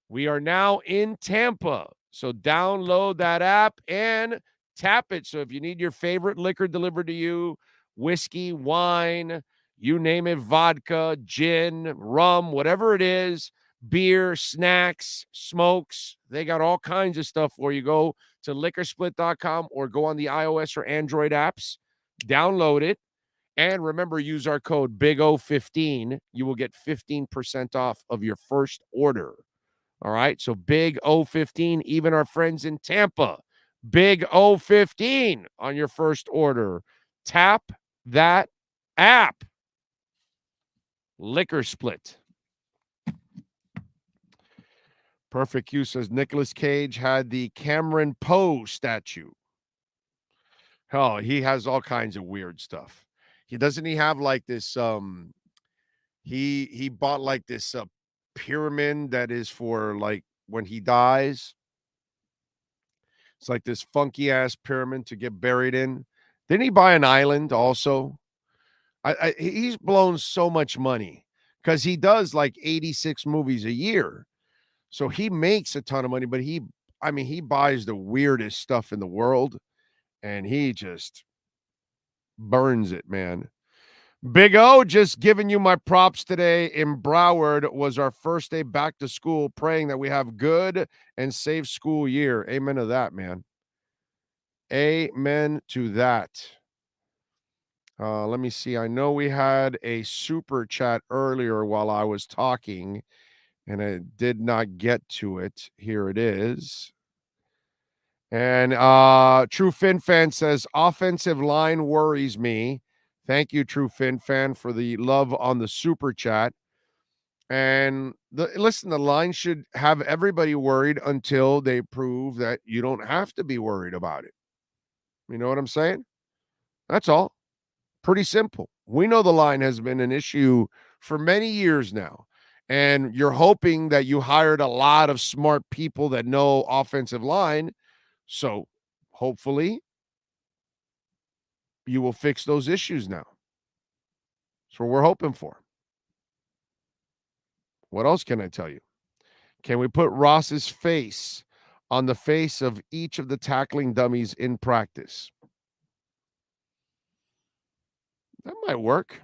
We are now in Tampa. So download that app and tap it. So if you need your favorite liquor delivered to you, whiskey, wine, you name it, vodka, gin, rum, whatever it is, beer, snacks, smokes, they got all kinds of stuff for you. Go to liquorsplit.com or go on the iOS or Android apps, download it, and remember, use our code BIG-O15. You will get 15% off of your first order. All right, so Big O15, even our friends in Tampa, Big O15 on your first order. Tap that app. Liquor Split. Perfect Use says Nicolas Cage had the Cameron Poe statue. Oh, he has all kinds of weird stuff. He have like this he bought like this pyramid that is for like when he dies. It's like this funky ass pyramid to get buried in. Didn't he buy an island also? He's blown so much money because he does like 86 movies a year. So he makes a ton of money, but he buys the weirdest stuff in the world and he just burns it, man. Big O, just giving you my props today in Broward. Was our first day back to school, praying that we have good and safe school year. Amen to that, man. Amen to that. Let me see. I know we had a super chat earlier while I was talking, and I did not get to it. Here it is. And True Fin Fan says, offensive line worries me. Thank you, True Fin Fan, for the love on the super chat. And listen, the line should have everybody worried until they prove that you don't have to be worried about it. You know what I'm saying? That's all. Pretty simple. We know the line has been an issue for many years now. And you're hoping that you hired a lot of smart people that know offensive line. So hopefully you will fix those issues now. That's what we're hoping for. What else can I tell you? Can we put Ross's face on the face of each of the tackling dummies in practice? That might work.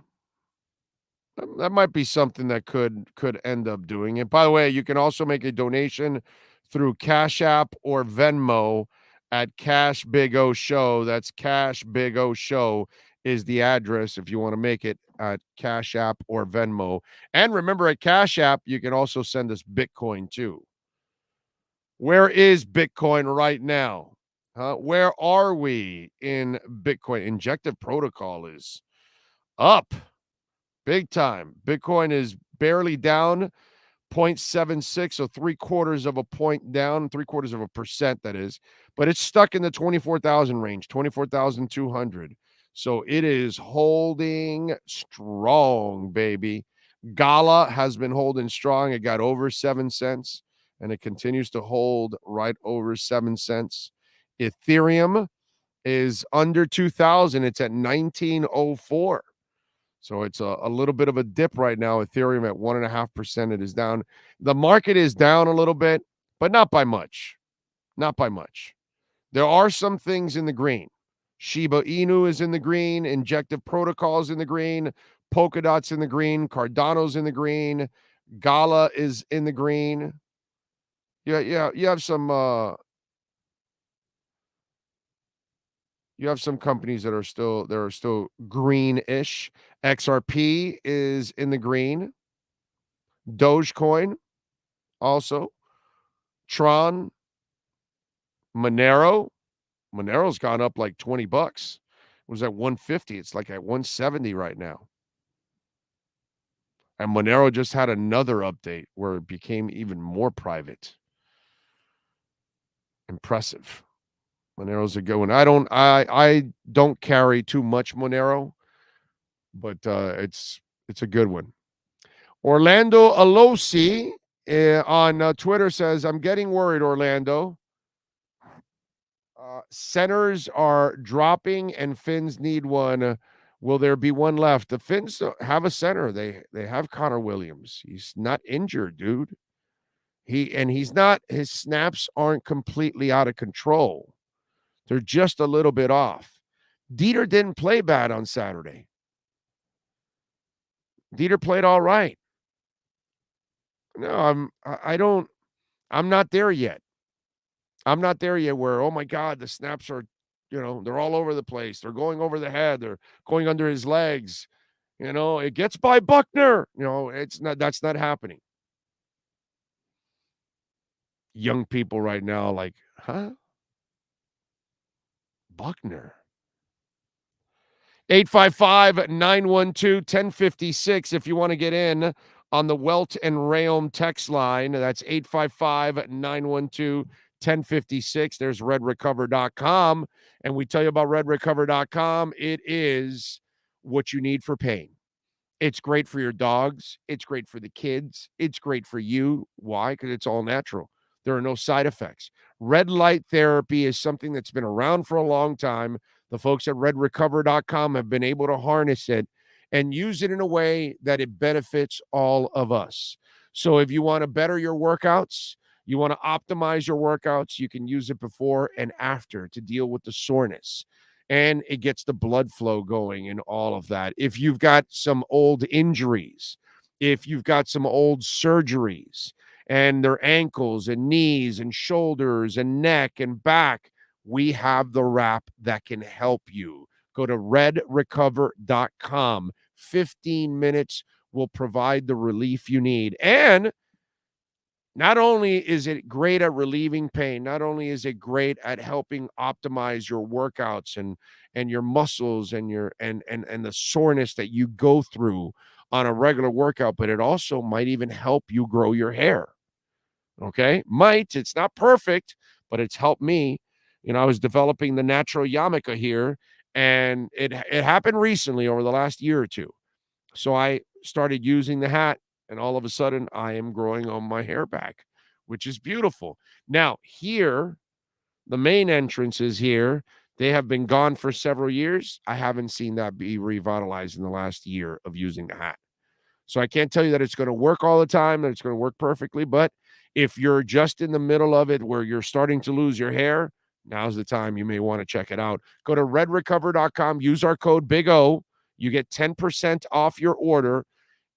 That might be something that could end up doing it. By the way, you can also make a donation through Cash App or Venmo at Cash Big O Show. That's Cash Big O Show is the address if you want to make it at Cash App or Venmo. And remember, at Cash App, you can also send us Bitcoin too. Where is Bitcoin right now? Where are we in Bitcoin? Injective protocol is up big time. Bitcoin is barely down 0.76, so 3/4 of a point down, 0.75%, that is. But it's stuck in the 24,000 range, 24,200. So it is holding strong, baby. Gala has been holding strong. It got over 7 cents, and it continues to hold right over 7 cents. Ethereum is under 2,000. It's at 1904. So it's a little bit of a dip right now. Ethereum at 1.5%. It is down. The market is down a little bit, but not by much. Not by much. There are some things in the green. Shiba Inu is in the green. Injective Protocol is in the green. Polkadot's in the green. Cardano's in the green. Gala is in the green. Yeah. You have some companies that are still greenish. XRP is in the green. Dogecoin also. Tron. Monero. Monero's gone up like $20. It was at 150. It's like at 170 right now. And Monero just had another update where it became even more private. Impressive. Monero's a good one. I don't carry too much Monero, but it's a good one. Orlando Alosi on Twitter says, I'm getting worried, Orlando. Centers are dropping and Finns need one Will there be one left? The Finns have a center. They have Connor Williams. He's not injured, dude. He's not, his snaps aren't completely out of control. They're just a little bit off. Dieter didn't play bad on Saturday. Dieter played all right. No, I'm not there yet. I'm not there yet where, oh my God, the snaps are, they're all over the place. They're going over the head. They're going under his legs. It gets by Buckner. That's not happening. Young people right now like, huh? Buckner. 855-912-1056 if you want to get in on the Welt and Rheum text line. That's 855-912-1056. There's redrecover.com. And we tell you about redrecover.com. It is what you need for pain. It's great for your dogs. It's great for the kids. It's great for you. Why? Because it's all natural. There are no side effects. Red light therapy is something that's been around for a long time. The folks at redrecover.com have been able to harness it and use it in a way that it benefits all of us. So if you want to better your workouts, you want to optimize your workouts, you can use it before and after to deal with the soreness. And it gets the blood flow going and all of that. If you've got some old injuries, if you've got some old surgeries, and their ankles and knees and shoulders and neck and back, we have the wrap that can help you. Go to redrecover.com. 15 minutes will provide the relief you need. And not only is it great at relieving pain, not only is it great at helping optimize your workouts and your muscles and your and the soreness that you go through on a regular workout, but it also might even help you grow your hair. Okay? It's not perfect, but it's helped me. I was developing the natural yarmulke here, and it happened recently over the last year or two. So I started using the hat, and all of a sudden I am growing on my hair back, which is beautiful. Now, here, the main entrance is here. They have been gone for several years. I haven't seen that be revitalized in the last year of using the hat. So I can't tell you that it's going to work all the time, that it's going to work perfectly, but if you're just in the middle of it where you're starting to lose your hair, now's the time you may want to check it out. Go to redrecover.com, use our code Big O. You get 10% off your order.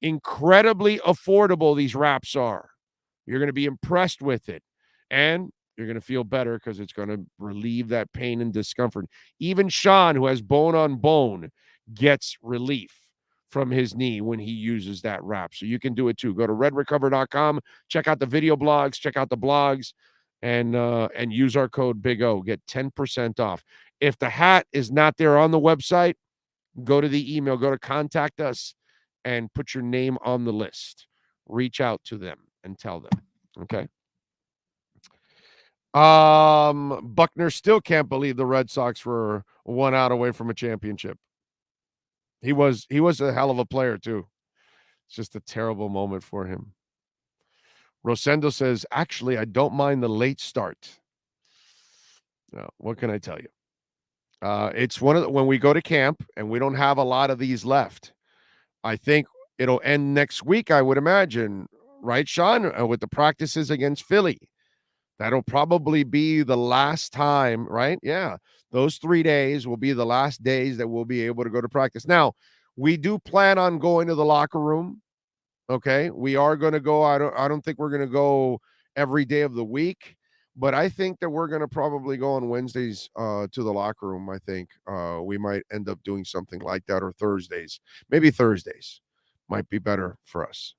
Incredibly affordable these wraps are. You're going to be impressed with it. And you're going to feel better because it's going to relieve that pain and discomfort. Even Sean, who has bone on bone, gets relief from his knee when he uses that wrap. So you can do it too. Go to redrecover.com, check out the video blogs, check out the blogs, and use our code Big O. Get 10% off. If the hat is not there on the website, go to the email, go to contact us, and put your name on the list. Reach out to them and tell them. Okay. Buckner still can't believe the Red Sox were 1 out away from a championship. He was a hell of a player too. It's just a terrible moment for him. Rosendo says, actually, I don't mind the late start. Now, what can I tell you? It's when we go to camp and we don't have a lot of these left. I think it'll end next week, I would imagine. Right, Sean? With the practices against Philly. That'll probably be the last time, right? Yeah. Those 3 days will be the last days that we'll be able to go to practice. Now, we do plan on going to the locker room. Okay. We are going to go. I don't think we're going to go every day of the week, but I think that we're going to probably go on Wednesdays to the locker room. I think we might end up doing something like that, or Thursdays. Maybe Thursdays might be better for us.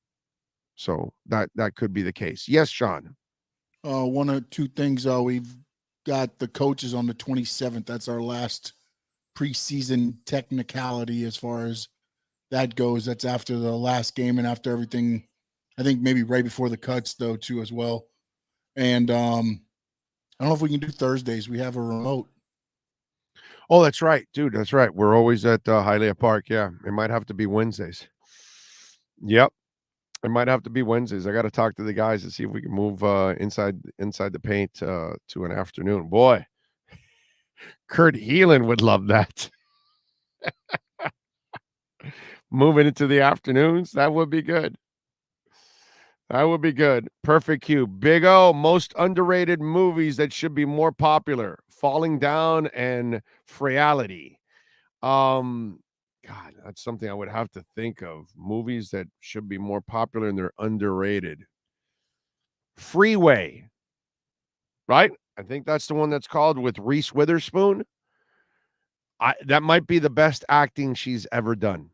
So that could be the case. Yes, Sean. One or two things. We've got the coaches on the 27th. That's our last preseason technicality as far as that goes. That's after the last game and after everything. I think maybe right before the cuts, though, too, as well. And I don't know if we can do Thursdays. We have a remote. Oh, that's right, dude. That's right. We're always at Hialeah Park. Yeah, it might have to be Wednesdays. Yep. It might have to be Wednesdays. I got to talk to the guys to see if we can move inside the paint to an afternoon. Boy, Kurt Heelan would love that. Moving into the afternoons, that would be good. That would be good. Perfect cue. Big O, most underrated movies that should be more popular. Falling Down and Frailty. God, that's something I would have to think of. Movies that should be more popular and they're underrated. Freeway. Right? I think that's the one that's called with Reese Witherspoon. That might be the best acting she's ever done.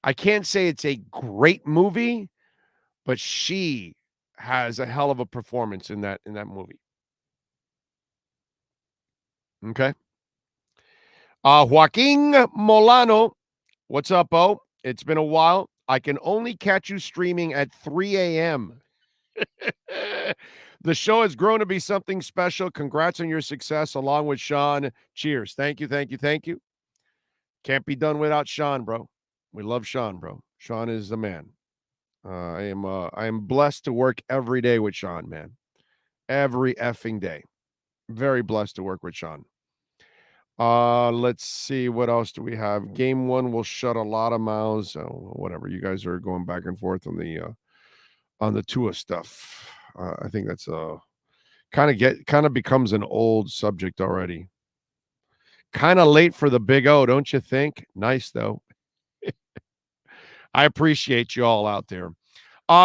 I can't say it's a great movie, but she has a hell of a performance in that movie. Okay. Joaquin Molano, what's up, Bo? It's been a while. I can only catch you streaming at 3 a.m. The show has grown to be something special. Congrats on your success along with Sean. Cheers. Thank you, thank you, thank you. Can't be done without Sean, bro. We love Sean, bro. Sean is the man. I am blessed to work every day with Sean, man. Every effing day. Very blessed to work with Sean. Let's see. What else do we have? Game 1 will shut a lot of mouths. Whatever. You guys are going back and forth on the Tua stuff. I think that's kind of becomes an old subject already. Kind of late for the Big O, don't you think? Nice though. I appreciate you all out there.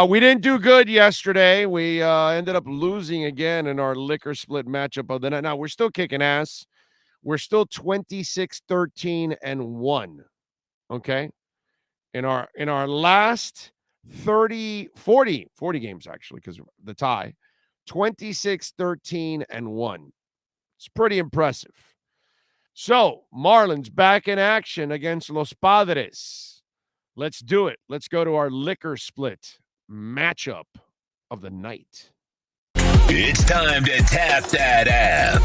We didn't do good yesterday. We ended up losing again in our liquor split matchup of the night. Now we're still kicking ass. We're still 26-13-1. Okay. In our last 40 games, actually, because the tie, 26-13-1. It's pretty impressive. So Marlins back in action against Los Padres. Let's do it. Let's go to our liquor split matchup of the night. It's time to tap that app.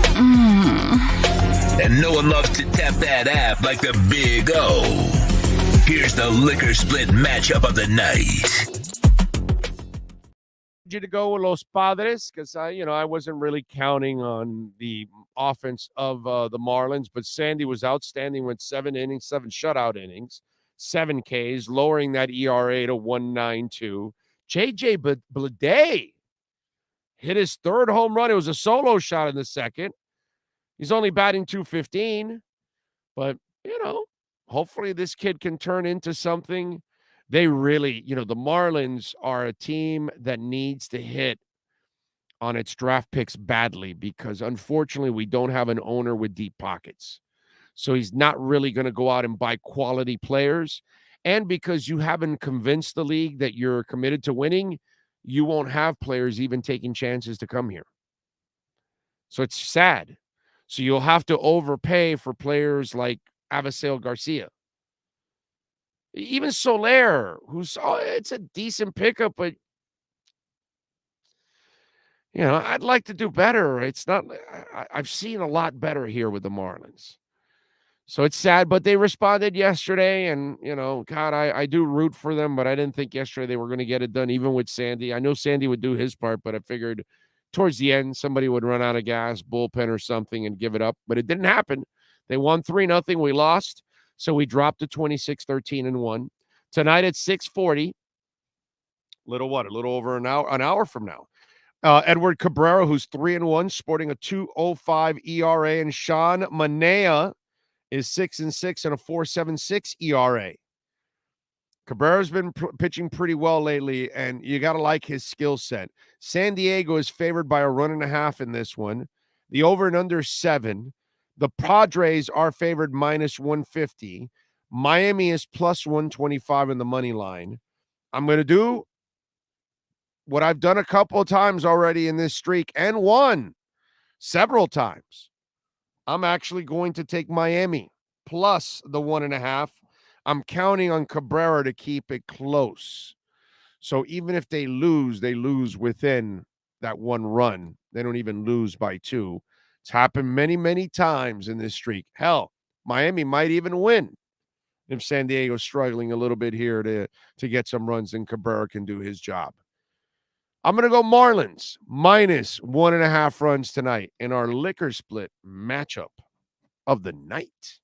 And no one loves to tap that app like the Big O. Here's the liquor split matchup of the night. You to go with Los Padres because I wasn't really counting on the offense of the Marlins, but Sandy was outstanding with 7 innings, 7 shutout innings, 7 Ks, lowering that ERA to 1.92. JJ Bleday hit his 3rd home run. It was a solo shot in the 2nd. He's only batting .215, but hopefully this kid can turn into something. They really, the Marlins are a team that needs to hit on its draft picks badly because, unfortunately, we don't have an owner with deep pockets. So he's not really going to go out and buy quality players. And because you haven't convinced the league that you're committed to winning, you won't have players even taking chances to come here. So it's sad. So you'll have to overpay for players like Avisail Garcia. Even Soler, it's a decent pickup, but I'd like to do better. It's not. I've seen a lot better here with the Marlins, so it's sad. But they responded yesterday, and God, I do root for them, but I didn't think yesterday they were going to get it done, even with Sandy. I know Sandy would do his part, but I figured towards the end somebody would run out of gas, bullpen or something, and give it up. But it didn't happen. They won 3-0. We lost. So we dropped to 26-13-1. Tonight at 6:40, a little over an hour from now. Edward Cabrera, who's 3-1, sporting a 2.05 ERA, and Sean Manaea is 6-6 and a 4.76 ERA. Cabrera's been pitching pretty well lately, and you got to like his skill set. San Diego is favored by a 1.5 in this one. The over and under 7. The Padres are favored -150. Miami is +125 in the money line. I'm going to do what I've done a couple of times already in this streak and won several times. I'm actually going to take Miami plus the 1.5. I'm counting on Cabrera to keep it close. So even if they lose within that 1 run. They don't even lose by 2. It's happened many, many times in this streak. Hell, Miami might even win if San Diego's struggling a little bit here to get some runs and Cabrera can do his job. I'm going to go Marlins -1.5 runs tonight in our liquor split matchup of the night.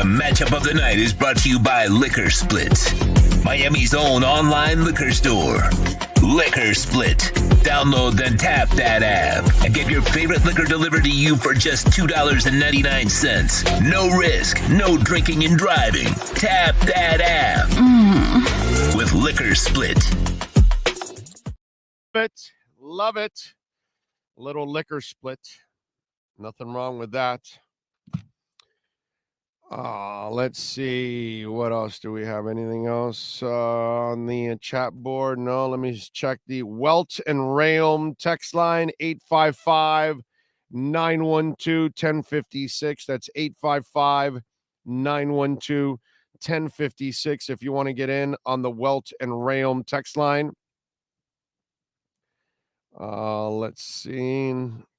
matchup of the night is brought to you by Liquor Split, Miami's own online liquor store. Liquor Split. Download the Tap That app and get your favorite liquor delivered to you for just $2.99. No risk, no drinking and driving. Tap that app with Liquor Split. Love it. Little Liquor Split. Nothing wrong with that. Let's see. What else do we have? Anything else on the chat board? No, let me just check the Welt and Rayom text line, 855-912-1056. That's 855-912-1056 if you want to get in on the Welt and Rayom text line. Let's see.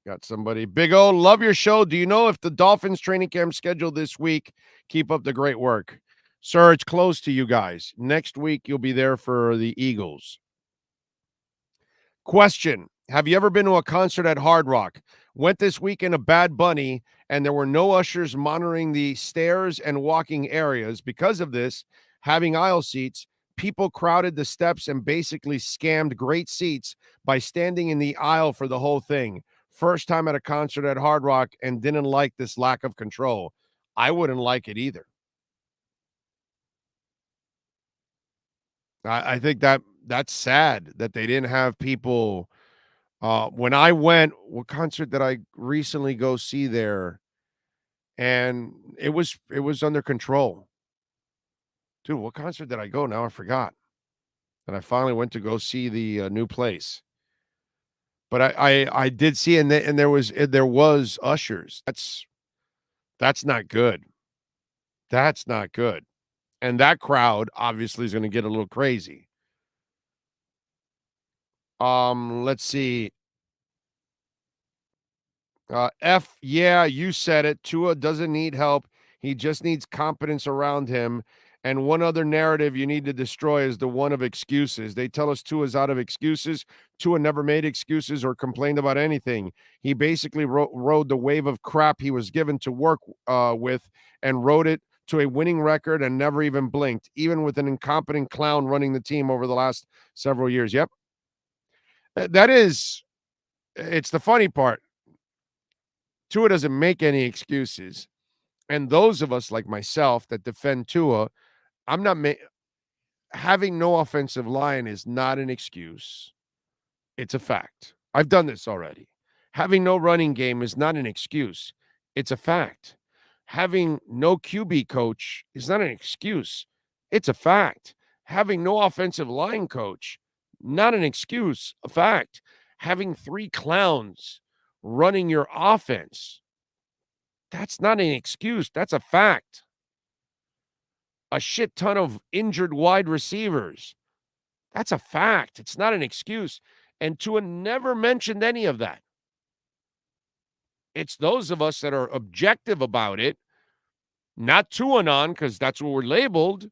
Got somebody. Big O, love your show. Do you know if the Dolphins training camp scheduled this week? Keep up the great work. Sir, it's close to you guys. Next week, you'll be there for the Eagles. Question. Have you ever been to a concert at Hard Rock? Went this weekend to Bad Bunny, and there were no ushers monitoring the stairs and walking areas. Because of this, having aisle seats, people crowded the steps and basically scammed great seats by standing in the aisle for the whole thing. First time at a concert at Hard Rock and didn't like this lack of control. I wouldn't like it either. I think that's sad that they didn't have people. When I went, what concert did I recently go see there? And it was under control. Dude, what concert did I go? Now I forgot. And I finally went to go see the new place. But I did see, and there was ushers. That's not good. That's not good. And that crowd obviously is going to get a little crazy. Let's see. Yeah, you said it. Tua doesn't need help. He just needs competence around him. And one other narrative you need to destroy is the one of excuses. They tell us Tua's out of excuses. Tua never made excuses or complained about anything. He basically rode the wave of crap he was given to work with and rode it to a winning record and never even blinked, even with an incompetent clown running the team over the last several years. Yep. It's the funny part. Tua doesn't make any excuses. And those of us like myself that defend Tua, I'm not having no offensive line is not an excuse. It's a fact. I've done this already. Having no running game is not an excuse. It's a fact. Having no QB coach is not an excuse. It's a fact. Having no offensive line coach, not an excuse, a fact. Having 3 clowns running your offense, that's not an excuse. That's a fact. A shit ton of injured wide receivers. That's a fact. It's not an excuse. And Tua never mentioned any of that. It's those of us that are objective about it, not Tuanon, because that's what we're labeled,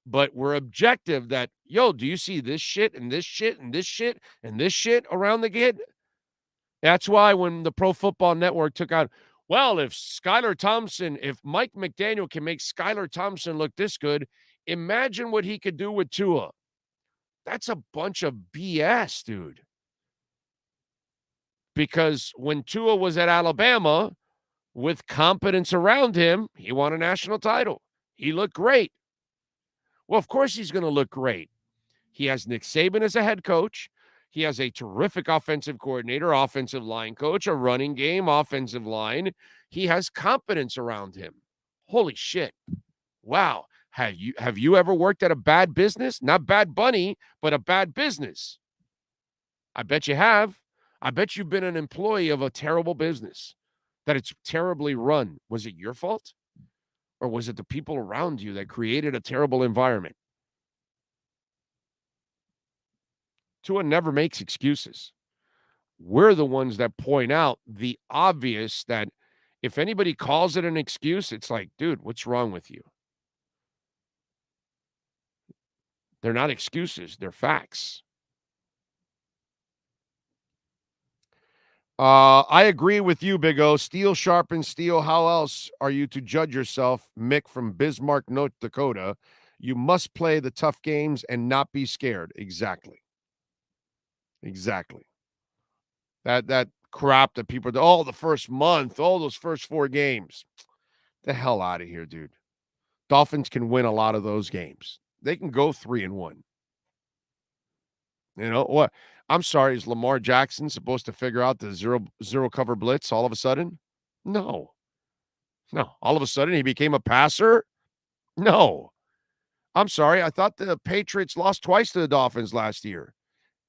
but we're objective that, yo, do you see this shit and this shit and this shit and this shit around the kid? That's why when the Pro Football Network took out, well, if Mike McDaniel can make Skylar Thompson look this good, imagine what he could do with Tua. That's a bunch of BS, dude. Because when Tua was at Alabama, with competence around him, he won a national title. He looked great. Well, of course he's going to look great. He has Nick Saban as a head coach. He has a terrific offensive coordinator, offensive line coach, a running game, offensive line. He has competence around him. Holy shit. Wow. Have you ever worked at a bad business? Not Bad Bunny, but a bad business. I bet you have. I bet you've been an employee of a terrible business, that it's terribly run. Was it your fault? Or was it the people around you that created a terrible environment? Tua never makes excuses. We're the ones that point out the obvious, that if anybody calls it an excuse, it's like, dude, what's wrong with you? They're not excuses. They're facts. I agree with you, Big O. Steel sharpens steel. How else are you to judge yourself? Mick from Bismarck, North Dakota. You must play the tough games and not be scared. Exactly. Exactly. That crap that people do. Oh, the first month, all those first 4 games. The hell out of here, dude. Dolphins can win a lot of those games. They can go 3-1. You know what? I'm sorry, is Lamar Jackson supposed to figure out the zero cover blitz all of a sudden? No. No. All of a sudden he became a passer? No. I'm sorry. I thought the Patriots lost twice to the Dolphins last year.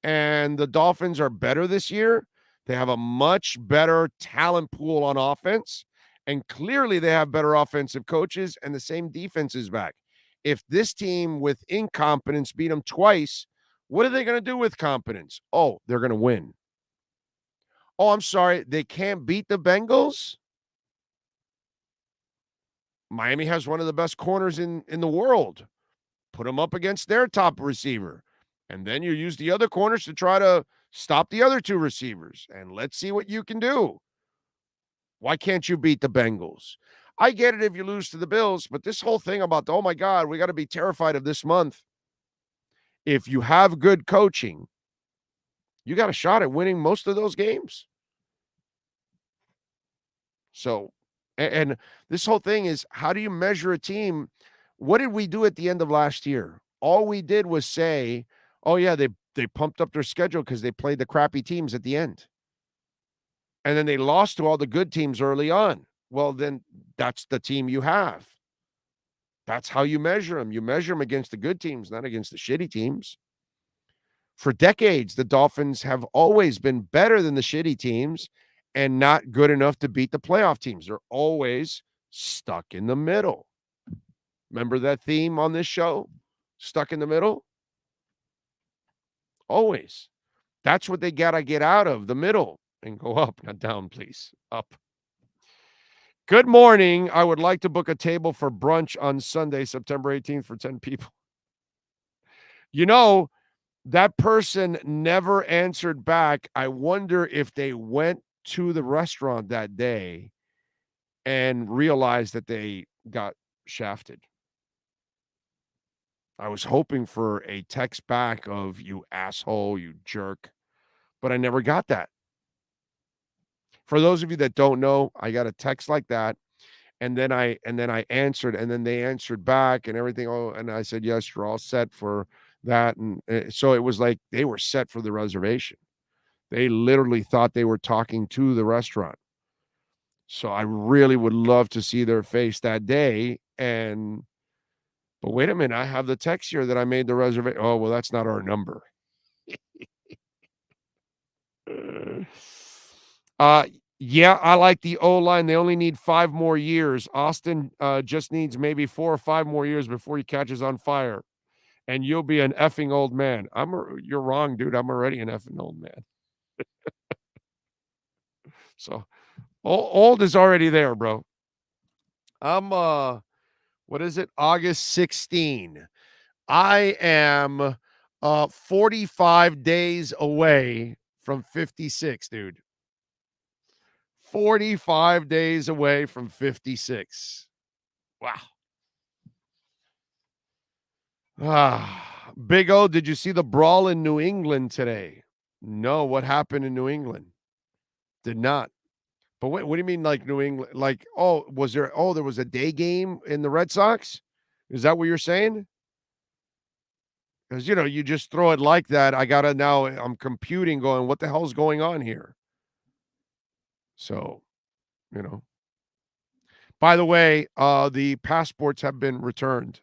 And the Dolphins are better this year. They have a much better talent pool on offense. And clearly they have better offensive coaches and the same defense is back. If this team with incompetence beat them twice, what are they going to do with competence? Oh, they're going to win. Oh, I'm sorry. They can't beat the Bengals? Miami has one of the best corners in the world. Put them up against their top receiver. And then you use the other corners to try to stop the other 2 receivers. And let's see what you can do. Why can't you beat the Bengals? I get it if you lose to the Bills, but this whole thing about, oh my God, we got to be terrified of this month. If you have good coaching, you got a shot at winning most of those games. So, and this whole thing is, how do you measure a team? What did we do at the end of last year? All we did was say, oh yeah, they pumped up their schedule because they played the crappy teams at the end. And then they lost to all the good teams early on. Well, then that's the team you have. That's how you measure them. You measure them against the good teams, not against the shitty teams. For decades, the Dolphins have always been better than the shitty teams and not good enough to beat the playoff teams. They're always stuck in the middle. Remember that theme on this show? Stuck in the middle? Always. That's what they got to get out of, the middle, and go up, not down, please. Up. Good morning. I would like to book a table for brunch on Sunday, September 18th for 10 people. You know, that person never answered back. I wonder if they went to the restaurant that day and realized that they got shafted. I was hoping for a text back of you asshole, you jerk, but I never got that. For those of you that don't know, I got a text like that, and then I answered, and then they answered back and everything. Oh, and I said, yes, you're all set for that. And so it was like they were set for the reservation. They literally thought they were talking to the restaurant. So I really would love to see their face that day. But wait a minute, I have the text here that I made the reservation. Oh, well, that's not our number. Yeah, I like the O-line. They only need 5 more years. Austin just needs maybe 4 or 5 more years before he catches on fire. And you'll be an effing old man. You're wrong, dude. I'm already an effing old man. So old is already there, bro. I'm what is it? August 16. I am 45 days away from 56, dude. 45 days away from 56. Wow. Big O, did you see the brawl in New England today? No, what happened in New England? Did not. But what do you mean, like New England? Like, there was a day game in the Red Sox? Is that what you're saying? Because, you just throw it like that. I'm computing going, what the hell's going on here? So, By the way, the passports have been returned.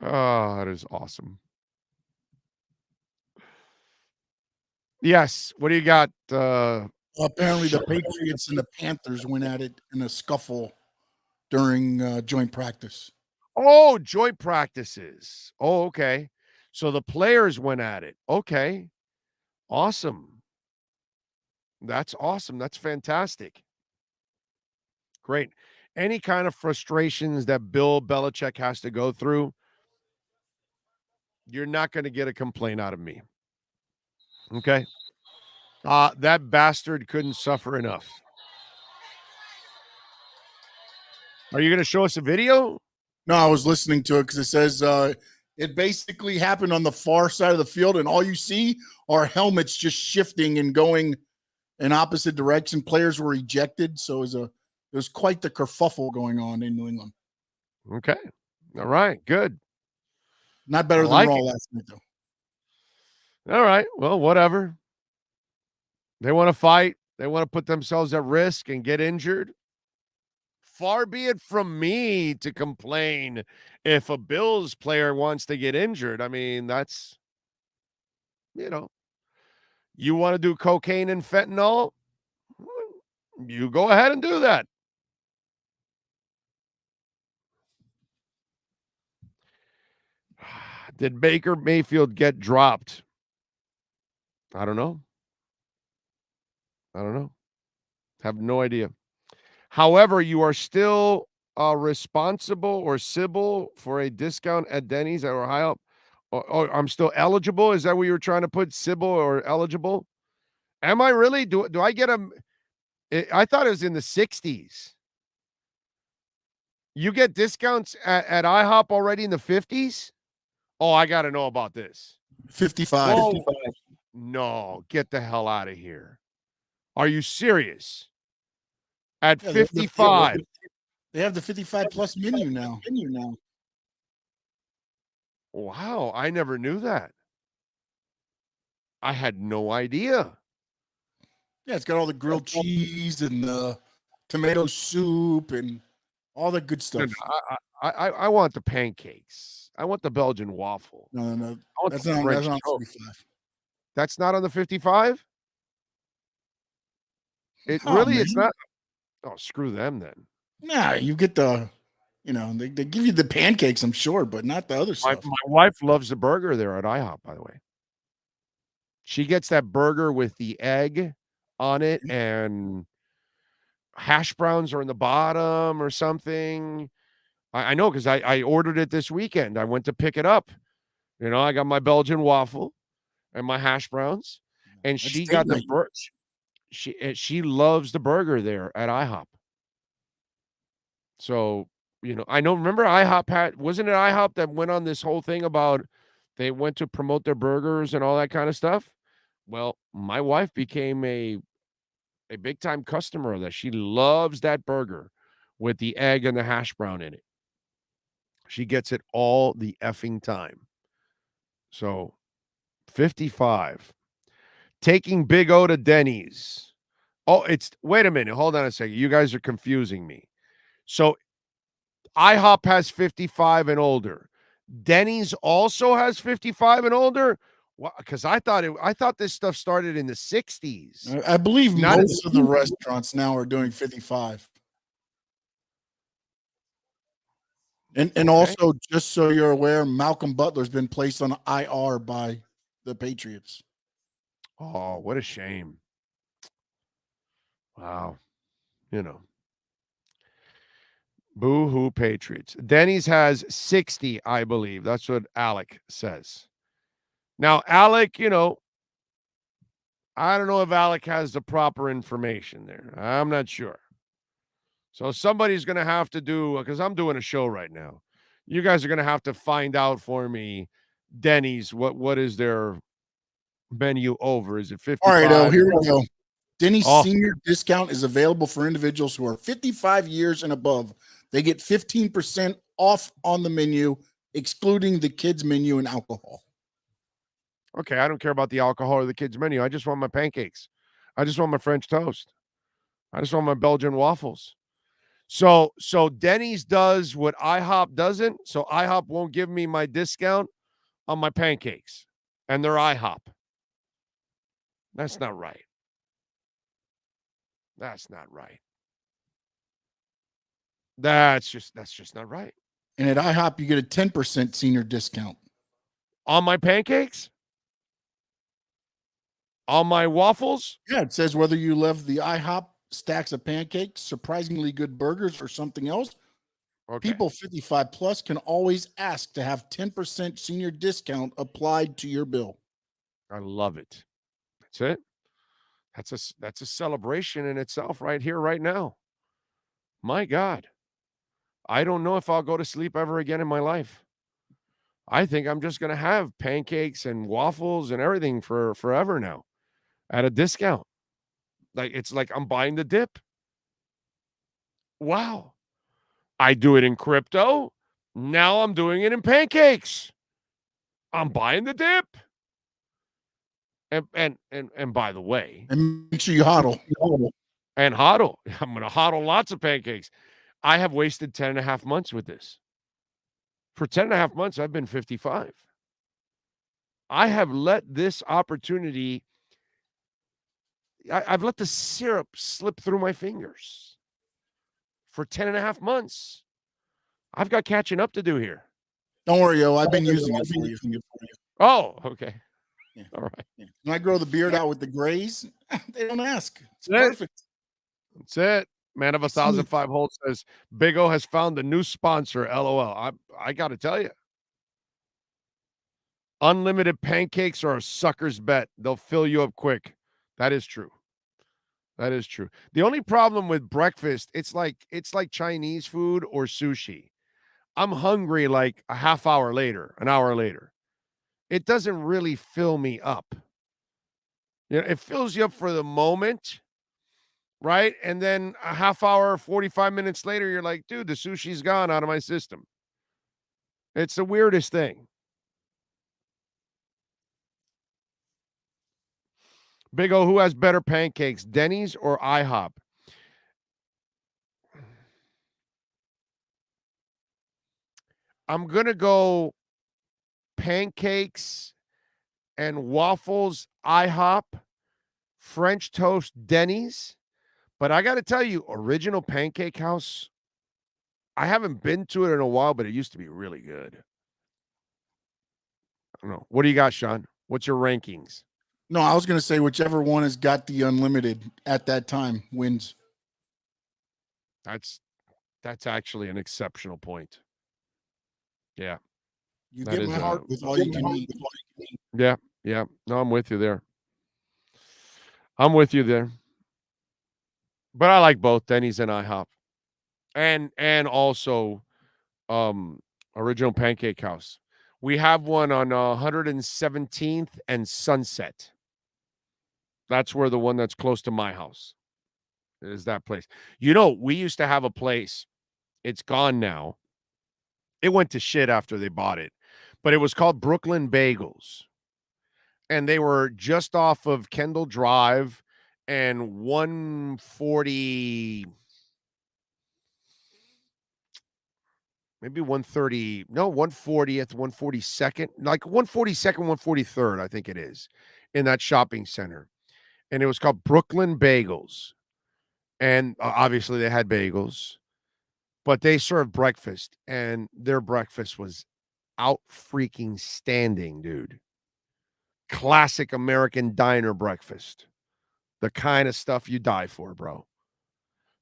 Oh, that is awesome. Yes. What do you got? Apparently, the Patriots and the Panthers went at it in a scuffle during joint practice. Oh, joint practices. Oh, okay. So the players went at it. Okay. Awesome. That's awesome. That's fantastic. Great. Any kind of frustrations that Bill Belichick has to go through? You're not going to get a complaint out of me. Okay? That bastard couldn't suffer enough. Are you going to show us a video? No, I was listening to it because it says it basically happened on the far side of the field, and all you see are helmets just shifting and going in opposite direction. Players were ejected, so it was quite the kerfuffle going on in New England. Okay. All right. Good. Not better than Raw last night, though. All right. Well, whatever. They want to fight. They want to put themselves at risk and get injured. Far be it from me to complain if a Bills player wants to get injured. I mean, that's, you want to do cocaine and fentanyl? You go ahead and do that. Did Baker Mayfield get dropped? I don't know. Have no idea. However, you are still responsible or civil for a discount at Denny's or high up. Oh, I'm still eligible. Is that what you were trying to put? Civil or eligible? Am I really? Do I get a? I thought it was in the 60s. You get discounts at IHOP already in the 50s? Oh, I got to know about this. 55. Whoa. No, get the hell out of here. Are you serious? At 55. They have the 55 plus menu now. Wow, I never knew that. I had no idea. Yeah, it's got all the grilled cheese and the tomato soup and all the good stuff. I want the pancakes. I want the Belgian waffle. No. I want That's the not French on toast. 55. That's not on the 55? It's not. Oh, screw them then. Nah, you get the, they give you the pancakes, I'm sure, but not the other stuff. My wife loves the burger there at IHOP, by the way. She gets that burger with the egg on it and hash browns are in the bottom or something. I know because I ordered it this weekend. I went to pick it up. I got my Belgian waffle and my hash browns, and she got the burger. She loves the burger there at IHOP. So, I know, remember IHOP wasn't it IHOP that went on this whole thing about they went to promote their burgers and all that kind of stuff? Well, my wife became a big time customer of that. She loves that burger with the egg and the hash brown in it. She gets it all the effing time. So 55. Taking Big O to Denny's. Oh, wait a minute. Hold on a second. You guys are confusing me. So IHOP has 55 and older. Denny's also has 55 and older. Well, because I thought this stuff started in the 60s. I believe most of the restaurants now are doing 55. And also, just so you're aware, Malcolm Butler's been placed on IR by the Patriots. Oh, what a shame. Wow. Boo-hoo Patriots. Denny's has 60, I believe. That's what Alec says. Now, Alec, I don't know if Alec has the proper information there. I'm not sure. So somebody's going to have to do, because I'm doing a show right now. You guys are going to have to find out for me, Denny's, what is their menu over? Is it 55? All right, here we go. Denny's senior discount is available for individuals who are 55 years and above. They get 15% off on the menu, excluding the kids' menu and alcohol. Okay, I don't care about the alcohol or the kids' menu. I just want my pancakes. I just want my French toast. I just want my Belgian waffles. So Denny's does what IHOP doesn't. So IHOP won't give me my discount on my pancakes, and they're IHOP. That's not right. That's not right. That's just not right. And at IHOP, you get a 10% senior discount on my pancakes. On my waffles? Yeah, it says whether you love the IHOP stacks of pancakes, surprisingly good burgers, or something else, Okay. People 55 plus can always ask to have 10% senior discount applied to your bill. I love it. That's it. That's a celebration in itself right here, right now. My God. I don't know if I'll go to sleep ever again in my life. I think I'm just going to have pancakes and waffles and everything for forever now at a discount. Like, it's like I'm buying the dip. Wow. I do it in crypto. Now I'm doing it in pancakes. I'm buying the dip. And by the way, And make sure you hodl. And hodl. I'm going to hodl lots of pancakes. I have wasted 10 and a half months with this. For 10 and a half months, I've been 55. I have let this opportunity, I've let the syrup slip through my fingers for 10 and a half months. I've got catching up to do here. Don't worry, yo. I've been using it for you. Oh, okay. Yeah. All right. Yeah. When I grow the beard out with the grays, they don't ask. It's That's it. perfect. That's it. Man of 1,005 Holt says, Big O has found a new sponsor, LOL. I got to tell you. Unlimited pancakes are a sucker's bet. They'll fill you up quick. That is true. That is true. The only problem with breakfast, it's like Chinese food or sushi. I'm hungry like a half hour later, an hour later. It doesn't really fill me up. You know, it fills you up for the moment, right? And then a half hour, 45 minutes later, you're like, dude, the sushi's gone out of my system. It's the weirdest thing. Big O, who has better pancakes, Denny's or IHOP? I'm going to go pancakes and waffles, IHOP, French toast, Denny's. But I got to tell you, Original Pancake House, I haven't been to it in a while, but it used to be really good. I don't know. What do you got, Sean? What's your rankings? No, I was going to say whichever one has got the unlimited at that time wins. That's actually an exceptional point. Yeah. You That get my is, heart with all you can eat. Yeah. Yeah. No, I'm with you there. I'm with you there. But I like both Denny's and IHOP. And also Original Pancake House. We have one on 117th and Sunset. That's where the one that's close to my house is, that place. You know, we used to have a place. It's gone now. It went to shit after they bought it. But it was called Brooklyn Bagels. And they were just off of Kendall Drive and 140, maybe 130, no, 140th, 142nd, like 142nd, 143rd, I think it is, in that shopping center. And it was called Brooklyn Bagels. And obviously they had bagels, but they served breakfast, and their breakfast was out freaking standing, dude. Classic American diner breakfast. The kind of stuff you die for, bro.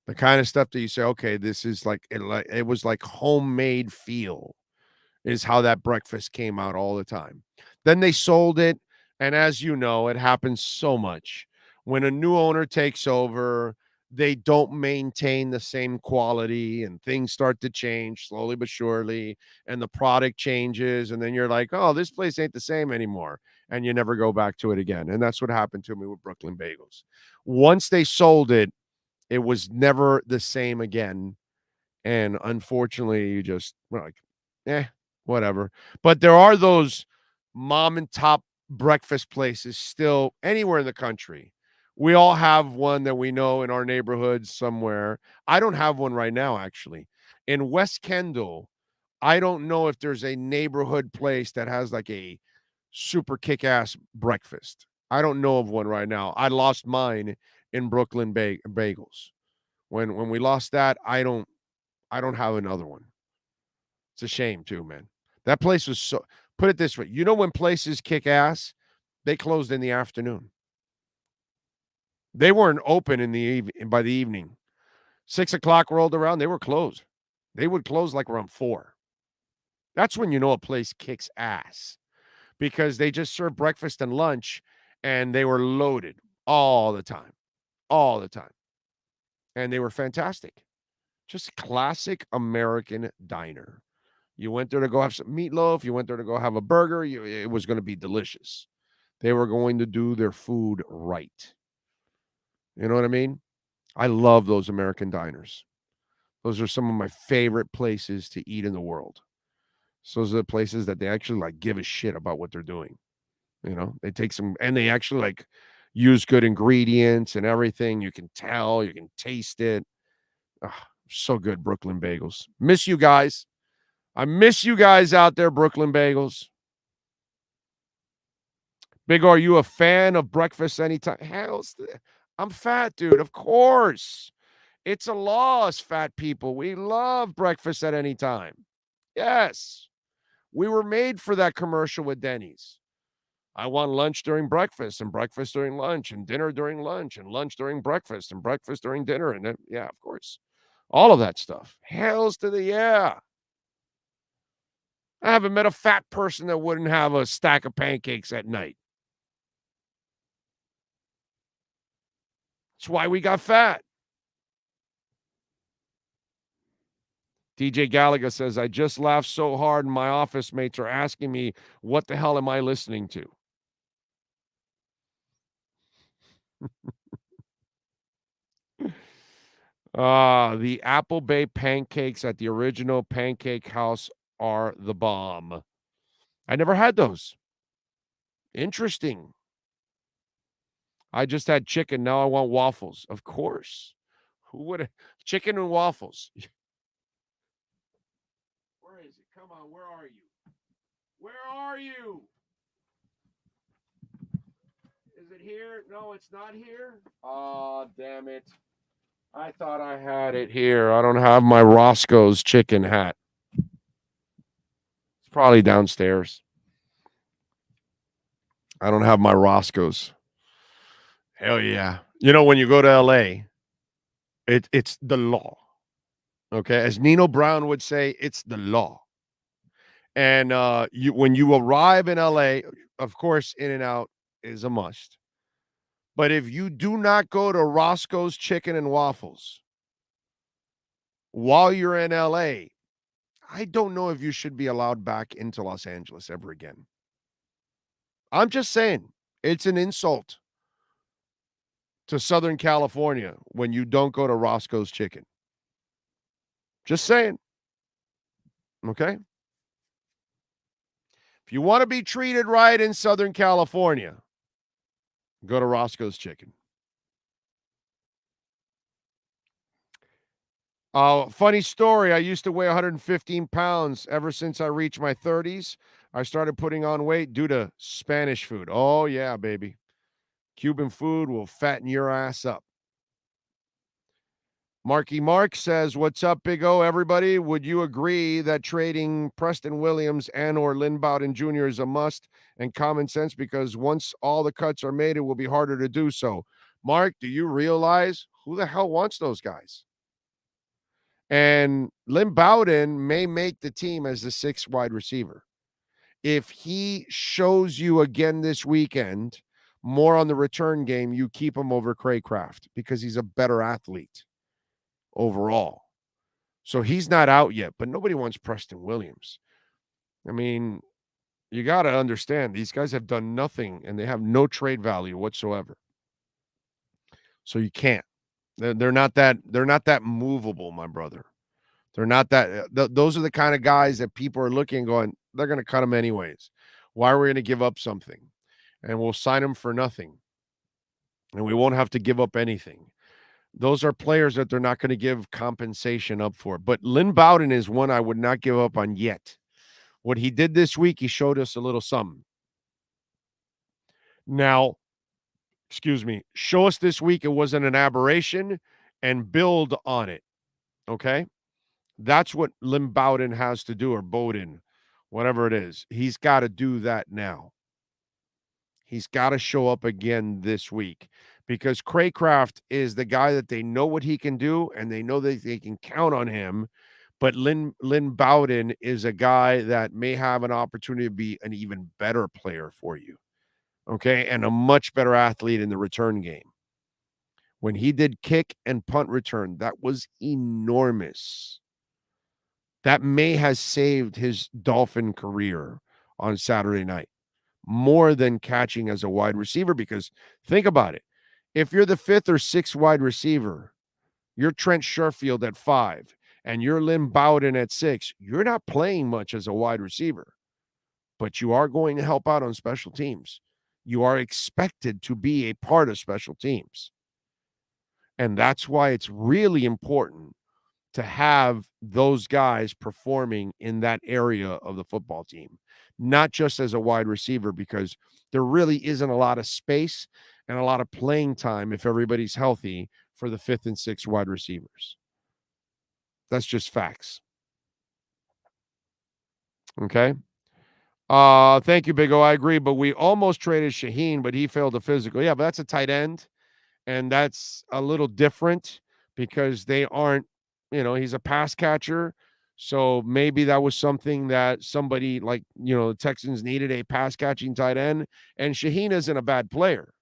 The kind of stuff that you say, okay, this is like it was like homemade feel, is how that breakfast came out all the time. Then they sold it, and as you know, it happens so much. When a new owner takes over, they don't maintain the same quality, and things start to change slowly but surely, and the product changes, and then you're like, oh, this place ain't the same anymore, and you never go back to it again. And that's what happened to me with Brooklyn Bagels. Once they sold it, it was never the same again. And unfortunately, you just like, whatever. But there are those mom and top breakfast places still anywhere in the country. We all have one that we know in our neighborhoods somewhere. I don't have one right now, actually. In West Kendall, I don't know if there's a neighborhood place that has like a super kick-ass breakfast. I don't know of one right now. I lost mine in Brooklyn Bagels. When we lost that, I don't have another one. It's a shame too, man. That place was so, put it this way. You know, when places kick ass, they closed in the afternoon. They weren't open in the by the evening. 6 o'clock rolled around, they were closed. They would close like around 4. That's when you know a place kicks ass, because they just served breakfast and lunch, and they were loaded all the time, and they were fantastic. Just classic American diner. You went there to go have some meatloaf. You went there to go have a burger. It was going to be delicious. They were going to do their food right. You know what I mean? I love those American diners. Those are some of my favorite places to eat in the world. So those are the places that they actually like give a shit about what they're doing. You know, they take some, and they actually like use good ingredients and everything. You can tell, you can taste it. So good, Brooklyn Bagels. Miss you guys. I miss you guys out there, Brooklyn Bagels. Big, are you a fan of breakfast anytime? Hell, I'm fat, dude. Of course. It's a loss, fat people. We love breakfast at any time. Yes. We were made for that commercial with Denny's. I want lunch during breakfast, and breakfast during lunch, and dinner during lunch, and lunch during breakfast, and breakfast during dinner. And then, yeah, of course. All of that stuff. Hells to the yeah. I haven't met a fat person that wouldn't have a stack of pancakes at night. That's why we got fat. DJ Gallagher says, I just laughed so hard and my office mates are asking me, what the hell am I listening to? The Apple Bay pancakes at the original Pancake House are the bomb. I never had those. Interesting. I just had chicken. Now I want waffles. Of course. Who would have? Chicken and waffles. Where is it? Come on. Where are you? Where are you? Is it here? No, it's not here. Oh, damn it. I thought I had it here. I don't have my Roscoe's chicken hat. It's probably downstairs. I don't have my Roscoe's. Hell yeah. You know, when you go to LA, it's the law. Okay. As Nino Brown would say, it's the law. And when you arrive in LA, of course, In-N-Out is a must. But if you do not go to Roscoe's Chicken and Waffles while you're in LA, I don't know if you should be allowed back into Los Angeles ever again. I'm just saying, it's an insult to Southern California when you don't go to Roscoe's Chicken. Just saying. Okay? If you want to be treated right in Southern California, go to Roscoe's Chicken. Funny story. I used to weigh 115 pounds. Ever since I reached my 30s, I started putting on weight due to Spanish food. Oh, yeah, baby. Cuban food will fatten your ass up. Marky Mark says, what's up, Big O, everybody? Would you agree that trading Preston Williams and or Lynn Bowden Jr. is a must and common sense, because once all the cuts are made, it will be harder to do so? Mark, do you realize who the hell wants those guys? And Lynn Bowden may make the team as the 6th wide receiver. If he shows you again this weekend, more on the return game, you keep him over Craycraft because he's a better athlete overall. So he's not out yet, but nobody wants Preston Williams. I mean, you got to understand, these guys have done nothing and they have no trade value whatsoever. So you can't. They're not that movable, my brother. They're not that. Those are the kind of guys that people are looking and going, they're going to cut them anyways. Why are we going to give up something? And we'll sign them for nothing. And we won't have to give up anything. Those are players that they're not going to give compensation up for. But Lynn Bowden is one I would not give up on yet. What he did this week, he showed us a little something. Now, show us this week it wasn't an aberration and build on it. Okay? That's what Lynn Bowden has to do, or Bowden, whatever it is. He's got to do that now. He's got to show up again this week, because Craycraft is the guy that they know what he can do, and they know that they can count on him, But Lynn Bowden is a guy that may have an opportunity to be an even better player for you, okay, and a much better athlete in the return game. When he did kick and punt return, that was enormous. That may have saved his Dolphin career on Saturday night more than catching as a wide receiver, because think about it. If you're the 5th or 6th wide receiver, you're Trent Sherfield at 5, and you're Lynn Bowden at 6, you're not playing much as a wide receiver, but you are going to help out on special teams. You are expected to be a part of special teams. And that's why it's really important to have those guys performing in that area of the football team, not just as a wide receiver, because there really isn't a lot of space and a lot of playing time if everybody's healthy for the 5th and 6th wide receivers. That's just facts. Okay. Thank you, Big O. I agree, but we almost traded Shaheen, but he failed the physical. Yeah, but that's a tight end, and that's a little different because they aren't, he's a pass catcher. So maybe that was something that somebody like, the Texans needed, a pass catching tight end, and Shaheen isn't a bad player.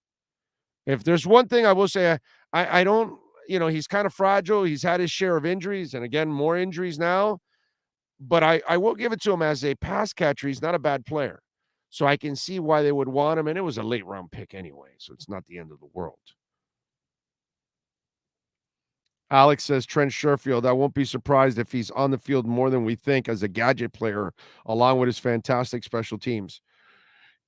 If there's one thing I will say, I don't, he's kind of fragile. He's had his share of injuries, and again, more injuries now. But I will give it to him as a pass catcher. He's not a bad player. So I can see why they would want him. And it was a late round pick anyway, so it's not the end of the world. Alex says Trent Sherfield, I won't be surprised if he's on the field more than we think as a gadget player, along with his fantastic special teams.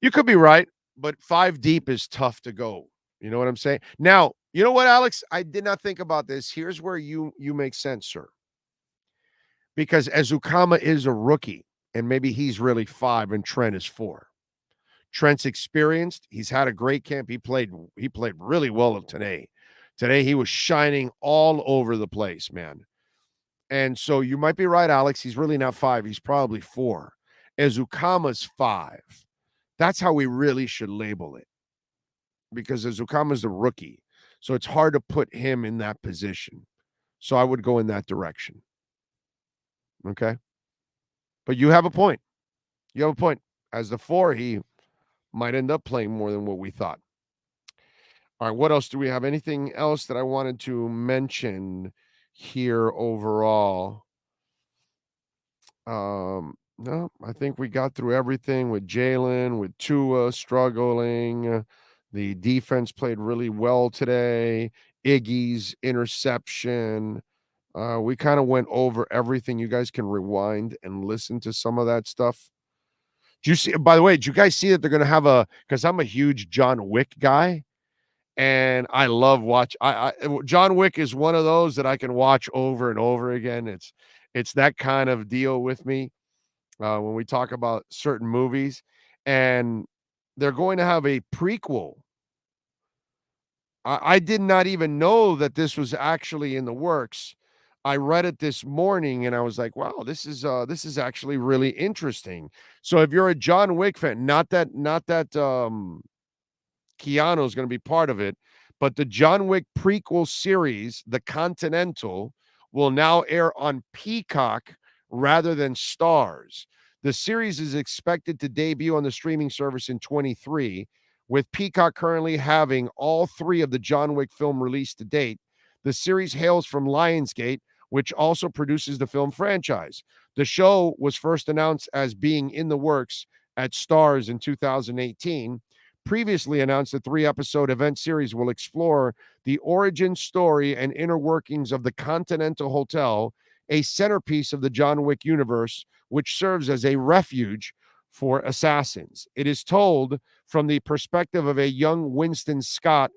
You could be right, but 5 deep is tough to go. You know what I'm saying? Now, you know what, Alex? I did not think about this. Here's where you make sense, sir. Because Ezukama is a rookie, and maybe he's really 5 and Trent is 4. Trent's experienced. He's had a great camp. He played really well today. Today he was shining all over the place, man. And so you might be right, Alex. He's really not 5. He's probably 4. Ezukama's 5. That's how we really should label it. Because Ezukama's the rookie. So it's hard to put him in that position. So I would go in that direction. Okay. But you have a point. You have a point. As the 4, he might end up playing more than what we thought. All right. What else do we have? Anything else that I wanted to mention here overall? No, I think we got through everything with Jalen, with Tua struggling. The defense played really well today. Iggy's interception. We kind of went over everything. You guys can rewind and listen to some of that stuff. Do you see, by the way, did you guys see that they're going to have because I'm a huge John Wick guy and I love John Wick is one of those that I can watch over and over again. It's that kind of deal with me when we talk about certain movies, and they're going to have a prequel. I did not even know that this was actually in the works. I read it this morning and I was like, wow, this is actually really interesting. So if you're a John Wick fan, not that Keanu is going to be part of it, but the John Wick prequel series, The Continental, will now air on Peacock rather than Stars. The series is expected to debut on the streaming service in 2023, with Peacock currently having all 3 of the John Wick film released to date. The series hails from Lionsgate, which also produces the film franchise. The show was first announced as being in the works at Stars in 2018. Previously announced the 3-episode event series will explore the origin story and inner workings of the Continental Hotel, a centerpiece of the John Wick universe, which serves as a refuge for assassins. It is told from the perspective of a young Winston Scott,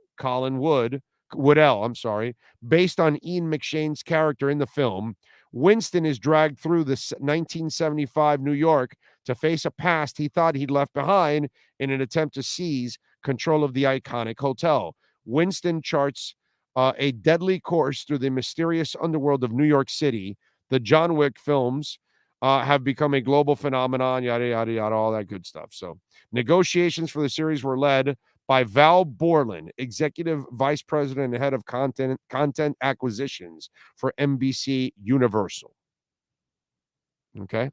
Woodell, based on Ian McShane's character in the film. Winston is dragged through the 1975 New York to face a past he thought he'd left behind in an attempt to seize control of the iconic hotel. Winston charts a deadly course through the mysterious underworld of New York City. The John Wick films have become a global phenomenon, yada, yada, yada, all that good stuff. So negotiations for the series were led by Val Borland, Executive Vice President and Head of Content Acquisitions for NBC Universal. Okay.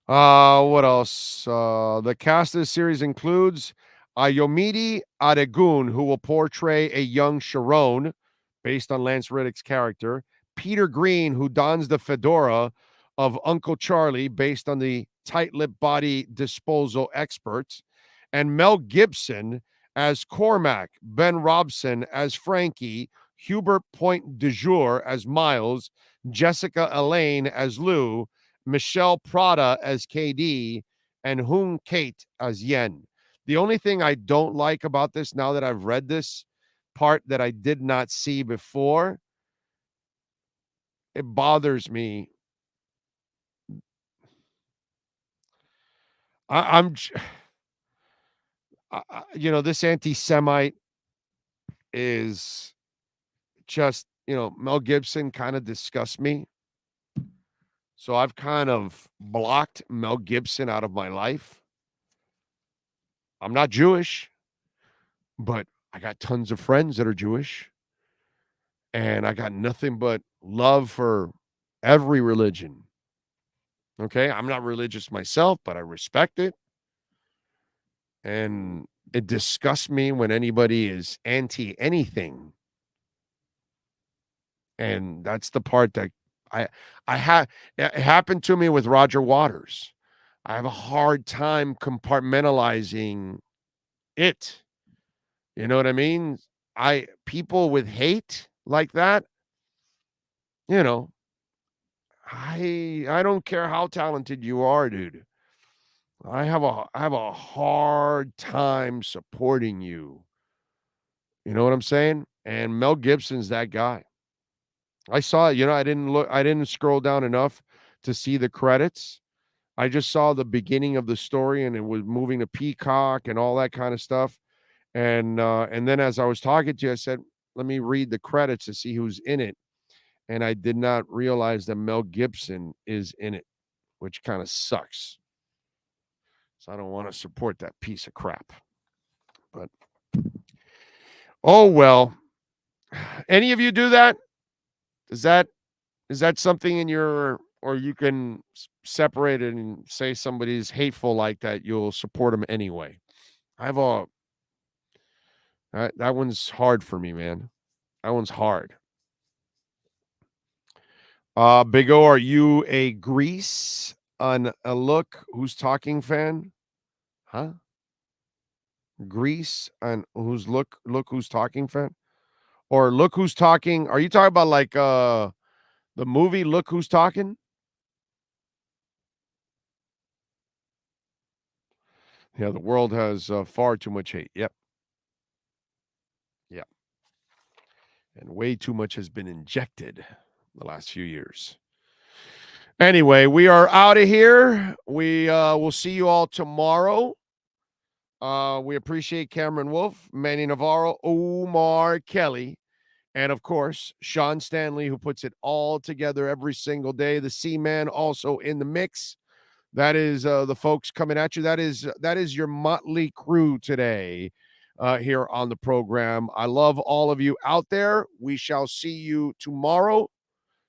What else? The cast of this series includes Ayomide Adegun, who will portray a young Sharon, based on Lance Reddick's character. Peter Green, who dons the fedora of Uncle Charlie, based on the tight-lipped body disposal expert. And Mel Gibson as Cormac, Ben Robson as Frankie, Hubert Point de Jour as Miles, Jessica Elaine as Lou, Michelle Prada as KD, and Hoon Kate as Yen. The only thing I don't like about this, now that I've read this part that I did not see before, it bothers me. This anti-Semite is just, Mel Gibson kind of disgusts me. So I've kind of blocked Mel Gibson out of my life. I'm not Jewish, but I got tons of friends that are Jewish. And I got nothing but love for every religion. Okay? I'm not religious myself, but I respect it. And it disgusts me when anybody is anti anything. And that's the part that it happened to me with Roger Waters. I have a hard time compartmentalizing it. You know what I mean? People with hate like that, I don't care how talented you are, dude. I have a hard time supporting you. You know what I'm saying? And Mel Gibson's that guy. I saw it, I didn't scroll down enough to see the credits. I just saw the beginning of the story, and it was moving to Peacock and all that kind of stuff. And then as I was talking to you, I said, let me read the credits to see who's in it. And I did not realize that Mel Gibson is in it, which kind of sucks. So I don't want to support that piece of crap. But, oh, well. Any of you do that? Is that something in your, or you can separate it and say somebody's hateful like that, you'll support them anyway? That one's hard for me, man. That one's hard. Big O, are you a Grease on a Look Who's Talking fan? Huh? Grease on who's Look Who's Talking fan? Or Look Who's Talking? Are you talking about like the movie Look Who's Talking? Yeah, the world has far too much hate. Yep. Yep. And way too much has been injected the last few years. Anyway, we are out of here. We will see you all tomorrow. We appreciate Cameron Wolf, Manny Navarro, Omar Kelly, and of course, Sean Stanley, who puts it all together every single day. The C-Man also in the mix. That is the folks coming at you. That is your motley crew today here on the program. I love all of you out there. We shall see you tomorrow.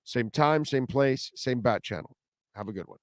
Same time, same place, same bat channel. Have a good one.